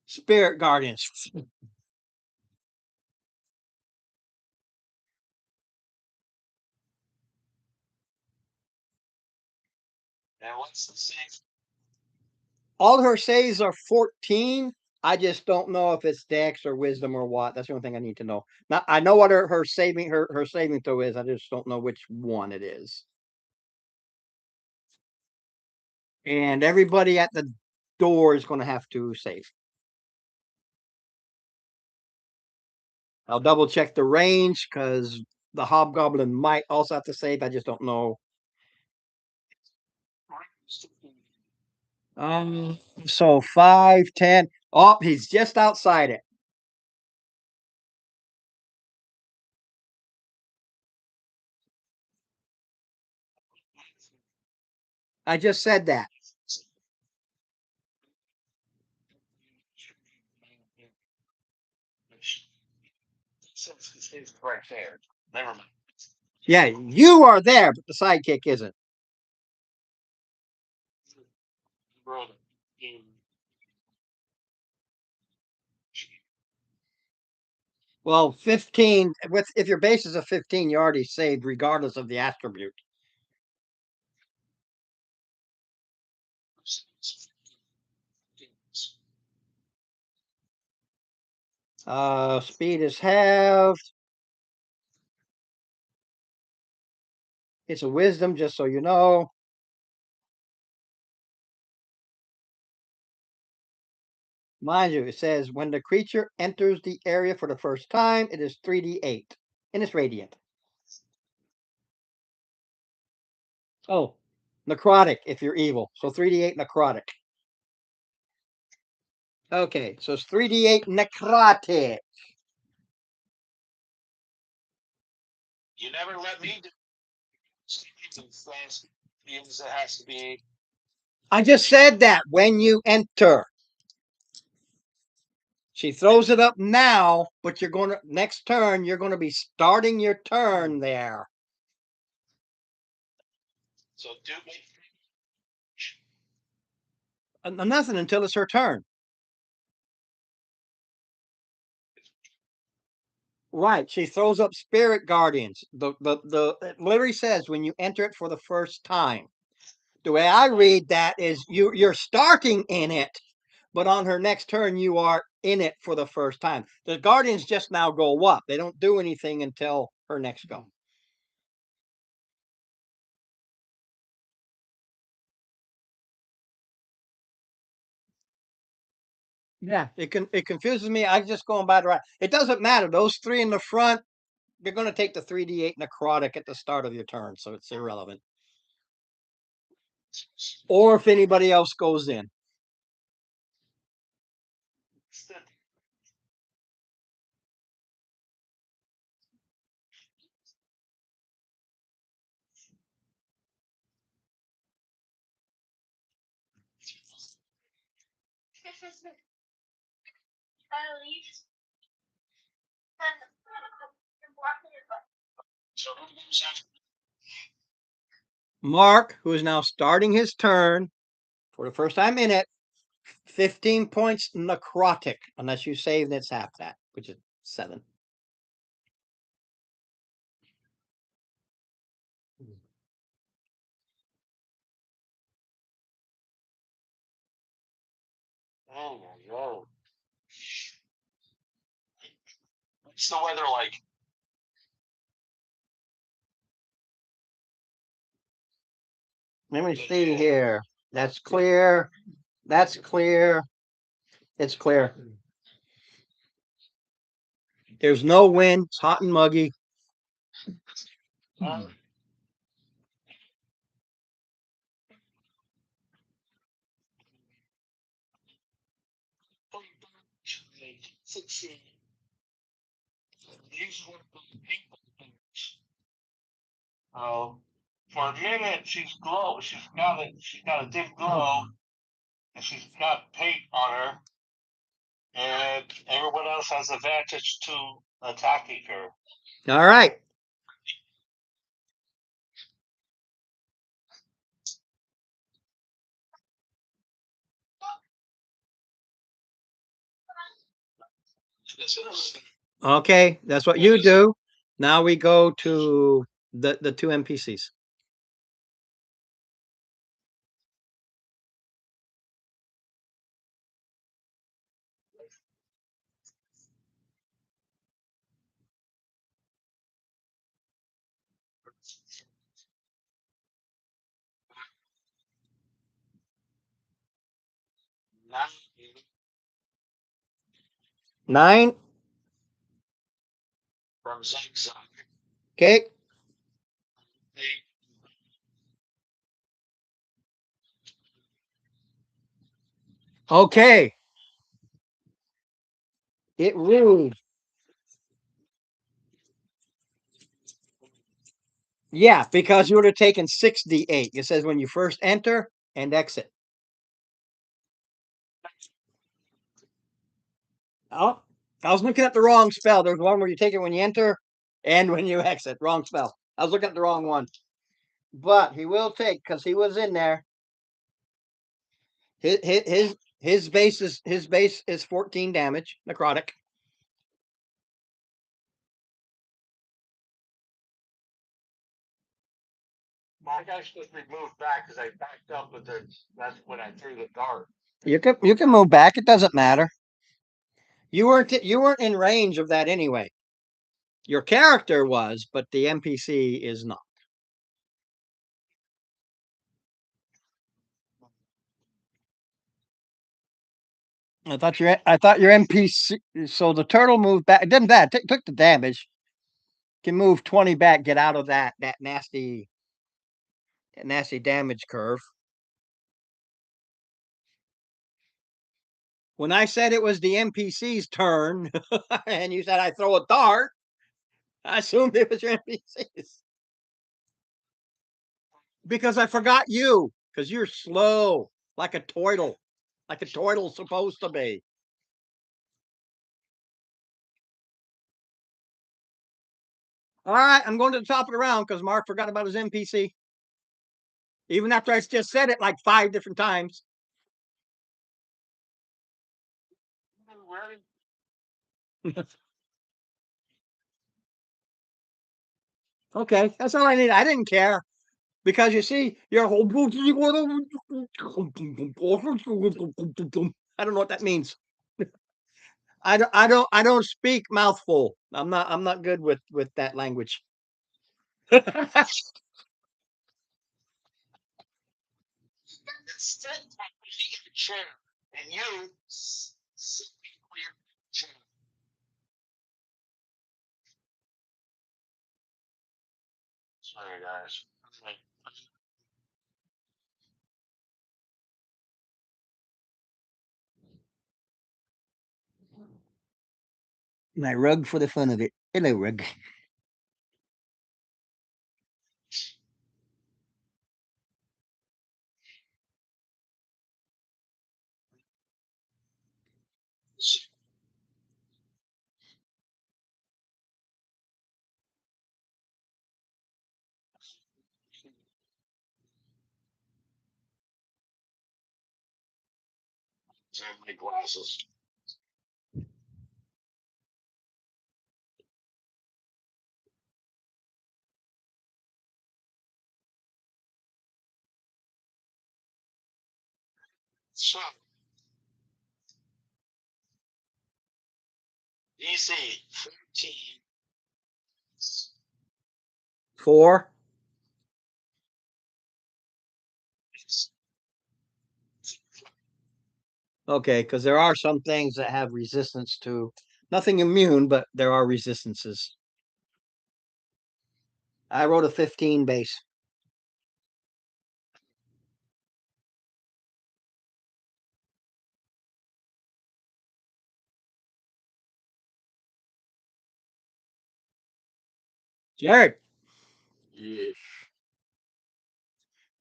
Spirit Guardians. And what's the save? All her saves are 14. I just don't know if it's Dex or Wisdom or what. That's the only thing I need to know. Now I know what her saving throw is. I just don't know which one it is. And everybody at the door is going to have to save. I'll double check the range because the hobgoblin might also have to save. I just don't know. So 5, 10. Oh, he's just outside it. I just said that. It's right there. Never mind. Yeah, you are there, but the sidekick isn't. Brother. Well, 15 with if your base is a 15, you already saved regardless of the attribute. Speed is halved. It's a wisdom, just so you know. Mind you, it says when the creature enters the area for the first time, it is 3d8 and it's radiant. Oh, necrotic if you're evil. So 3d8 necrotic. Okay, so it's 3d8 necrotic. You never let me do it has to be. I just said that when you enter. She throws it up now, but you're going to next turn. You're going to be starting your turn there. So do me. Nothing until it's her turn. Right. She throws up spirit guardians. The it literally says when you enter it for the first time. The way I read that is you're starting in it, but on her next turn you are in it for the first time. The guardians just now go up. They don't do anything until her next go. Yeah, it confuses me. I just going by the right. It doesn't matter. Those three in the front, they're going to take the 3d8 necrotic at the start of your turn, so it's irrelevant. Or if anybody else goes in. So who goes after? Mark, who is now starting his turn for the first time in it, 15 points necrotic, unless you save that's half that, which is 7. Oh. What's the weather like? Let me see here. That's clear. That's clear. It's clear. There's no wind. It's hot and muggy. Oh, for a minute she's glow. She's got a dim glow, and she's got paint on her, and everyone else has advantage to attacking her. All right. Okay, that's what you do. Now we go to the two NPCs. Nine. From Zigzag. Okay. Okay. It rude. Yeah, because you would have taken 6d8. It says when you first enter and exit. Oh, I was looking at the wrong spell. There's one where you take it when you enter and when you exit. Wrong spell. I was looking at the wrong one. But he will take because he was in there. His base is 14 damage, necrotic. My guy's supposed to be moved back because I backed up with the. That's when I threw the dart. You can move back. It doesn't matter. You weren't in range of that anyway. Your character was, but the NPC is not. I thought your NPC. So the turtle moved back. It didn't that took the damage. Can move 20 back. Get out of that nasty damage curve. When I said it was the NPC's turn, and you said I throw a dart, I assumed it was your NPC's. Because I forgot you, because you're slow, like a turtle, like a turtle's supposed to be. All right, I'm going to the top of the round because Mark forgot about his NPC. Even after I just said it like 5 different times. Okay, that's all I need. I didn't care because you see, your whole. I don't know what that means. I don't speak mouthful. I'm not good with that language. Chair, and you sit in your chair. Sorry, guys. My rug for the fun of it. Hello, rug. My glasses. So, DC 14. 4. Okay, because there are some things that have resistance to nothing immune, but there are resistances. I wrote a 15 base. Jared. Yes.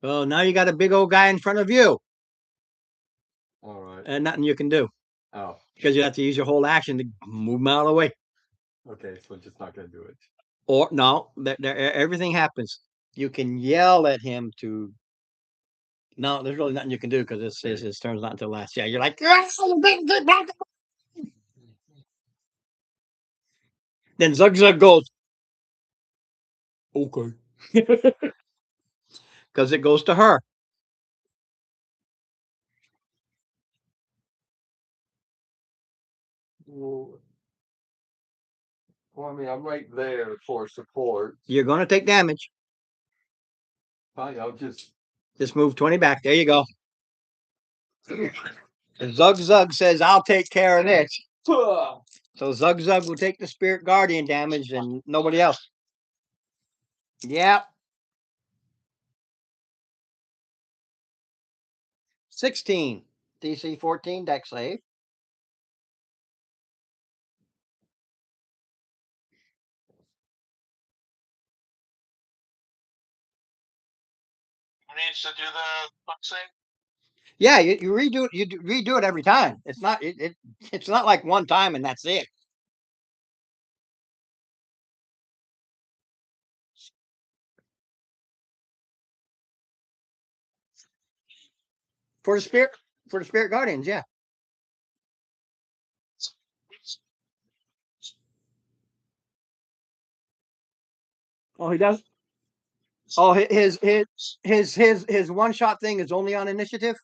Well, now you got a big old guy in front of you, All right. and nothing you can do Oh, because you have to use your whole action to move him out of the way. okay. So just not gonna do it. Or no, everything happens. You can yell at him to. No, there's really nothing you can do because his turn's not until last. Yeah, you're like. Then Zug Zug goes. Okay. Because it goes to her. Well, I mean, I'm right there for support. You're going to take damage. Fine, I'll just. Just move 20 back. There you go. Zug Zug says, I'll take care of this. So Zug Zug will take the Spirit Guardian damage and nobody else. Yep. 16. DC 14, deck save. Who needs to do the book save? Yeah, you redo it. You redo it every time. It's not it's not like one time and that's it. For the Spirit Guardians, yeah. Oh, he does. Oh, his one shot thing is only on initiative.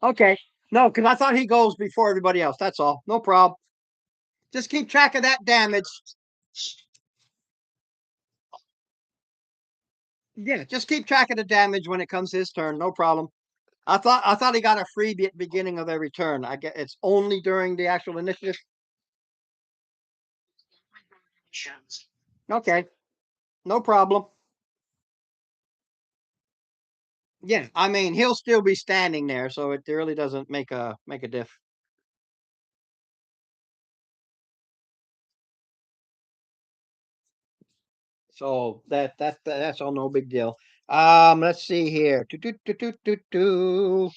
Okay. No, because I thought he goes before everybody else. That's all. No problem. Just keep track of that damage. Yeah, just keep track of the damage when it comes his turn. No problem. I thought he got a freebie at the beginning of every turn. I get it's only during the actual initiative. Okay. No problem. Yeah, I mean he'll still be standing there, so it really doesn't make a diff. So that's all no big deal. Let's see here. Do, do, do, do, do, do.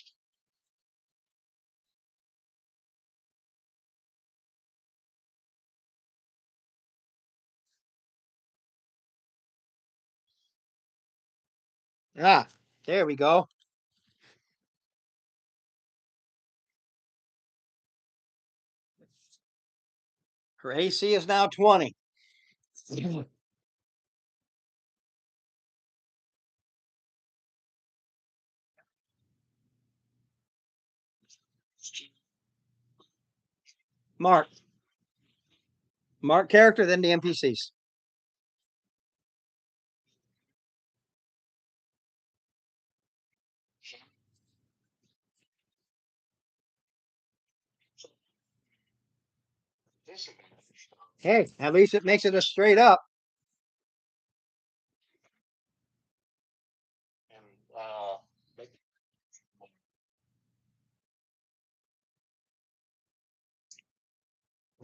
Ah, there we go. Her AC is now 20. Mark. Mark character, then the NPCs. Hey, at least it makes it a straight up. And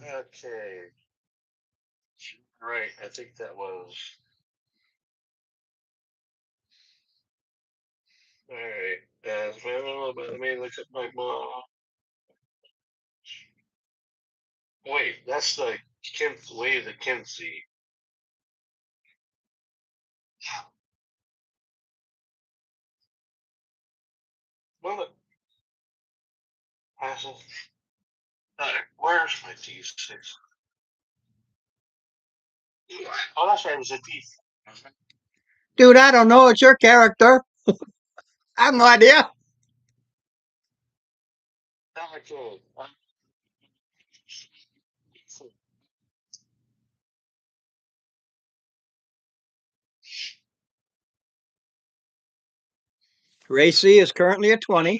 okay. Right, I think that was. All right. Let me look at my mom. Wait, that's the way the Kinsey. Well, it hasn't. Where's my D6? Oh, that's right. It was a D4. Dude, I don't know. It's your character. I have no idea. Okay. Racy is currently at 20.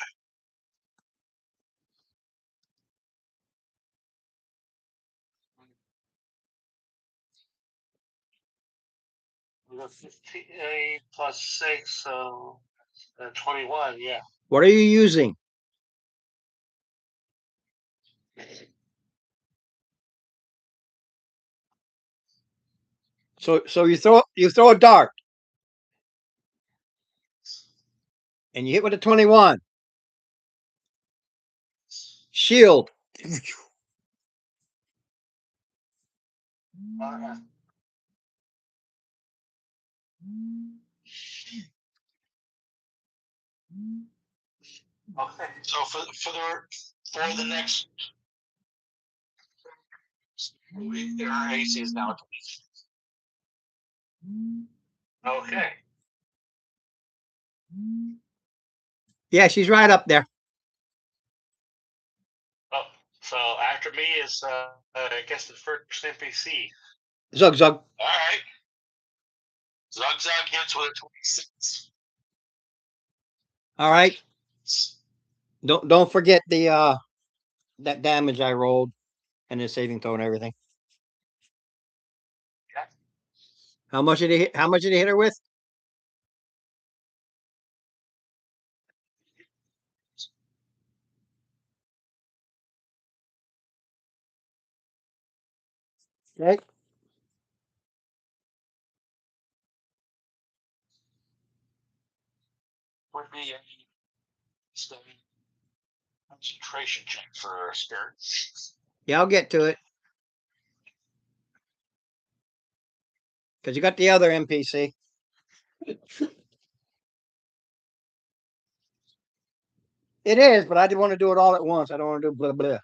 We got 15 plus 6, so 21, yeah. What are you using? So you throw a dart and you hit with a 21. Shield. Okay, so for the next, our AC is now 20. Okay. Yeah, she's right up there. Oh, so after me is I guess the first NPC. Zug zug. All right. Zug Zug hits with a 26. All right. Don't forget the that damage I rolled and the saving throw and everything. Yeah. How much did he hit her with? Okay. Would be a study concentration check for spirit. Yeah, I'll get to it. Because you got the other NPC. It is, but I didn't want to do it all at once. I don't want to do blah blah.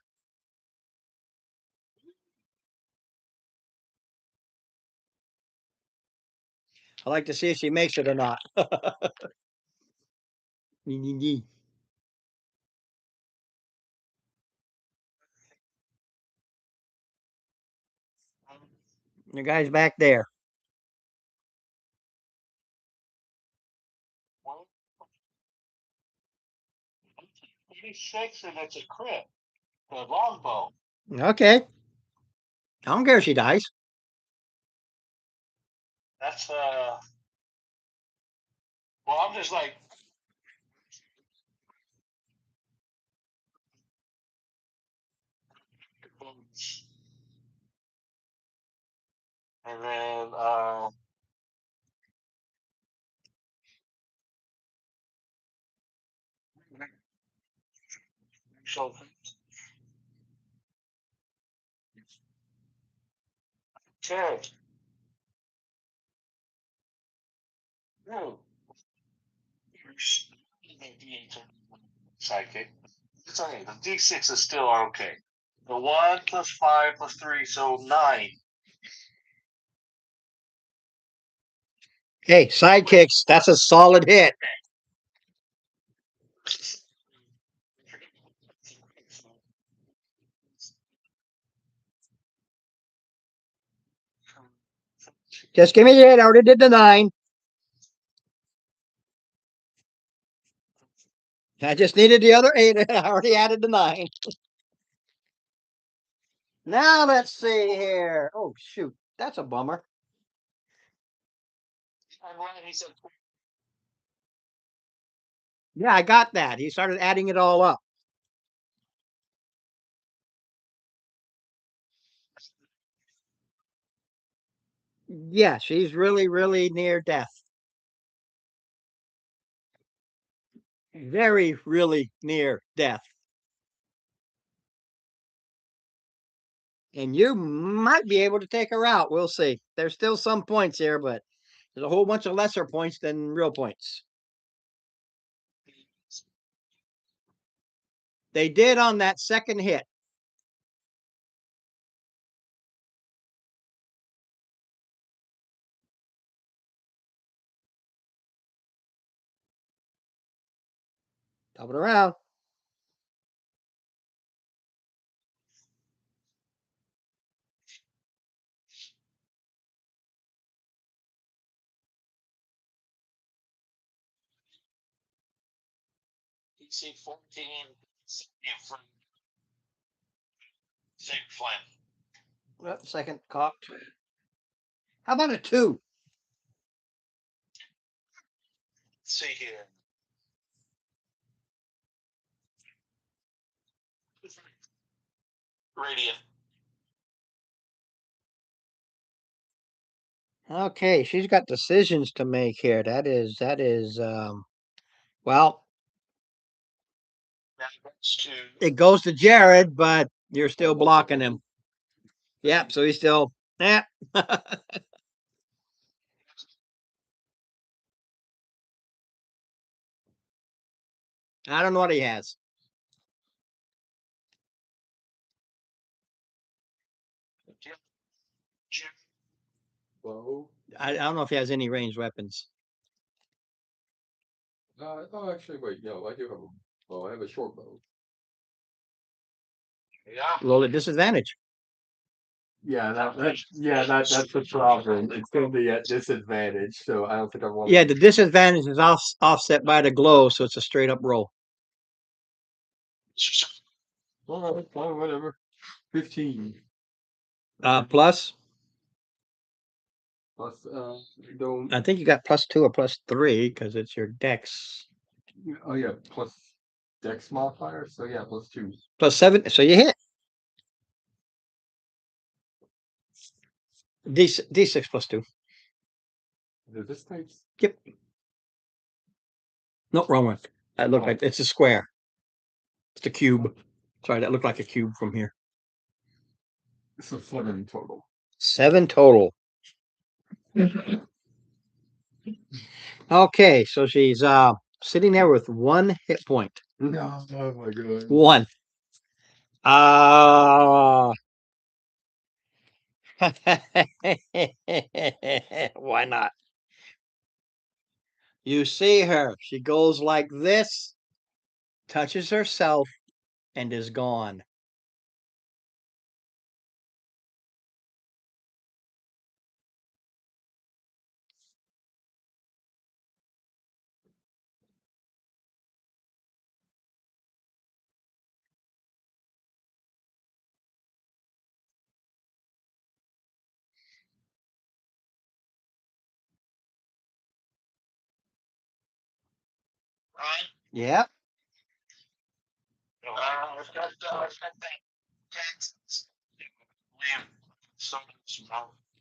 I like to see if she makes it or not. The guy's back there. 86, and it's a crit. The longbow. Okay. I don't care if she dies. That's well, I'm just like, and then so okay. No. Sidekick. It's okay. The D6 is still okay. The 1 plus 5 plus 3, so 9. Hey, sidekicks, that's a solid hit. Just give me the 8. I already did the 9. I just needed the other 8. I already added the 9. Now let's see here. Oh shoot, that's a bummer. I'm glad he said Yeah, I got that. He started adding it all up. Yeah, she's really, really near death. Very, really near death. And you might be able to take her out. We'll see. There's still some points here, but there's a whole bunch of lesser points than real points. They did on that second hit. Double around. DC 14. From St. Flynn. Well, second cocked. How about a 2? Let's see here. Radiant. Okay, she's got decisions to make here. Well, it goes to Jared, but you're still blocking him. Yep, so he's still, I don't know what he has. Bow. I don't know if he has any ranged weapons. Oh, actually, wait. No, I do have a bow. I have a short bow. Yeah. Roll at disadvantage. Yeah, that's the problem. It's going to be at disadvantage, so I don't think I want. Yeah, the disadvantage is offset by the glow, so it's a straight up roll. All right, fine, whatever. 15 Plus, plus. Don't. I think you got +2 or +3 because it's your dex. Oh yeah, plus dex modifier. So yeah, +2. +7, so you hit. D6 +2. Is this type's? Yep. No, wrong one. That looked like it's a square. It's a cube. Sorry, that looked like a cube from here. So 7 total. 7 total. Okay, so she's sitting there with 1 hit point. No, oh my god. 1. Why not? You see her. She goes like this, touches herself, and is gone. Right? Yep.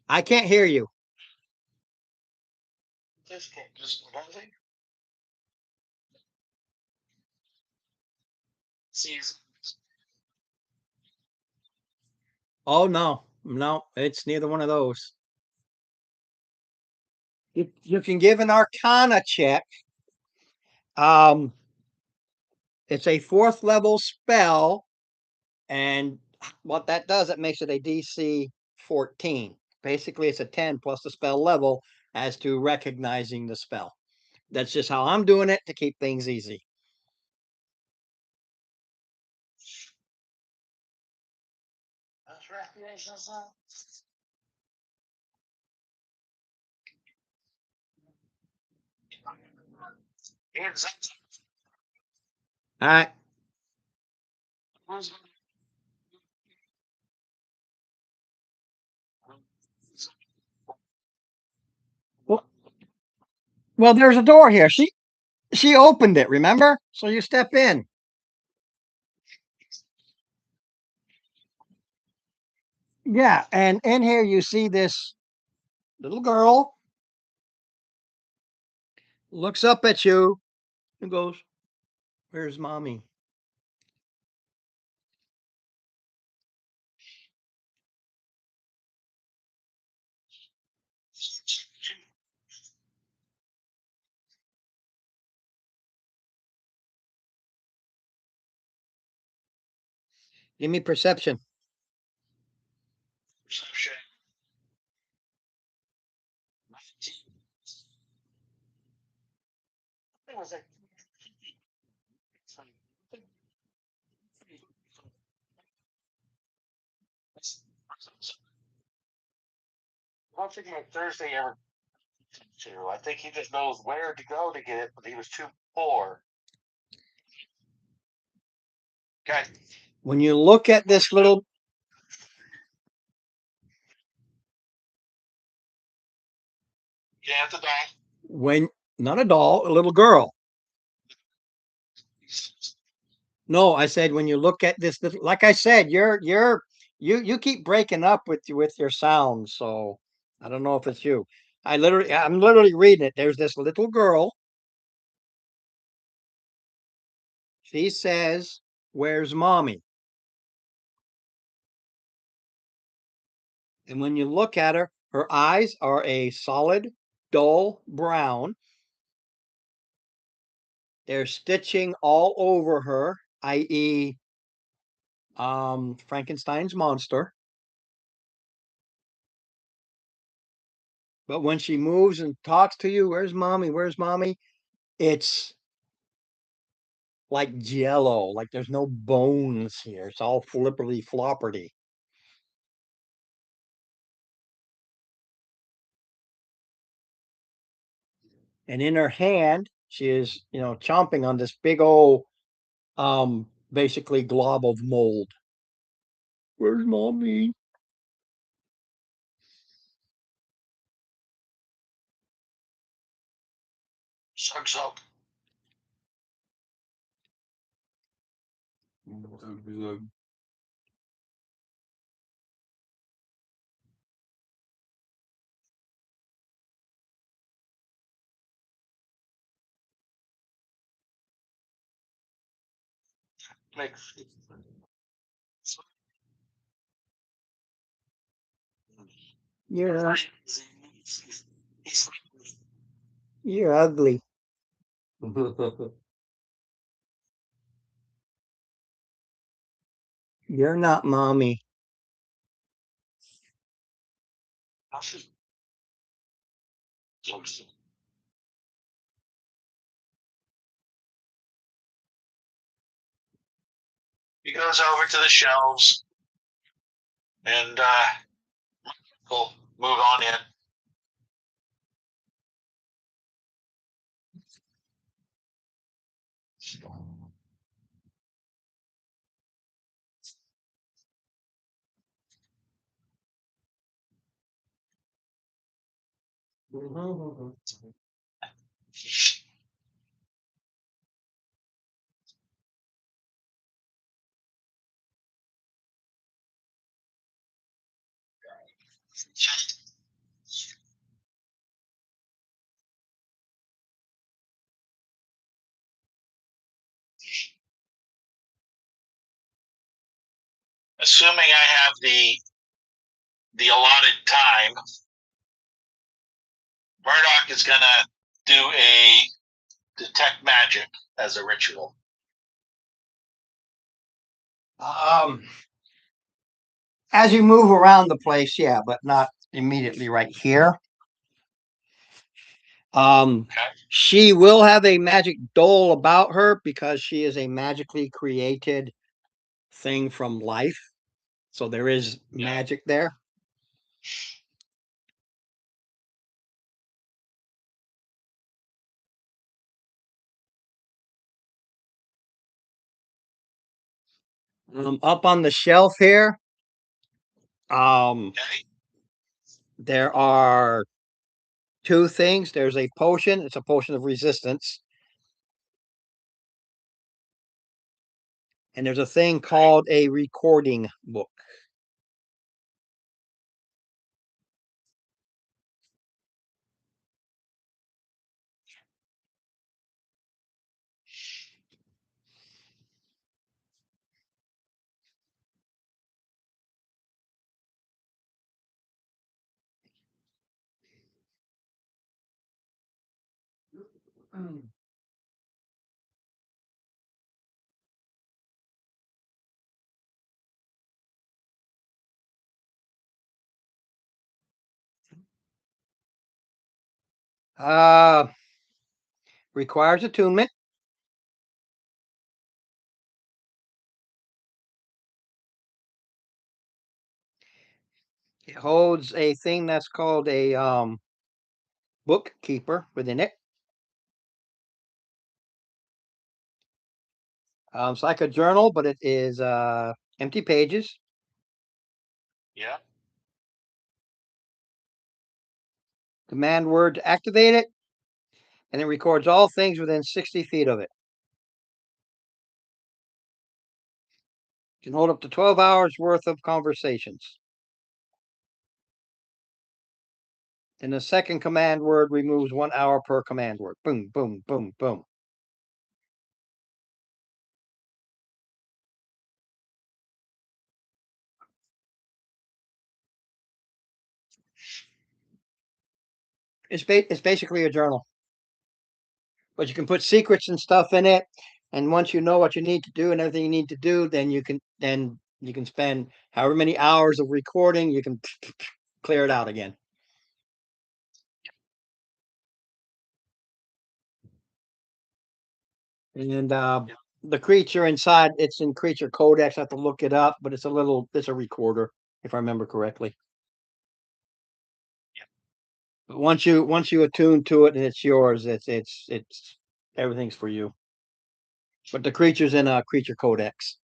I can't hear you. Oh no, no, it's neither one of those. You can give an Arcana check. It's a 4th level spell, and what that does, it makes it a DC 14. Basically, it's a 10 plus the spell level as to recognizing the spell. That's just how I'm doing it to keep things easy. All right. Well, there's a door here. She opened it, remember? So you step in. Yeah, and in here you see this little girl looks up at you and goes, "Where's mommy?" Give me perception. Perception. I don't think Thursday ever to. I think he just knows where to go to get it, but he was too poor. Okay. When you look at this little, Yeah, the doll. when not a doll, a little girl. No, I said when you look at this, like I said, you keep breaking up with your sound, so I don't know if it's you. I'm literally reading it. There's this little girl. She says, "Where's mommy?" And when you look at her, her eyes are a solid, dull brown. They're stitching all over her, i.e., Frankenstein's monster. But when she moves and talks to you, "Where's mommy? Where's mommy?" It's like jello, like there's no bones here. It's all flipperly flopperty. And in her hand, she is, chomping on this big old, basically glob of mold. Where's mommy? Sucks up. Makes You're you're ugly. You're not mommy. He goes over to the shelves and we'll move on in. Assuming I have the allotted time, Murdoch is gonna do a detect magic as a ritual. As you move around the place, yeah, but not immediately right here. Okay. She will have a magic dole about her because she is a magically created thing from life. So there is magic there. Up on the shelf here, Okay. there are two things. There's a potion. It's a potion of resistance. And there's a thing called a recording book. Uh, requires attunement. It holds a thing that's called a bookkeeper within it. It's like a journal, but it is empty pages. Yeah. Command word to activate it, and it records all things within 60 feet of it. You can hold up to 12 hours worth of conversations. And the second command word removes 1 hour per command word. Boom, boom, boom, boom. It's basically a journal, but you can put secrets and stuff in it. And once you know what you need to do and everything you need to do, then you can spend however many hours of recording. You can clear it out again. And the creature inside, it's in creature codex. I have to look it up, but it's a recorder, if I remember correctly. But once you attune to it and it's yours, it's everything's for you. But the creature's in a creature codex.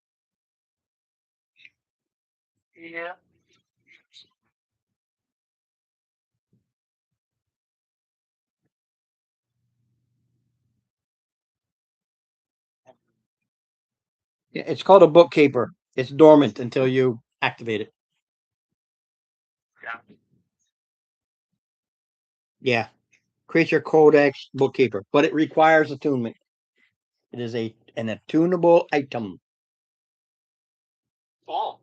Yeah. Yeah, it's called a bookkeeper. It's dormant until you activate it. Yeah. Yeah. Creature codex bookkeeper, but it requires attunement. It is an attunable item. Cool.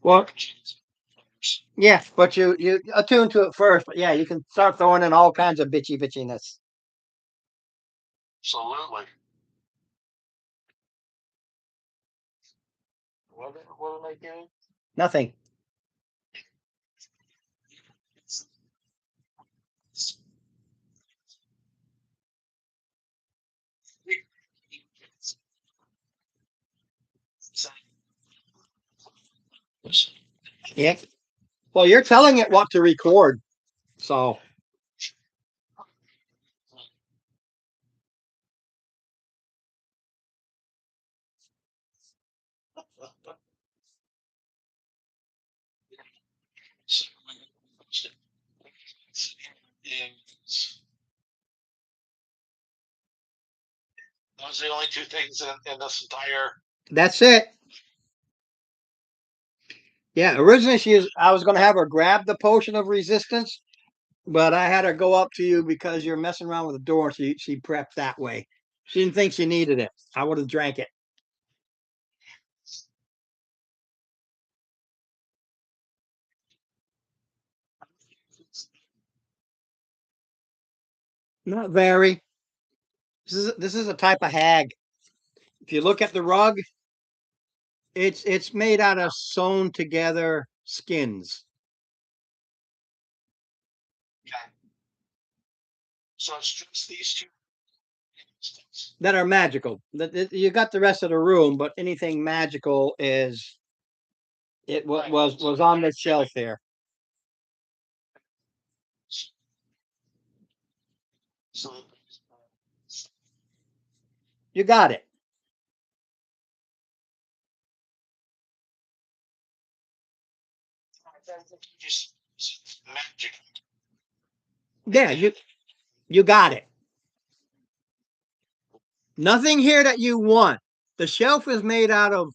Well, yeah, but you attune to it first. But yeah, you can start throwing in all kinds of bitchiness. Absolutely. What am I doing? Nothing. Yeah. Well, you're telling it what to record, so Those are the only two things in this entire. that's it. Yeah, originally I was going to have her grab the potion of resistance, but I had her go up to you because you're messing around with the door. She prepped that way. She didn't think she needed it. I would have drank it. Not very. This is a type of hag. If you look at the rug, it's made out of sewn together skins Okay. So it's just these two. that are magical. You got the rest of the room, but anything magical is was on the shelf there. So You got it. just magic. Yeah, you got it. Nothing here that you want. The shelf is made out of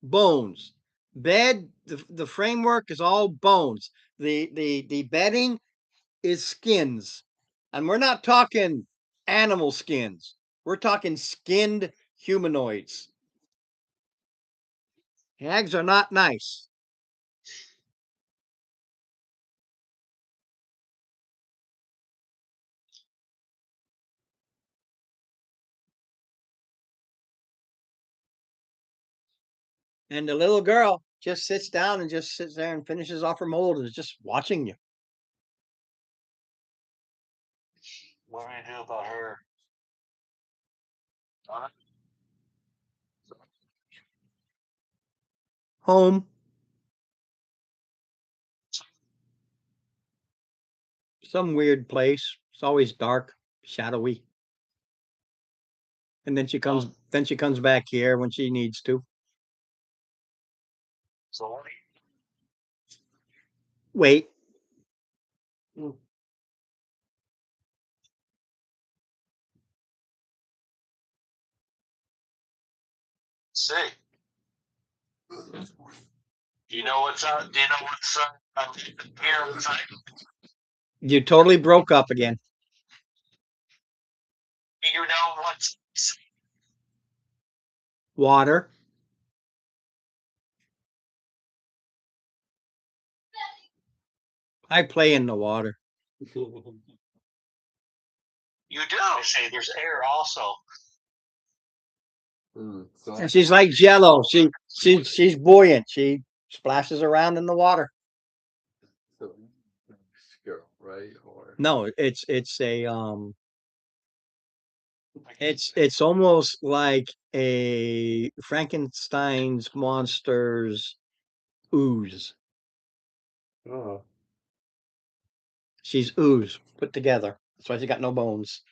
bones. Bed, the framework is all bones. The bedding is skins. And we're not talking animal skins. We're talking skinned humanoids. Hags are not nice. And the little girl just sits down and just sits there and finishes off her mold and is just watching you. What do I do about her? Home. Some weird place. It's always dark, shadowy. And then she comes. Then she comes back here when she needs to. So Wait. see. Do you know what's here inside? You totally broke up again. Do you know what's Water. I play in the water. You do. I say there's air also. So And she's like Jello. She's buoyant. She splashes around in the water. so girl, right? Or No, it's a it's almost like a Frankenstein's monsters ooze. oh, She's ooze put together. That's why she got no bones.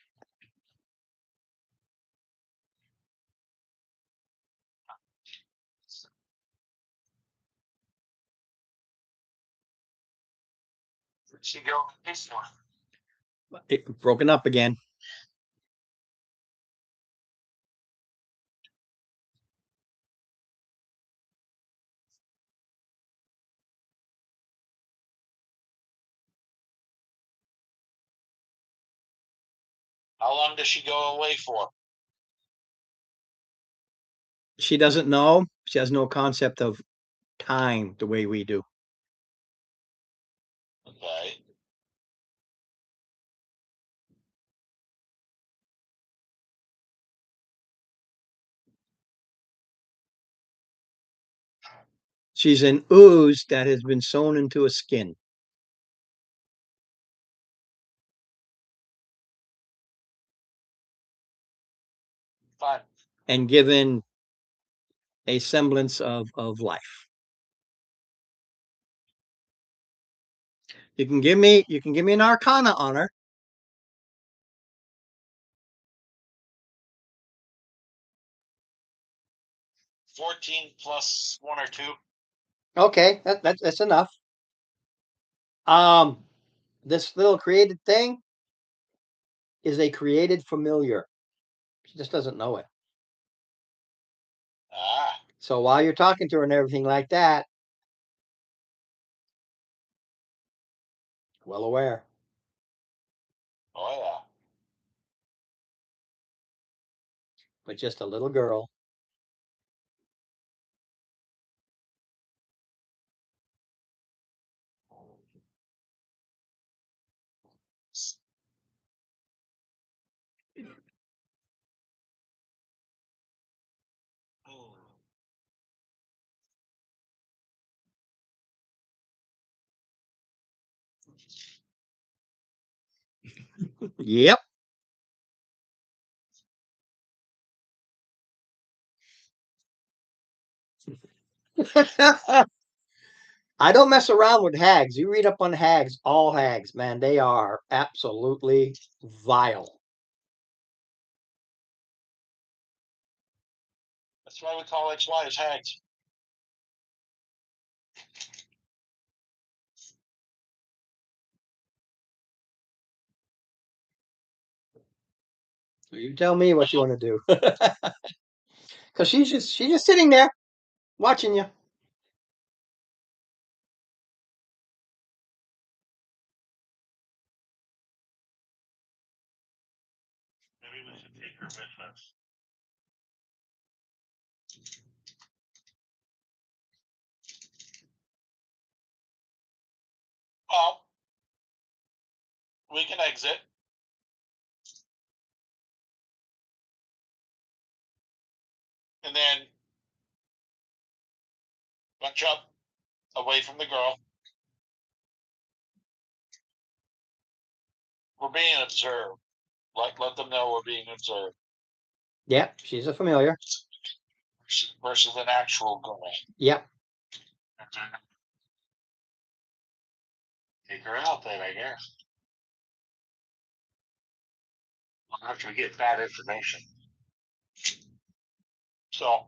Where'd she go this one? It broken up again. How long does she go away for? She doesn't know. She has no concept of time the way we do. Okay. She's an ooze that has been sewn into a skin Fine. and given a semblance of life. You can give me an arcana on her. 14 plus 1 or 2. Okay, that's enough. This little created thing is a created familiar. She just doesn't know it. Ah. So while you're talking to her and everything like that, well aware. Oh yeah. But just a little girl. Yep. I don't mess around with hags. You read up on hags, all hags, man, they are absolutely vile. That's why we call ex-wives hags. You tell me what you want to do. Because she's just sitting there watching you. Maybe we should take her with us. Well, we can exit. And then bunch up away from the girl. We're being observed. Let them know we're being observed. Yep, she's a familiar. Versus an actual girl. Yep. Take her out then, I guess. After we get bad information. So,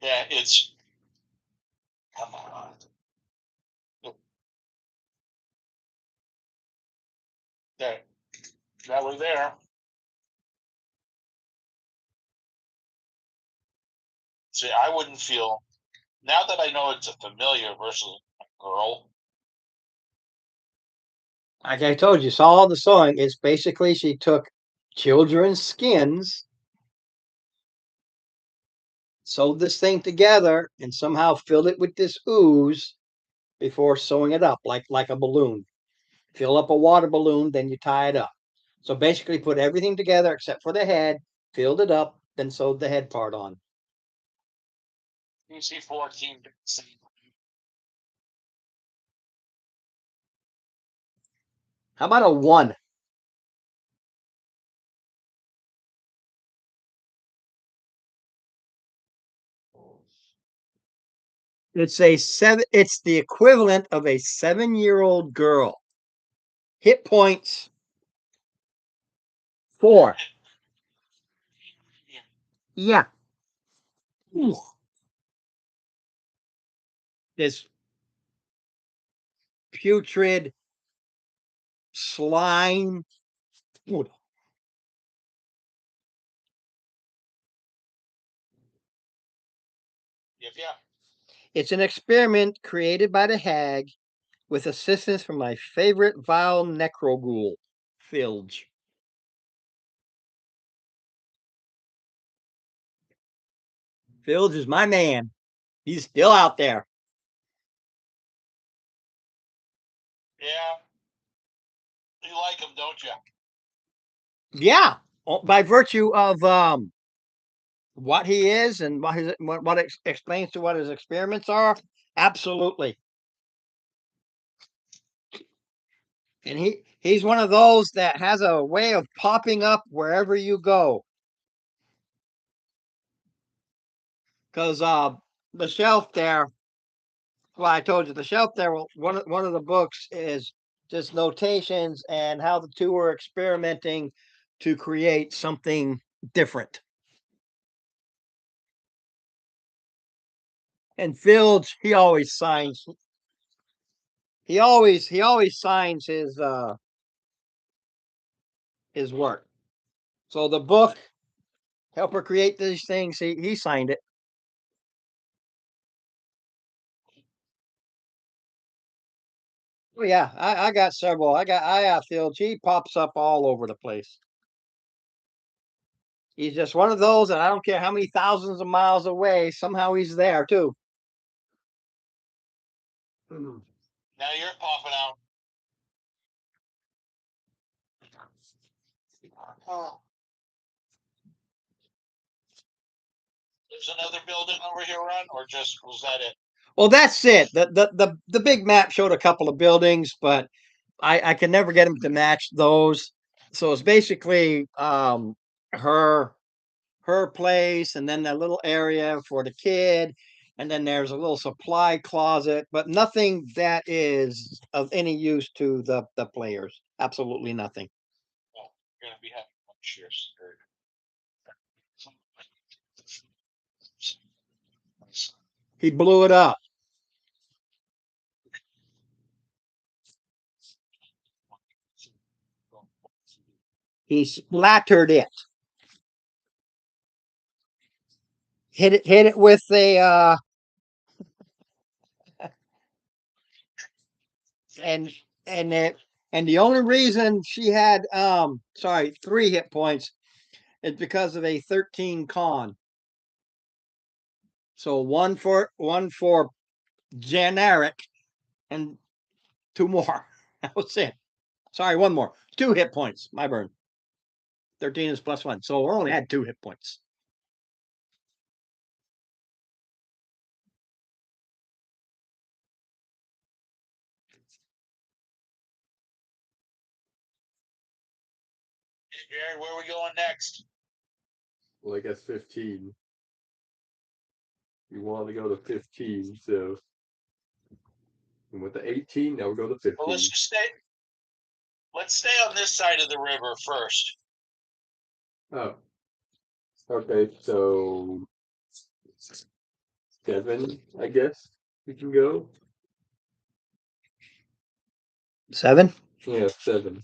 yeah, it's. Come on. That was there. See, I wouldn't feel now that I know it's a familiar versus a girl. Like I told you, saw the sewing. It's basically she took children's skins, sewed this thing together, and somehow filled it with this ooze before sewing it up like a balloon. Fill up a water balloon, then you tie it up. So basically, put everything together except for the head, filled it up, then sewed the head part on. PC 14. How about a 1? It's a 7. It's the equivalent of a 7-year-old girl. Hit points 4. Yeah. Ooh. This putrid slime. Ooh. Yeah. It's an experiment created by the hag with assistance from my favorite vile necroghoul, Filge. Filge is my man. He's still out there. Yeah. You like him, don't you? Yeah, by virtue of what he is and what explains to what his experiments are. Absolutely. And he's one of those that has a way of popping up wherever you go. Because the shelf there, well, I told you the shelf there. One of the books is just notations and how the two were experimenting to create something different. And Filge, he always signs. He always signs his work. So the book, help her create these things. He signed it. Oh yeah, I got several. I got Filge. He pops up all over the place. He's just one of those, and I don't care how many thousands of miles away. Somehow he's there too. Now you're popping out. Oh. There's another building over here, Ron, or just was that it? Well, that's it. The big map showed a couple of buildings, but I can never get him to match those. So it's basically her place, and then that little area for the kid, and then there's a little supply closet, but nothing that is of any use to the players. Absolutely nothing. Well, you're gonna be having lunch here. He blew it up. He splattered it. Hit it with a and and it and the only reason she had 3 hit points is because of a 13 con. So one for generic and 2 more. That was it. Sorry, 1 more. 2 hit points. My burn. 13 is +1. So we only had 2 hit points. Hey, Jared, where are we going next? Well, I guess 15. We wanted to go to 15, so and with the 18, now we go to 15. Well, let's just stay. Let's stay on this side of the river first. Oh. Okay, so 7, I guess we can go. 7. Yeah, 7.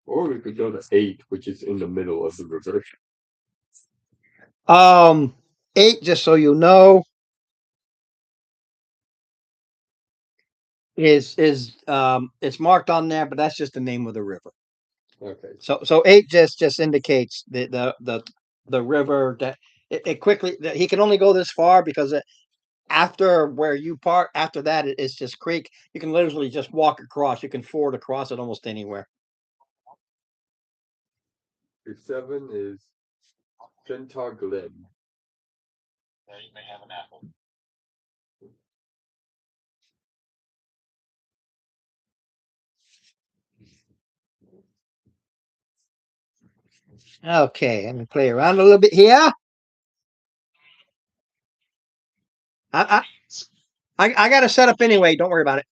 Or we could go to 8, which is in the middle of the river. 8, just so you know, is it's marked on there, but that's just the name of the river. Okay. So 8 just indicates the river that it quickly that he can only go this far because after where you park after that it's just creek. You can literally just walk across. You can ford across it almost anywhere. Your 7 is Centaur Glen. Yeah, you may have an apple. Okay, let me play around a little bit here. I got to set up anyway. Don't worry about it.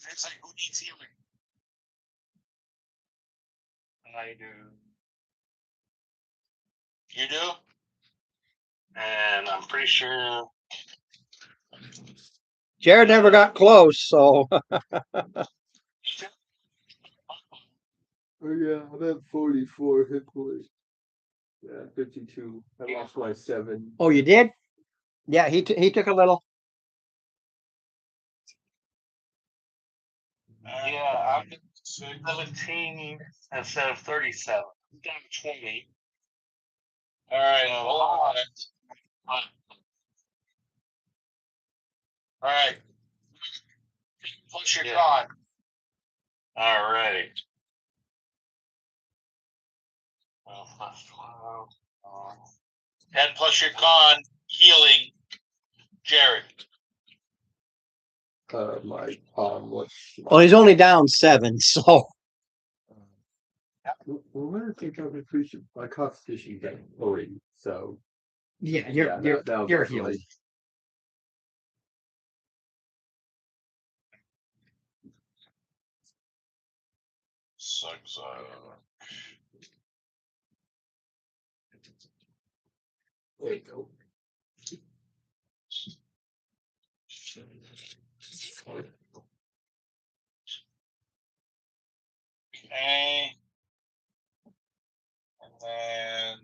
It's like, who needs healing? I do. You do? And I'm pretty sure. Jared never got close, so Oh yeah, I'm at 44 hit points. Yeah, 52. I lost my 7. oh, you did? Yeah, he took a little. Yeah, I'm 17 instead of 37. I'm down to 20. All right, hold on. All right. Push your con. All right. 10 plus your con, healing, Jared. My what's Well, he's only down 7, so well, when I think of increasing my constitution get 3, so yeah, that'll you're definitely- healed. Sucks. There you go. Okay. And then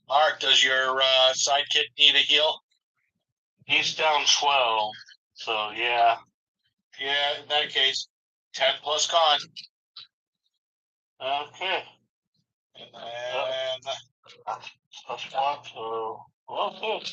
Mark, does your sidekick need a heal? He's down 12. So yeah. Yeah, in that case, 10 plus con. Okay. And then plus 1, so okay.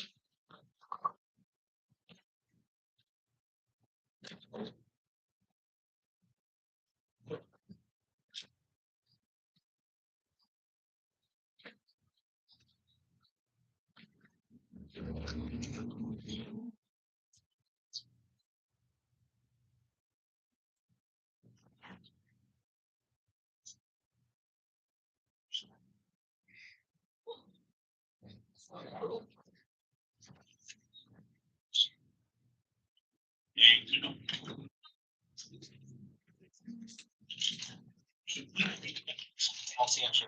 I'll see answer.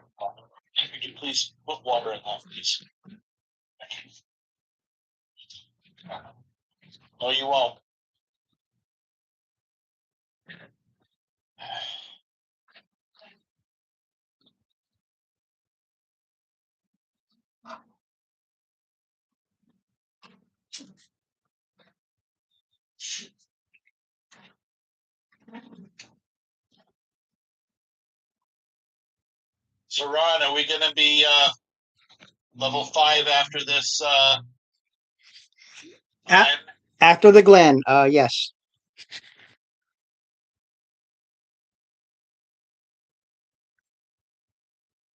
Could you please put water in that, please? No, you won't. So Ron, are we gonna be level 5 after this After the Glen, yes.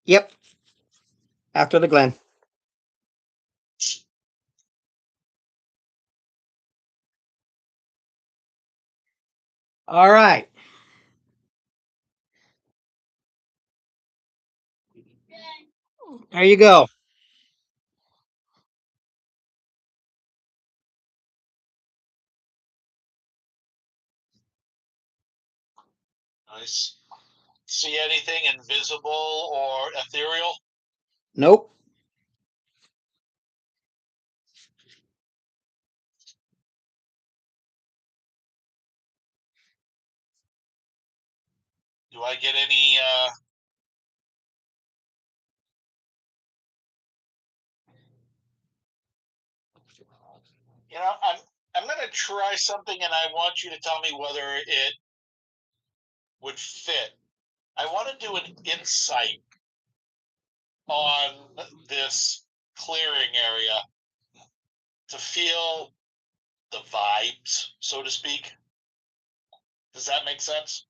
Yep. After the Glen. All right. There you go. Nice. See anything invisible or ethereal? Nope. Do I get any I'm gonna try something and I want you to tell me whether it would fit. I want to do an insight on this clearing area to feel the vibes, so to speak. Does that make sense?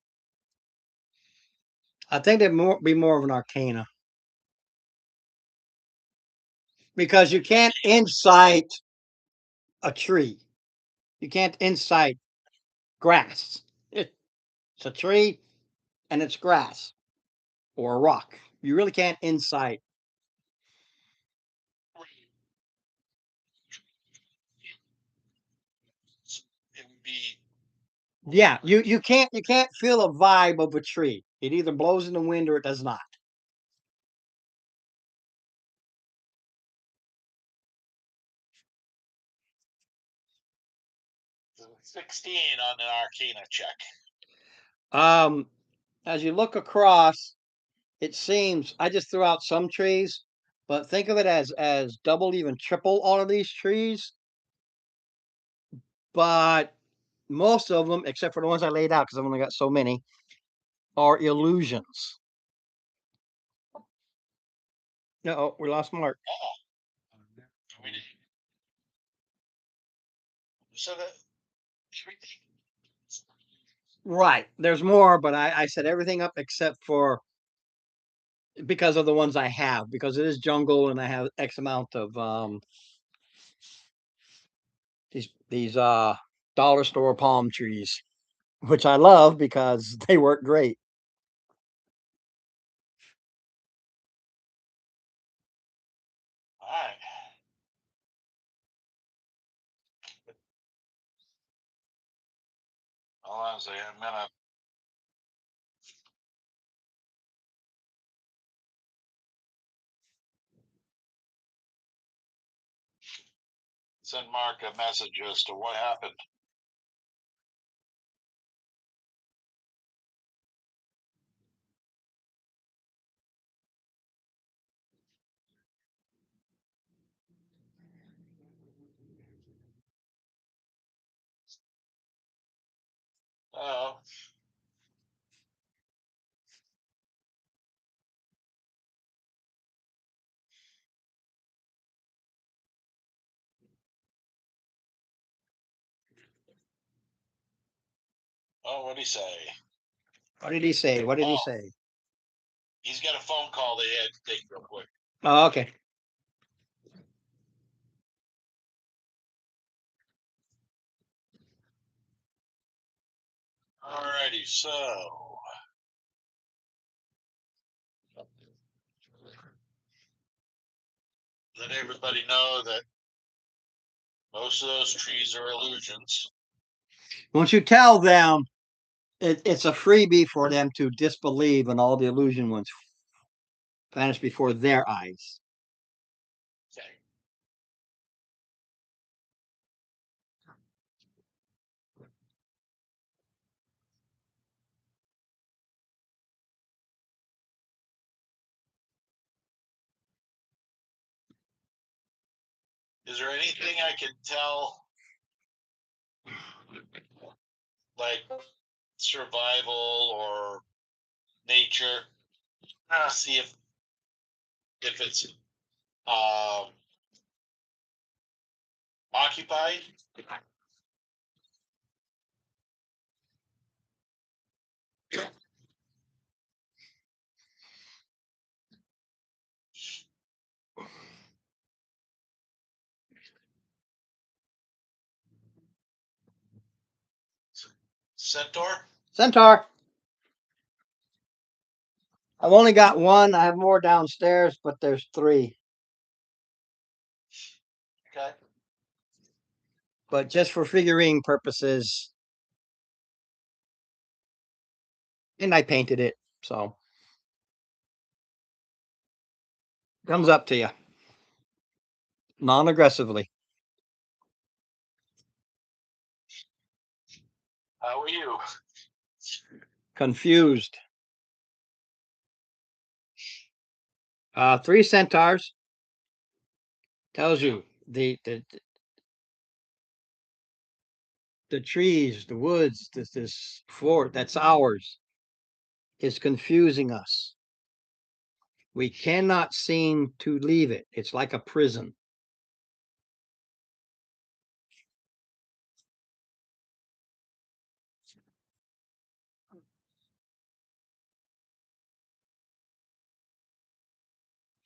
I think it'd be more of an arcana because you can't incite a tree. You can't incite grass. It's a tree and it's grass or a rock. You really can't incite. It would be Yeah, you can't feel a vibe of a tree. It either blows in the wind or it does not. 16 on an Arcana check. Um, as you look across, it seems I just threw out some trees, but think of it as double, even triple all of these trees. But most of them, except for the ones I laid out, because I've only got so many, are illusions. No, we lost Mark. We did. So that Right. There's more, but I set everything up except for because of the ones I have, because it is jungle and I have X amount of these dollar store palm trees, which I love because they work great. all right. Hold on a second. I'm gonna send Mark a message as to what happened. Oh, what'd he say? What did he say? What did he Oh. say? He's got a phone call they had to take real quick. Oh, okay. Alrighty, so let everybody know that most of those trees are illusions. Once you tell them, it's a freebie for them to disbelieve, and all the illusion ones vanish before their eyes. Okay. Is there anything I can tell, like survival or nature, see if it's occupied? Centaur? Centaur. I've only got one. I have more downstairs, but there's 3. Okay. But just for figurine purposes, and I painted it, so comes up to you non-aggressively. How are you? Confused. 3 centaurs tells you the trees, the woods, this fort that's ours is confusing us. We cannot seem to leave it. It's like a prison.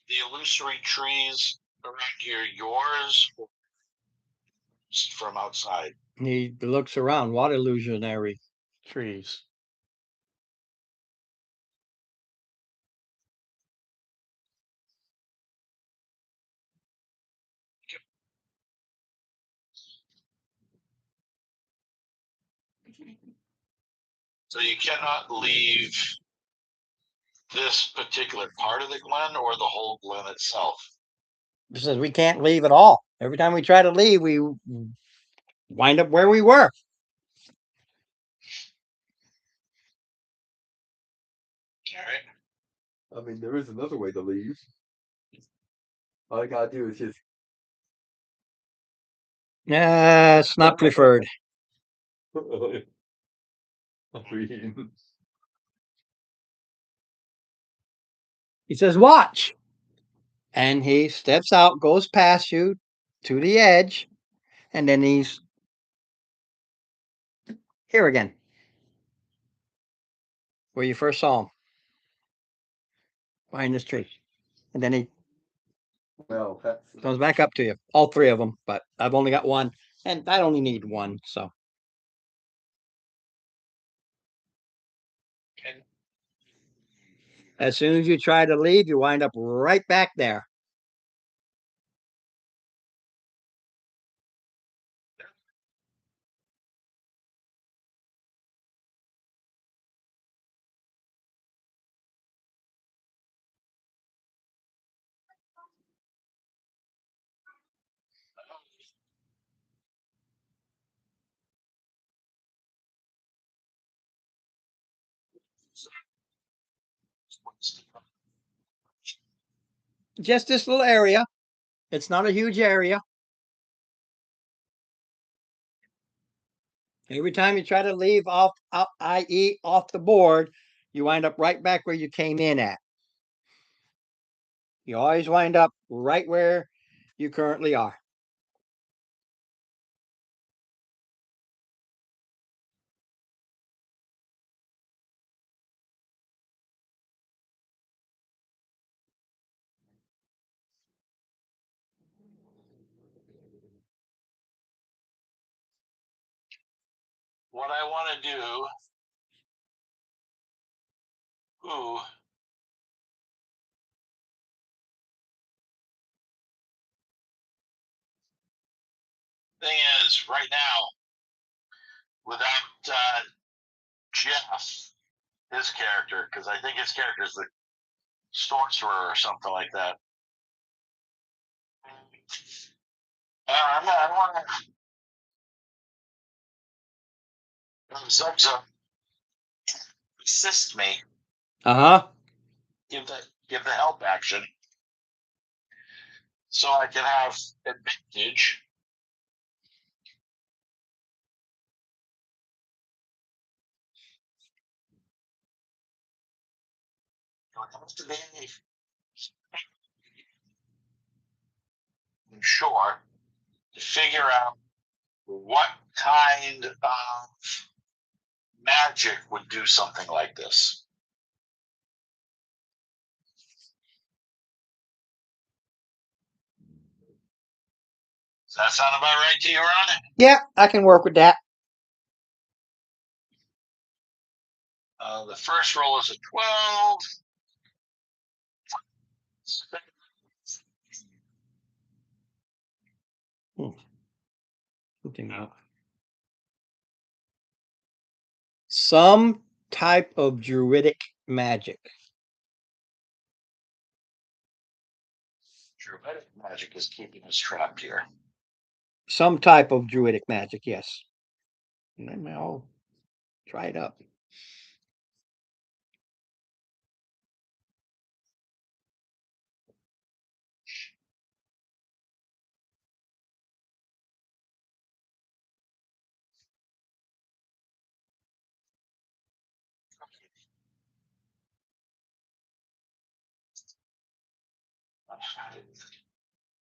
The illusory trees around here, yours or from outside? He looks around. What illusionary trees? So you cannot leave this particular part of the glen or the whole glen itself. He says we can't leave at all. Every time we try to leave, we wind up where we were. All right. I mean, there is another way to leave. All I gotta do is just. It's not preferred. I mean, He says, watch. And he steps out, goes past you to the edge, and then he's here again. Where you first saw him. Behind this tree. And then he well, that's. comes back up to you. All 3 of them, but I've only got 1. And I only need 1, so. And As soon as you try to leave, you wind up right back there. Just this little area. It's not a huge area. Every time you try to leave off, i.e., off the board, you wind up right back where you came in at. You always wind up right where you currently are. what I want to do, thing is, right now, without Jeff, his character, because I think his character is the sorcerer or something like that. I want to Zugza assist me, Uh-huh. give the help action, so I can have advantage. I'm sure to figure out what kind of magic would do something like this. Does that sound about right to you, Ron? Yeah, I can work with that. The first roll is a 12. Some type of druidic magic. Druidic magic is keeping us trapped here. Some type of druidic magic, yes. And then I'll try it up.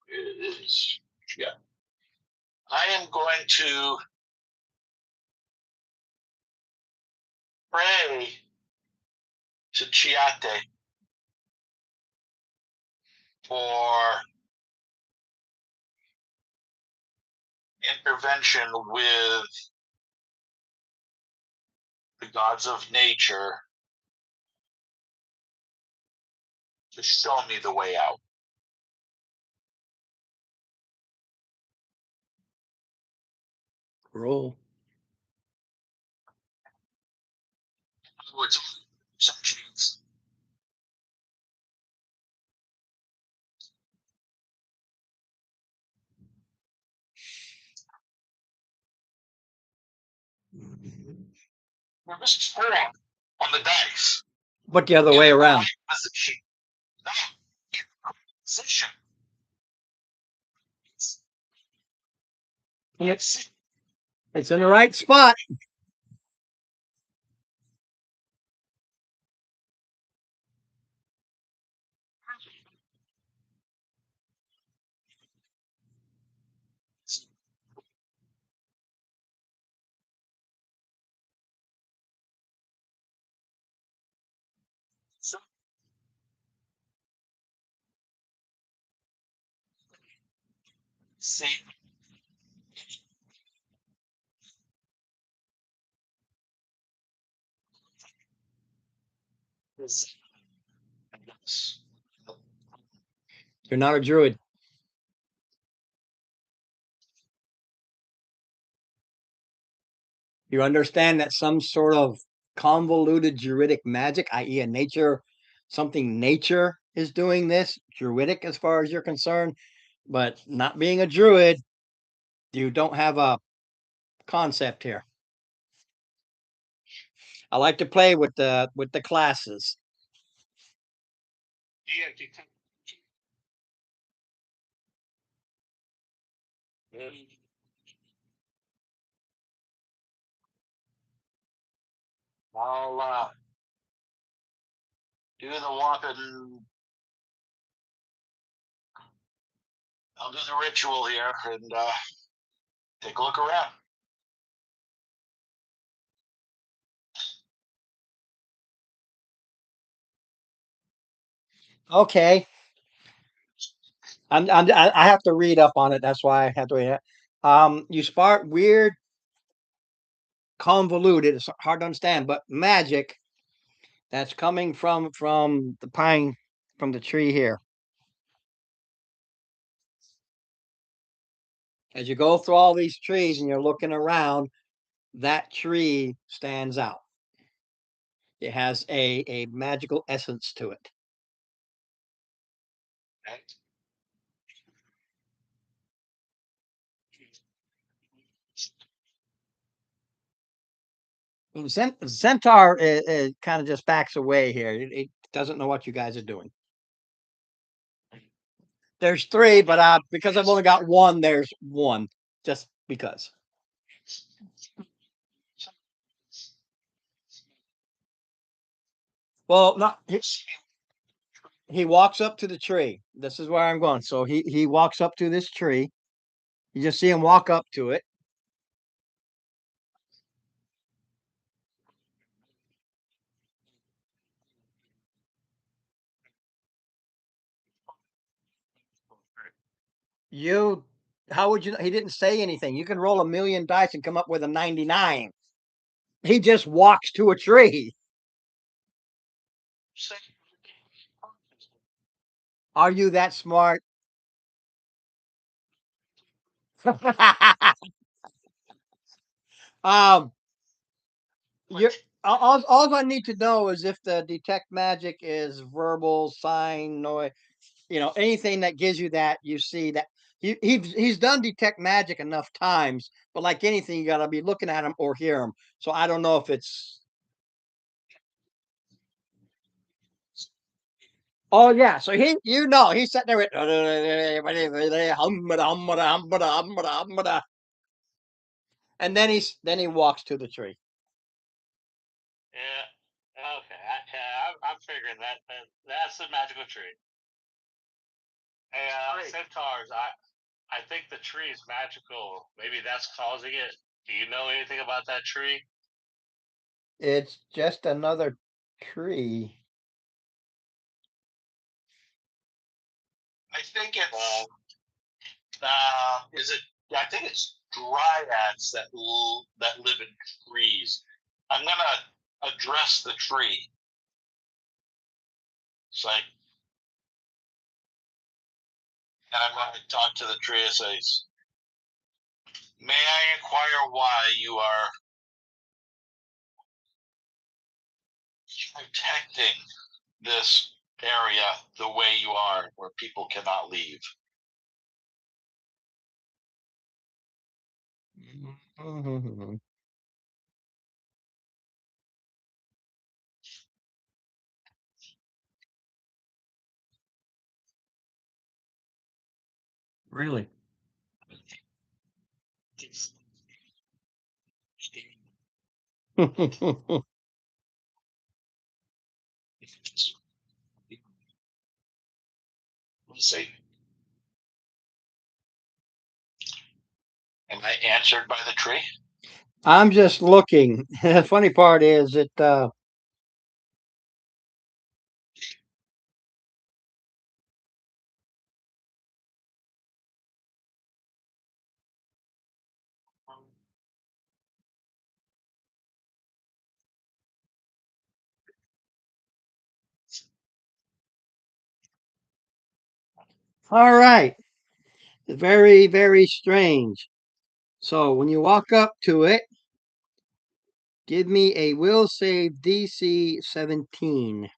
It is. Yeah. I am going to pray to Chiate for intervention with the gods of nature to show me the way out. Roll. So it's some chance. Well, this is 4 on the dice. But the other way around. Position. No. Position. It's in the right spot. See? Yes. You're not a druid. You understand that some sort of convoluted druidic magic, i.e., a nature, something nature is doing this, druidic as far as you're concerned, but not being a druid, you don't have a concept here. I like to play with the classes. I'll do the whopping. I'll do the ritual here and take a look around. Okay. I have to read up on it. That's why I have to read it. You spark weird, convoluted. It's hard to understand, but magic that's coming from the pine, from the tree here. As you go through all these trees and you're looking around, that tree stands out. It has a magical essence to it. Okay. Centaur kind of just backs away here. It doesn't know what you guys are doing. There's 3, but because I've only got 1, there's 1, just because. Well, not he walks up to the tree. This is where I'm going. So he walks up to this tree. You just see him walk up to it. How would you know? He didn't say anything. You can roll a million dice and come up with a 99. He just walks to a tree. Are you that smart? um, you all I need to know is if the detect magic is verbal, sign, noise, anything that gives you that. You see that he's done detect magic enough times, but like anything, you got to be looking at him or hear him. So I don't know if it's. Oh yeah, so he's sitting there with and then he walks to the tree. Yeah. Okay. I'm figuring that's the magical tree. Hey, centaurs. I think the tree is magical. Maybe that's causing it. Do you know anything about that tree? It's just another tree. I think it's. Is it? I think it's dryads that live in trees. I'm gonna address the tree. It's like, and I'm gonna talk to the tree and say, "May I inquire why you are protecting this area the way you are, where people cannot leave?" Really? Let's see. Am I answered by the tree? I'm just looking. The funny part is that all right. Very, very strange. So when you walk up to it, give me a will save DC 17.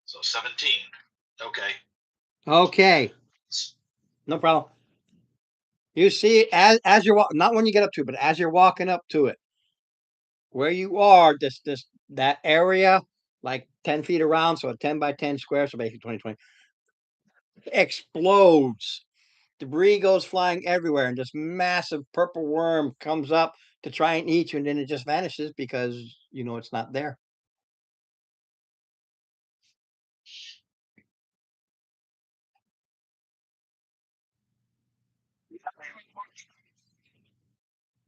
So 17. Okay. Okay, no problem. You see, as you're walking, not when you get up to it, but as you're walking up to it, where you are, this that area, like 10 feet around, so a 10 by 10 square, so basically 20 explodes. Debris goes flying everywhere, and this massive purple worm comes up to try and eat you, and then it just vanishes because it's not there.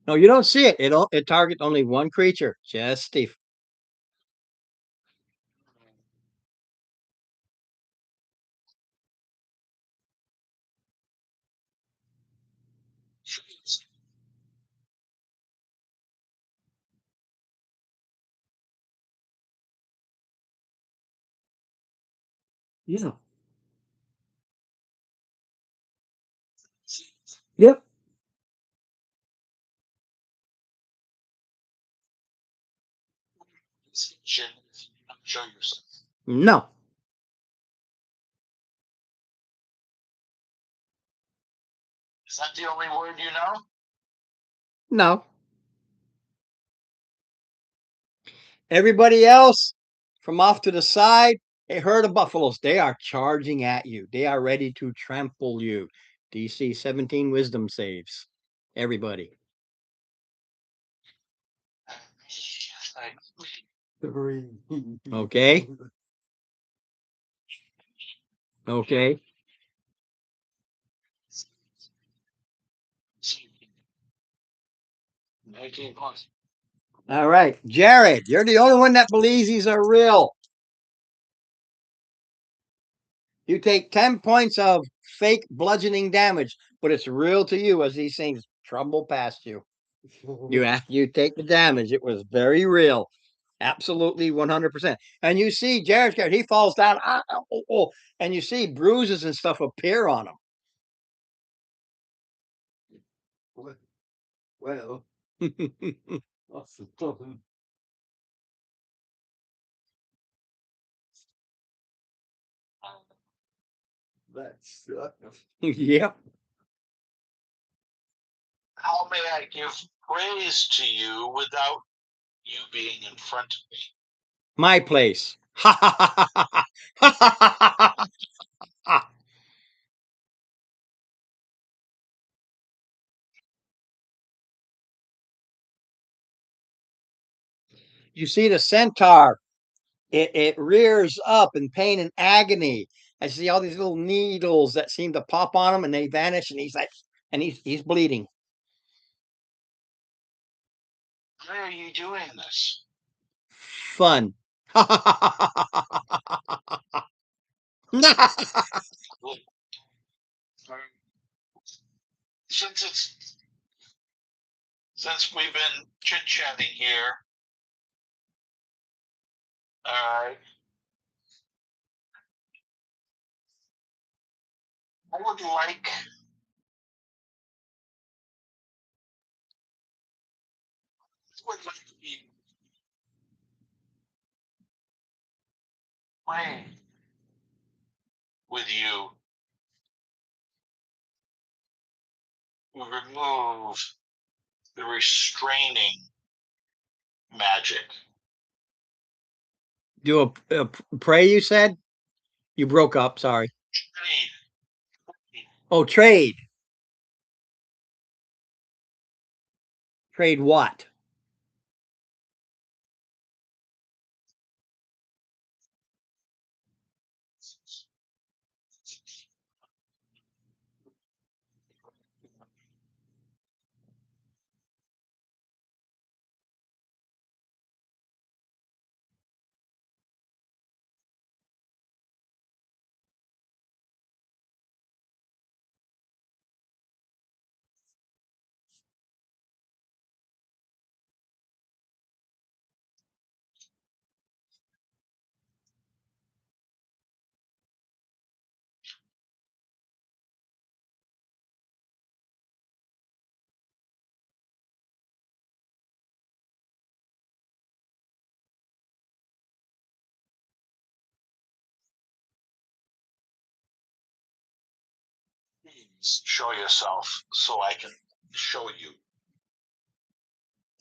No, you don't see it. It targets only one creature, just Steve. Yeah. Yep. Show yourself. No. Is that the only word you know? No. Everybody else from off to the side, a herd of buffaloes. They are charging at you. They are ready to trample you. DC 17 wisdom saves. Everybody. 3. Okay. Okay. 19 plus. All right. Jared, you're the only one that believes these are real. You take 10 points of fake bludgeoning damage, but it's real to you as these things trumble past you. You take the damage. It was very real. Absolutely 100%. And you see Jared's character, he falls down, and you see bruises and stuff appear on him. Well, awesome. That's Yep. How may I give praise to you without you being in front of me? My place. You see the centaur. It rears up in pain and agony. I see all these little needles that seem to pop on him and they vanish, and he's like, and he's bleeding. Why are you doing this? Fun. Since we've been chit-chatting here, all right, I would like to be playing with you. Remove the restraining magic. Do a pray, you said? You broke up, sorry. Oh, trade. Trade what? Please show yourself so I can show you.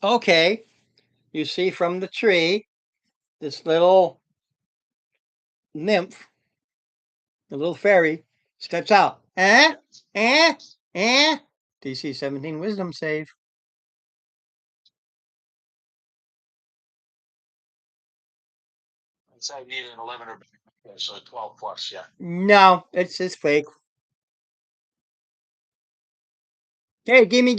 Okay. You see from the tree this little nymph, the little fairy, steps out. DC 17 wisdom save. I need an 11 or better, so 12 plus, yeah. No, it's fake. Hey, gimme.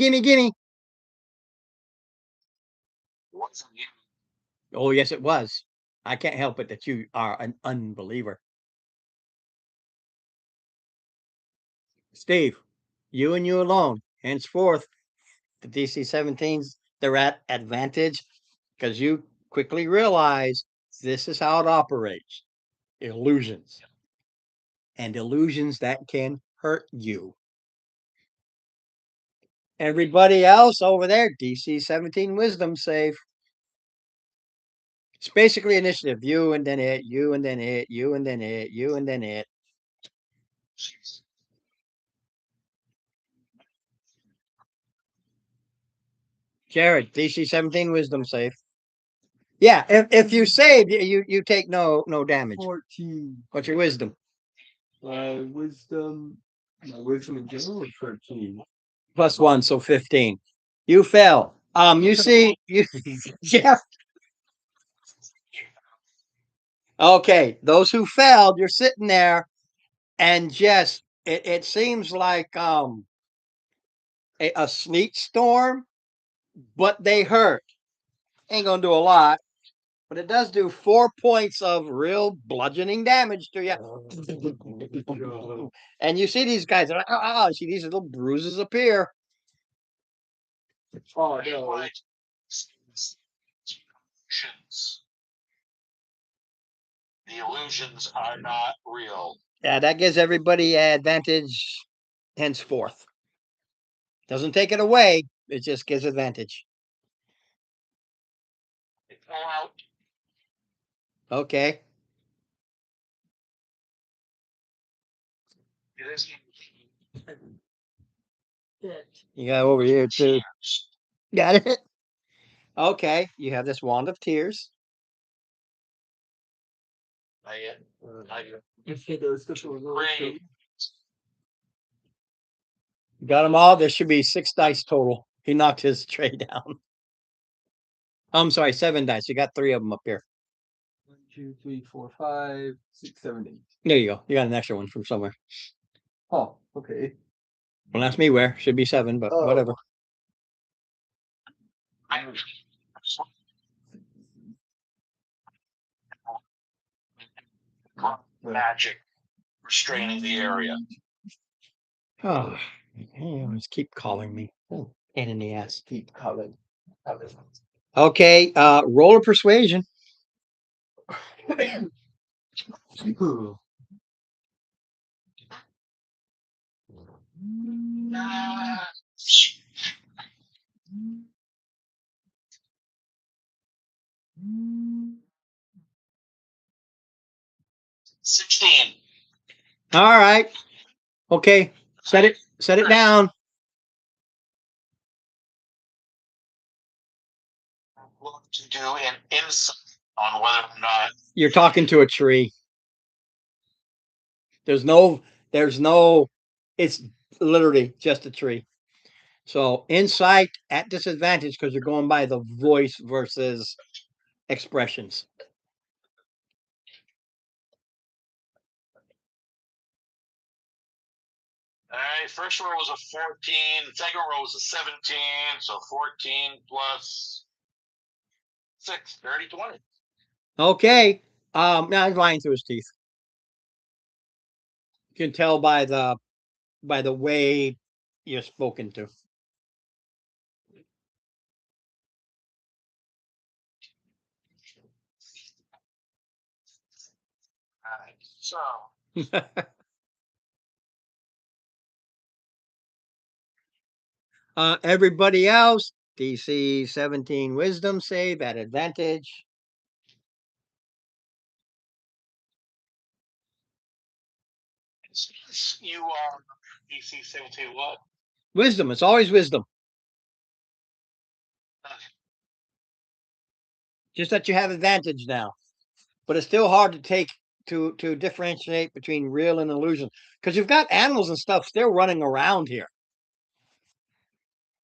What's you? Oh, yes, it was. I can't help it that you are an unbeliever. Steve, you and you alone. Henceforth, the DC 17s, they're at advantage because you quickly realize this is how it operates. Illusions. And illusions that can hurt you. Everybody else over there, DC 17 wisdom save. It's basically initiative. You and then it, you and then it, you and then it, you and then it. Jared, DC 17 wisdom save. Yeah, if you save, you take no damage. 14. What's your wisdom? Wisdom. My wisdom in general is 13. +1, so 15. You fell. You see, you Jeff. Okay, those who failed, you're sitting there, and just it seems like a sleet storm, but they hurt. Ain't gonna do a lot, but it does do 4 points of real bludgeoning damage to you. And you see these guys, they're like, oh, see these little bruises appear. Oh no. The illusions are not real. Yeah, that gives everybody an advantage henceforth. Doesn't take it away, it just gives advantage. It fell out. Okay. It is. You got over here too. Got it? Okay, you have this wand of tears. Not yet. Not yet. Great. You got them all. There should be 6 dice total. He knocked his tray down. I'm sorry, 7 dice. You got 3 of them up here. 1, 2, 3, 4, 5, 6, 7, 8. There you go. You got an extra one from somewhere. Oh, okay. Don't ask me where. Should be 7, but whatever. Magic restraining the area. Oh, you always keep calling me. Oh, pain in the ass. Keep calling. Okay, roll a persuasion. Ah, 16. All right. Okay, set it down. Look to do an insight on whether or not You're talking to a tree. There's no, it's literally just a tree. So insight at disadvantage because you're going by the voice versus expressions. All right, first row was a 14, second row was a 17, so 14 plus 6, 30, 20. Okay. Now he's lying through his teeth. You can tell by the way you're spoken to. All right, so Everybody else, DC 17 wisdom save at advantage. you are DC 17 what? Wisdom, it's always wisdom. Just that you have advantage now. But it's still hard to take to differentiate between real and illusion. Because you've got animals and stuff still running around here.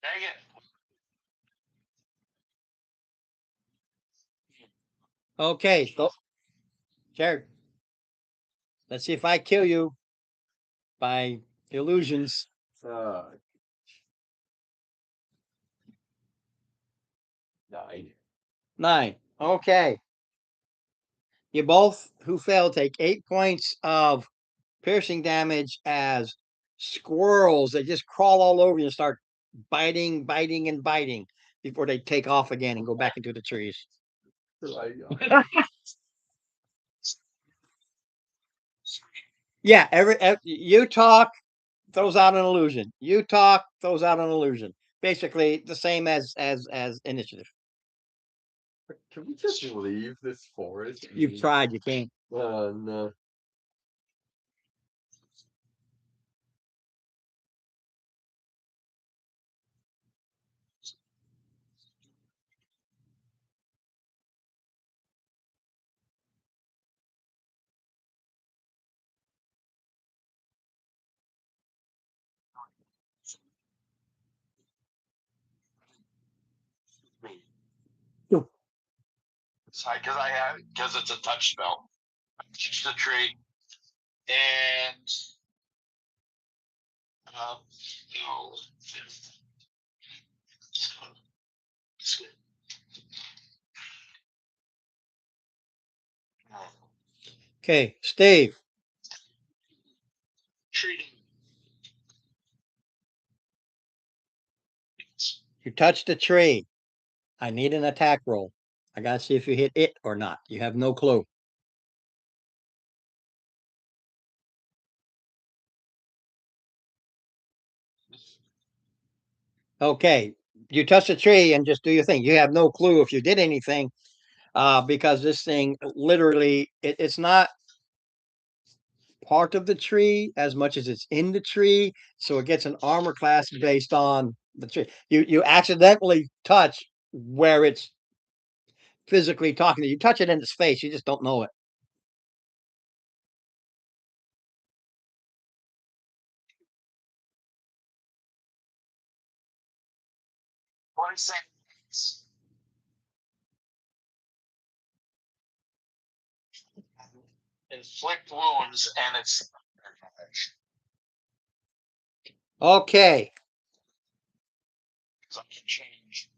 Dang it. Okay, so Jared, let's see if I kill you by illusions. 9. 9. Okay. You both who fail take 8 points of piercing damage as squirrels. They just crawl all over you and start biting, and biting before they take off again and go back into the trees. Yeah, you talk, throws out an illusion. You talk, throws out an illusion. Basically, the same as initiative. Can we just leave this forest? You've tried, you can't. No. Sorry, because it's a touch spell. Touch the tree, and no. Okay, Steve, Treating. you touched the tree. I need an attack roll. I gotta see if you hit it or not. You have no clue. Okay, you touch the tree and just do your thing. You have no clue if you did anything, because this thing literally it's not part of the tree as much as it's in the tree. So it gets an armor class based on the tree. You accidentally touch where it's physically talking to you. You touch it in its face, you just don't know it. Seconds. Inflict wounds, and it's Okay. change.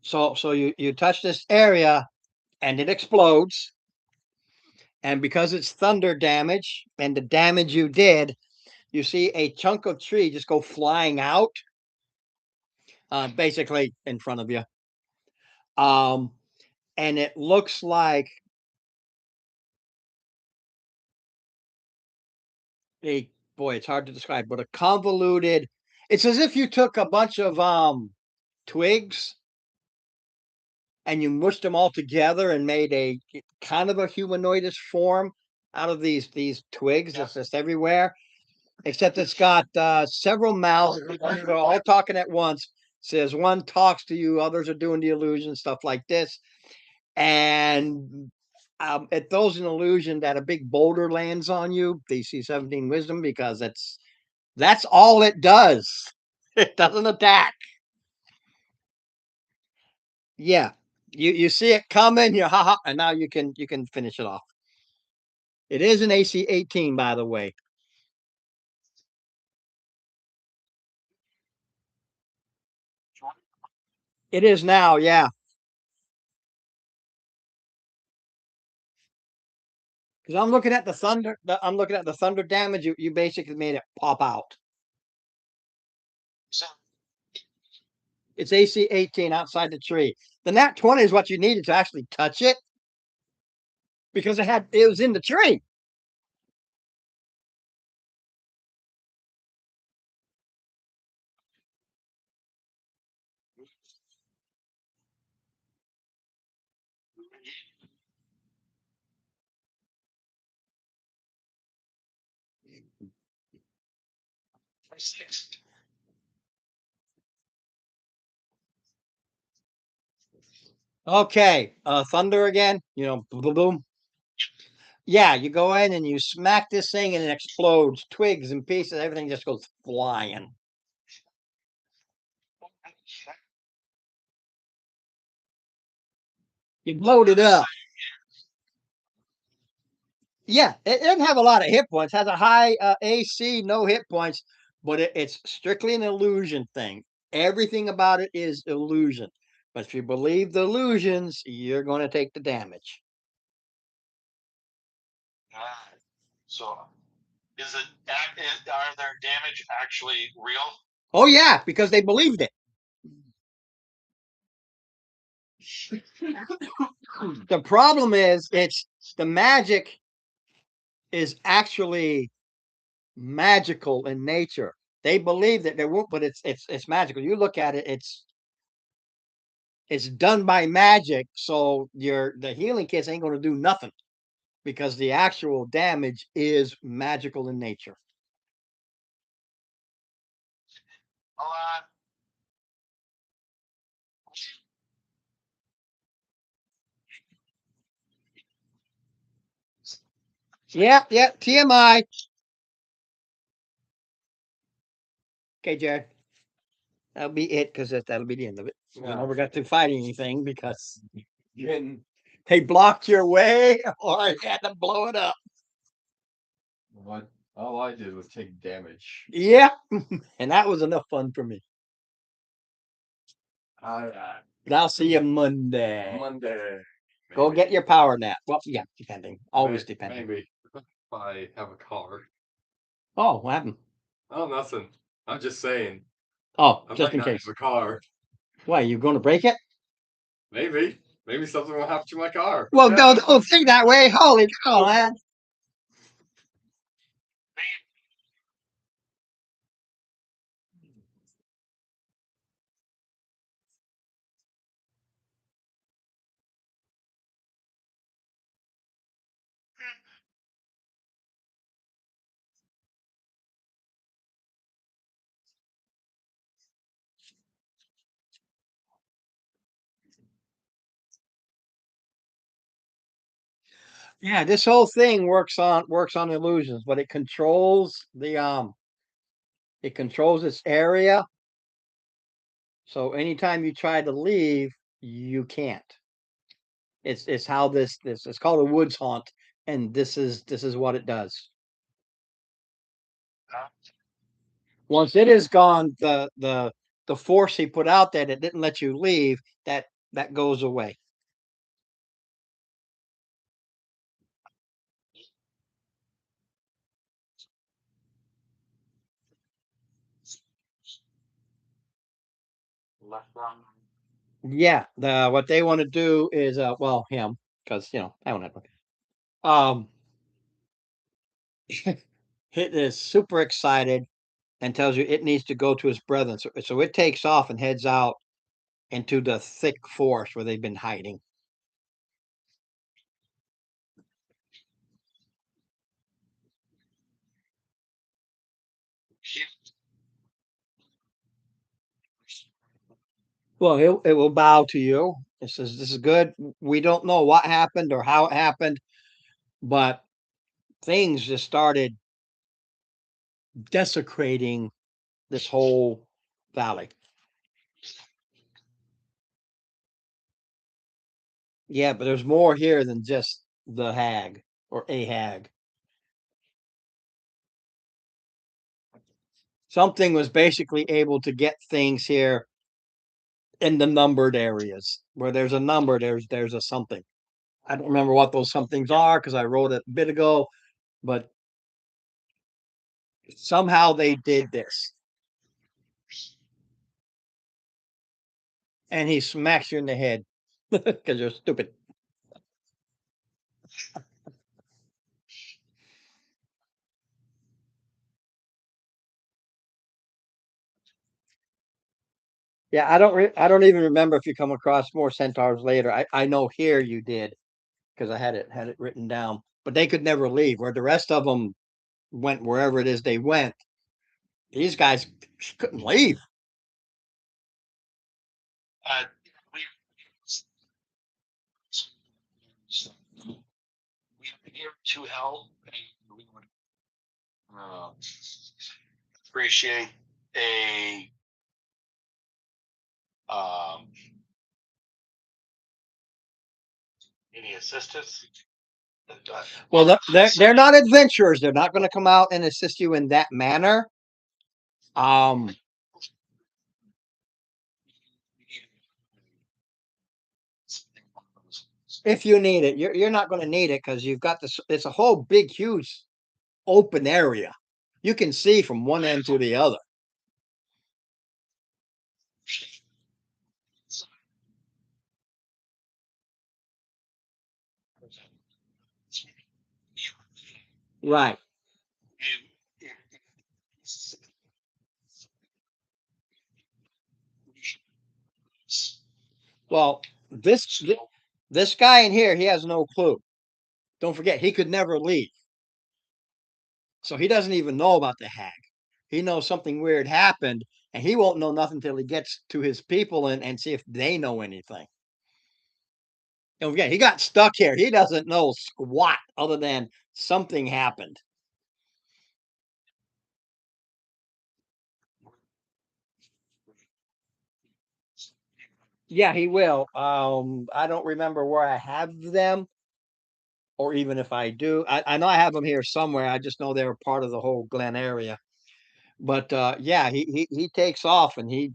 So you touch this area and it explodes. And because it's thunder damage and the damage you did, you see a chunk of tree just go flying out, basically in front of you. Um, and it looks like a boy, it's hard to describe, but a convoluted. It's as if you took a bunch of twigs and you mushed them all together and made a kind of a humanoidish form out of these twigs that's just everywhere. Except it's got several mouths. They're all talking at once. Says one talks to you, others are doing the illusion, stuff like this. And it throws an illusion that a big boulder lands on you, DC 17 Wisdom, because that's all it does. It doesn't attack. Yeah. You see it coming, you haha, and now you can finish it off. It is an AC 18, by the way. It is now, yeah. Because I'm looking at the thunder. I'm looking at the thunder damage. You basically made it pop out. So It's AC 18 outside the tree. The nat 20 is what you needed to actually touch it because it was in the tree. six. Okay, thunder again. Boom, boom. Yeah, you go in and you smack this thing and it explodes. Twigs and pieces, everything just goes flying. You load it up. Yeah, it doesn't have a lot of hit points. It has a high AC, no hit points, but it's strictly an illusion thing. Everything about it is illusion. But if you believe the illusions, you're going to take the damage. So, are their damage actually real? Oh yeah, because they believed it. The problem is, it's the magic is actually magical in nature. They believe that there won't, but it's magical. You look at it, it's done by magic, so the healing kits ain't going to do nothing because the actual damage is magical in nature. Hold on. Yeah, TMI. Okay, Jared. That'll be it because that'll be the end of it. We Yeah. never got to fight anything because Getting They blocked your way, or I had to blow it up. What? All I did was take damage. Yeah, and that was enough fun for me. I But I'll see you Monday. Monday. Go maybe. get your power nap. Well, yeah, depending. Always depending. Maybe if I have a car. Oh, what happened? Oh, nothing. I'm just saying. Oh, I just might in not case. have a car. Why, you going to break it? Maybe. Maybe something will happen to my car. Well, don't think that way. Holy cow, man. Yeah, this whole thing works on illusions, but it controls its area. So anytime you try to leave, you can't. It's how this it's called a woods haunt, and this is what it does. Once it is gone, the force he put out there that didn't let you leave, that goes away. Yeah, the what they want to do is well him, because I don't have um it is super excited and tells you it needs to go to his brethren. So it takes off and heads out into the thick forest where they've been hiding. Well, it will bow to you. It says, "This is good. We don't know what happened or how it happened, but things just started desecrating this whole valley." Yeah, but there's more here than just the hag or a hag. Something was basically able to get things here in the numbered areas. Where there's a number, there's a something. I don't remember what those somethings are because I wrote it a bit ago, but somehow they did this. And he smacks you in the head because you're stupid. Yeah, I don't even remember if you come across more centaurs later. I know here you did because I had it written down. But they could never leave. Where the rest of them went wherever it is they went, these guys couldn't leave. Uh, we we're here to help, and we would uh, appreciate a um, any assistance. Well, they're not adventurers. They're not going to come out and assist you in that manner. Um, if you need it, you're not going to need it because you've got this. It's a whole big, huge open area. You can see from one end to the other. Right. Well, this guy in here, he has no clue. Don't forget, he could never leave. So he doesn't even know about the hag. He knows something weird happened, and he won't know nothing until he gets to his people and see if they know anything. And again, he got stuck here. He doesn't know squat other than something happened. Yeah, he will. I don't remember where I have them, or even if I do. I know I have them here somewhere. I just know they're part of the whole Glen area. But yeah, he takes off, and he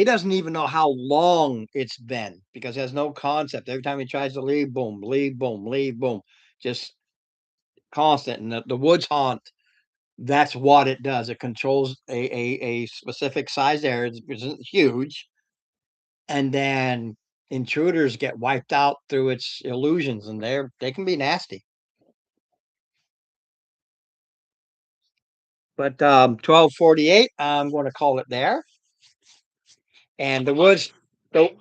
doesn't even know how long it's been because he has no concept. Every time he tries to leave, boom, leave, boom, leave, boom, just constant. And the woods haunt, that's what it does. It controls a specific size area, which isn't huge, and then intruders get wiped out through its illusions, and they can be nasty. But 1248, I'm going to call it there. And the woods, the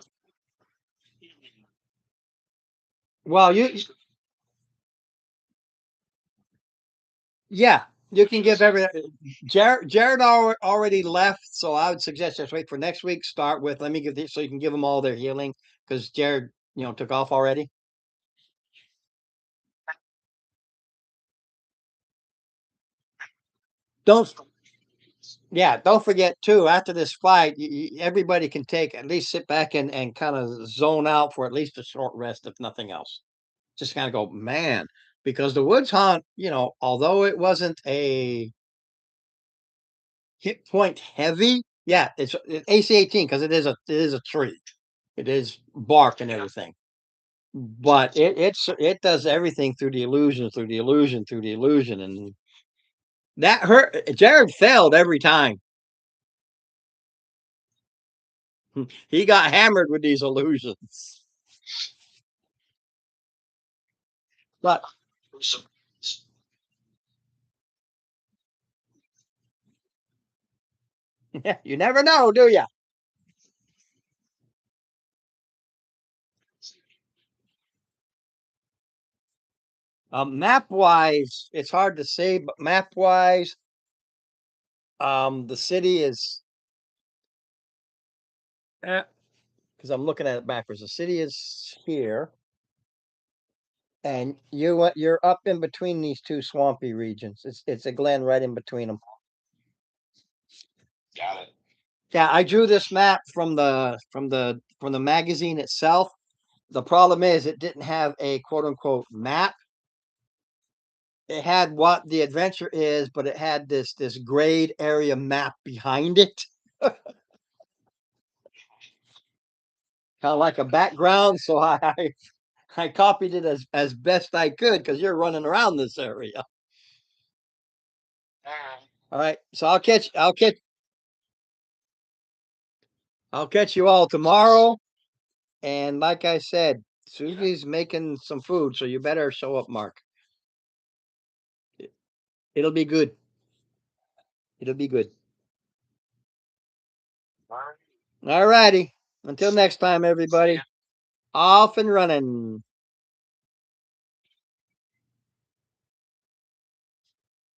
well, yeah, you can give every Jared already left, so I would suggest just wait for next week. Start with let me give this so you can give them all their healing because Jared, took off already. Don't Yeah, don't forget too. After this fight, everybody can take at least sit back and kind of zone out for at least a short rest, if nothing else. Just kind of go, man, because the woods hunt, although it wasn't a hit point heavy, yeah, it's AC 18 because it is a tree, it is bark and everything, but it does everything through the illusion, through the illusion, through the illusion, and that hurt. Jared failed every time. He got hammered with these illusions. But you never know, do you? Map wise, it's hard to say, but map wise, the city is because I'm looking at it backwards. The city is here, and you're up in between these two swampy regions. It's a glen right in between them. Got it. Yeah, I drew this map from the magazine itself. The problem is it didn't have a quote unquote map. It had what the adventure is, but it had this grade area map behind it, kind of like a background. So I copied it as best I could because you're running around this area. All right, so I'll catch you all tomorrow. And like I said, Susie's making some food, so you better show up, Mark. It'll be good. It'll be good. All righty. Until next time, everybody. Off and running.